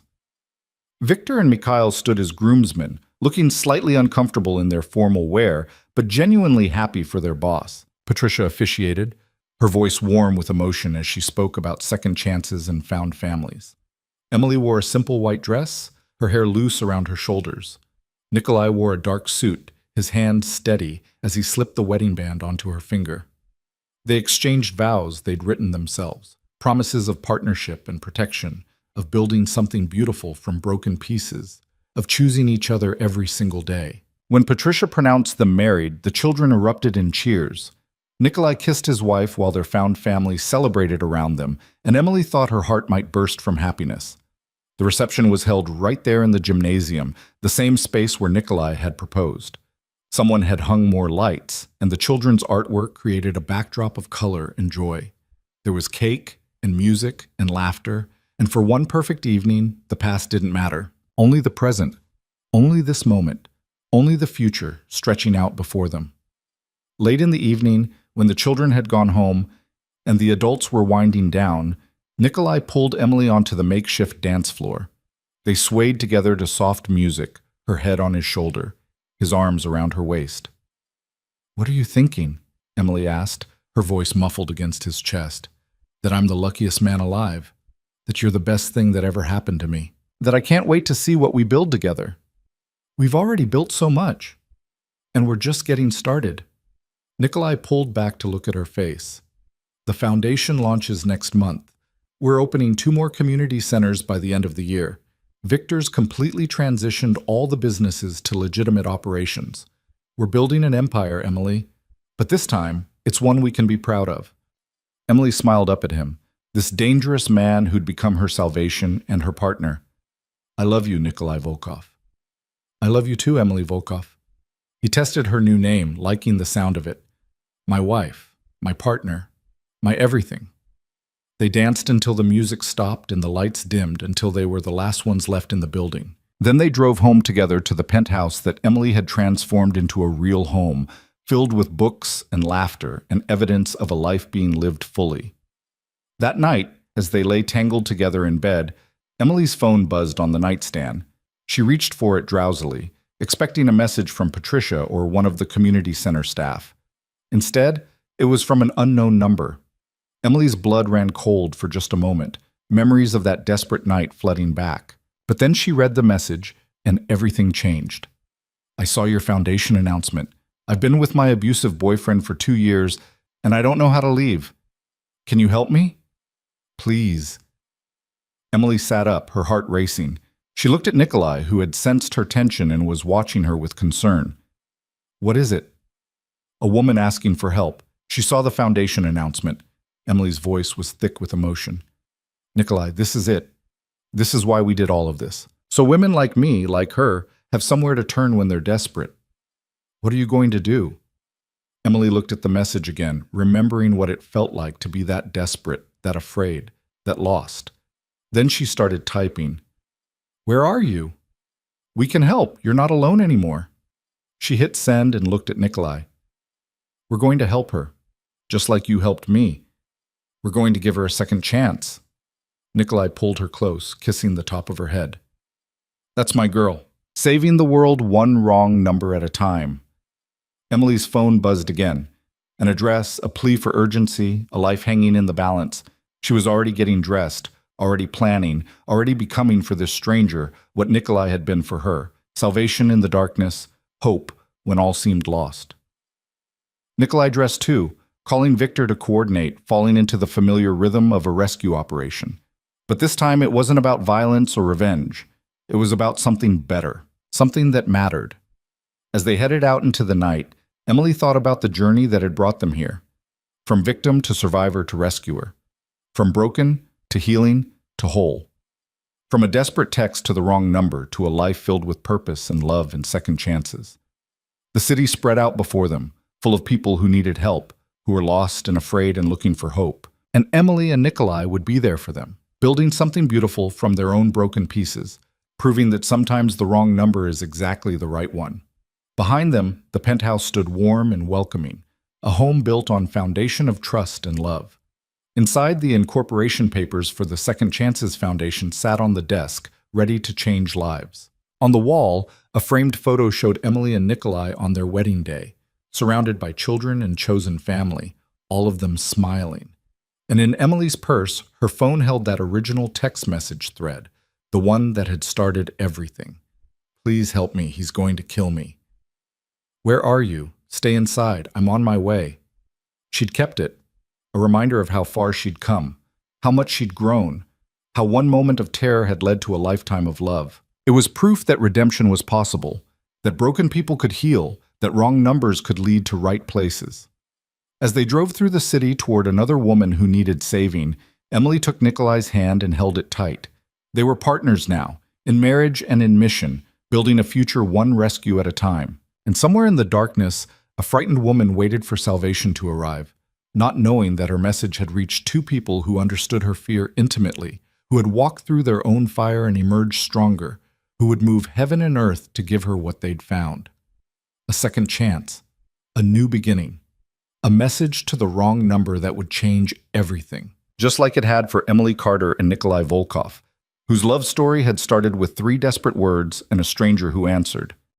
Victor and Mikhail stood as groomsmen, looking slightly uncomfortable in their formal wear, but genuinely happy for their boss. Patricia officiated, her voice warm with emotion as she spoke about second chances and found families. Emily wore a simple white dress, her hair loose around her shoulders. Nikolai wore a dark suit, his hand steady as he slipped the wedding band onto her finger. They exchanged vows they'd written themselves, promises of partnership and protection, of building something beautiful from broken pieces, of choosing each other every single day. When Patricia pronounced them married, the children erupted in cheers. Nikolai kissed his wife while their found family celebrated around them, and Emily thought her heart might burst from happiness. The reception was held right there in the gymnasium, the same space where Nikolai had proposed. Someone had hung more lights, and the children's artwork created a backdrop of color and joy. There was cake and music and laughter, and for one perfect evening, the past didn't matter. Only the present, only this moment, only the future stretching out before them. Late in the evening, when the children had gone home and the adults were winding down, Nikolai pulled Emily onto the makeshift dance floor. They swayed together to soft music, her head on his shoulder, his arms around her waist. "What are you thinking?" Emily asked, her voice muffled against his chest. "That I'm the luckiest man alive, that you're the best thing that ever happened to me, that I can't wait to see what we build together. We've already built so much, and we're just getting started." Nikolai pulled back to look at her face. "The foundation launches next month. We're opening 2 more community centers by the end of the year. Victor's completely transitioned all the businesses to legitimate operations. We're building an empire, Emily, but this time, it's one we can be proud of." Emily smiled up at him, this dangerous man who'd become her salvation and her partner. "I love you, Nikolai Volkov." "I love you too, Emily Volkov." He tested her new name, liking the sound of it. "My wife, my partner, my everything." They danced until the music stopped and the lights dimmed until they were the last ones left in the building. Then they drove home together to the penthouse that Emily had transformed into a real home, filled with books and laughter and evidence of a life being lived fully. That night, as they lay tangled together in bed, Emily's phone buzzed on the nightstand. She reached for it drowsily, expecting a message from Patricia or one of the community center staff. Instead, it was from an unknown number. Emily's blood ran cold for just a moment, memories of that desperate night flooding back. But then she read the message, and everything changed. I saw your foundation announcement. I've been with my abusive boyfriend for 2 years, and I don't know how to leave. Can you help me? Please. Emily sat up, her heart racing. She looked at Nikolai, who had sensed her tension and was watching her with concern. What is it? A woman asking for help. She saw the foundation announcement. Emily's voice was thick with emotion. Nikolai, this is it. This is why we did all of this. So women like me, like her, have somewhere to turn when they're desperate. What are you going to do? Emily looked at the message again, remembering what it felt like to be that desperate, that afraid, that lost. Then she started typing. Where are you? We can help. You're not alone anymore. She hit send and looked at Nikolai. We're going to help her, just like you helped me. We're going to give her a second chance. Nikolai pulled her close, kissing the top of her head. That's my girl. Saving the world one wrong number at a time. Emily's phone buzzed again. An address, a plea for urgency, a life hanging in the balance. She was already getting dressed, already planning, already becoming for this stranger what Nikolai had been for her. Salvation in the darkness, hope when all seemed lost. Nikolai dressed too, calling Victor to coordinate, falling into the familiar rhythm of a rescue operation. But this time it wasn't about violence or revenge. It was about something better, something that mattered. As they headed out into the night, Emily thought about the journey that had brought them here. From victim to survivor to rescuer. From broken to healing to whole. From a desperate text to the wrong number to a life filled with purpose and love and second chances. The city spread out before them, full of people who needed help, who were lost and afraid and looking for hope. And Emily and Nikolai would be there for them, building something beautiful from their own broken pieces, proving that sometimes the wrong number is exactly the right one. Behind them, the penthouse stood warm and welcoming, a home built on foundation of trust and love. Inside, the incorporation papers for the Second Chances Foundation sat on the desk, ready to change lives. On the wall, a framed photo showed Emily and Nikolai on their wedding day, surrounded by children and chosen family, all of them smiling. And in Emily's purse, her phone held that original text message thread, the one that had started everything. Please help me, he's going to kill me. Where are you? Stay inside, I'm on my way. She'd kept it, a reminder of how far she'd come, how much she'd grown, how one moment of terror had led to a lifetime of love. It was proof that redemption was possible, that broken people could heal, that wrong numbers could lead to right places. As they drove through the city toward another woman who needed saving, Emily took Nikolai's hand and held it tight. They were partners now, in marriage and in mission, building a future one rescue at a time. And somewhere in the darkness, a frightened woman waited for salvation to arrive, not knowing that her message had reached two people who understood her fear intimately, who had walked through their own fire and emerged stronger, who would move heaven and earth to give her what they'd found. A second chance, a new beginning, a message to the wrong number that would change everything, just like it had for Emily Carter and Nikolai Volkov, whose love story had started with 3 desperate words and a stranger who answered.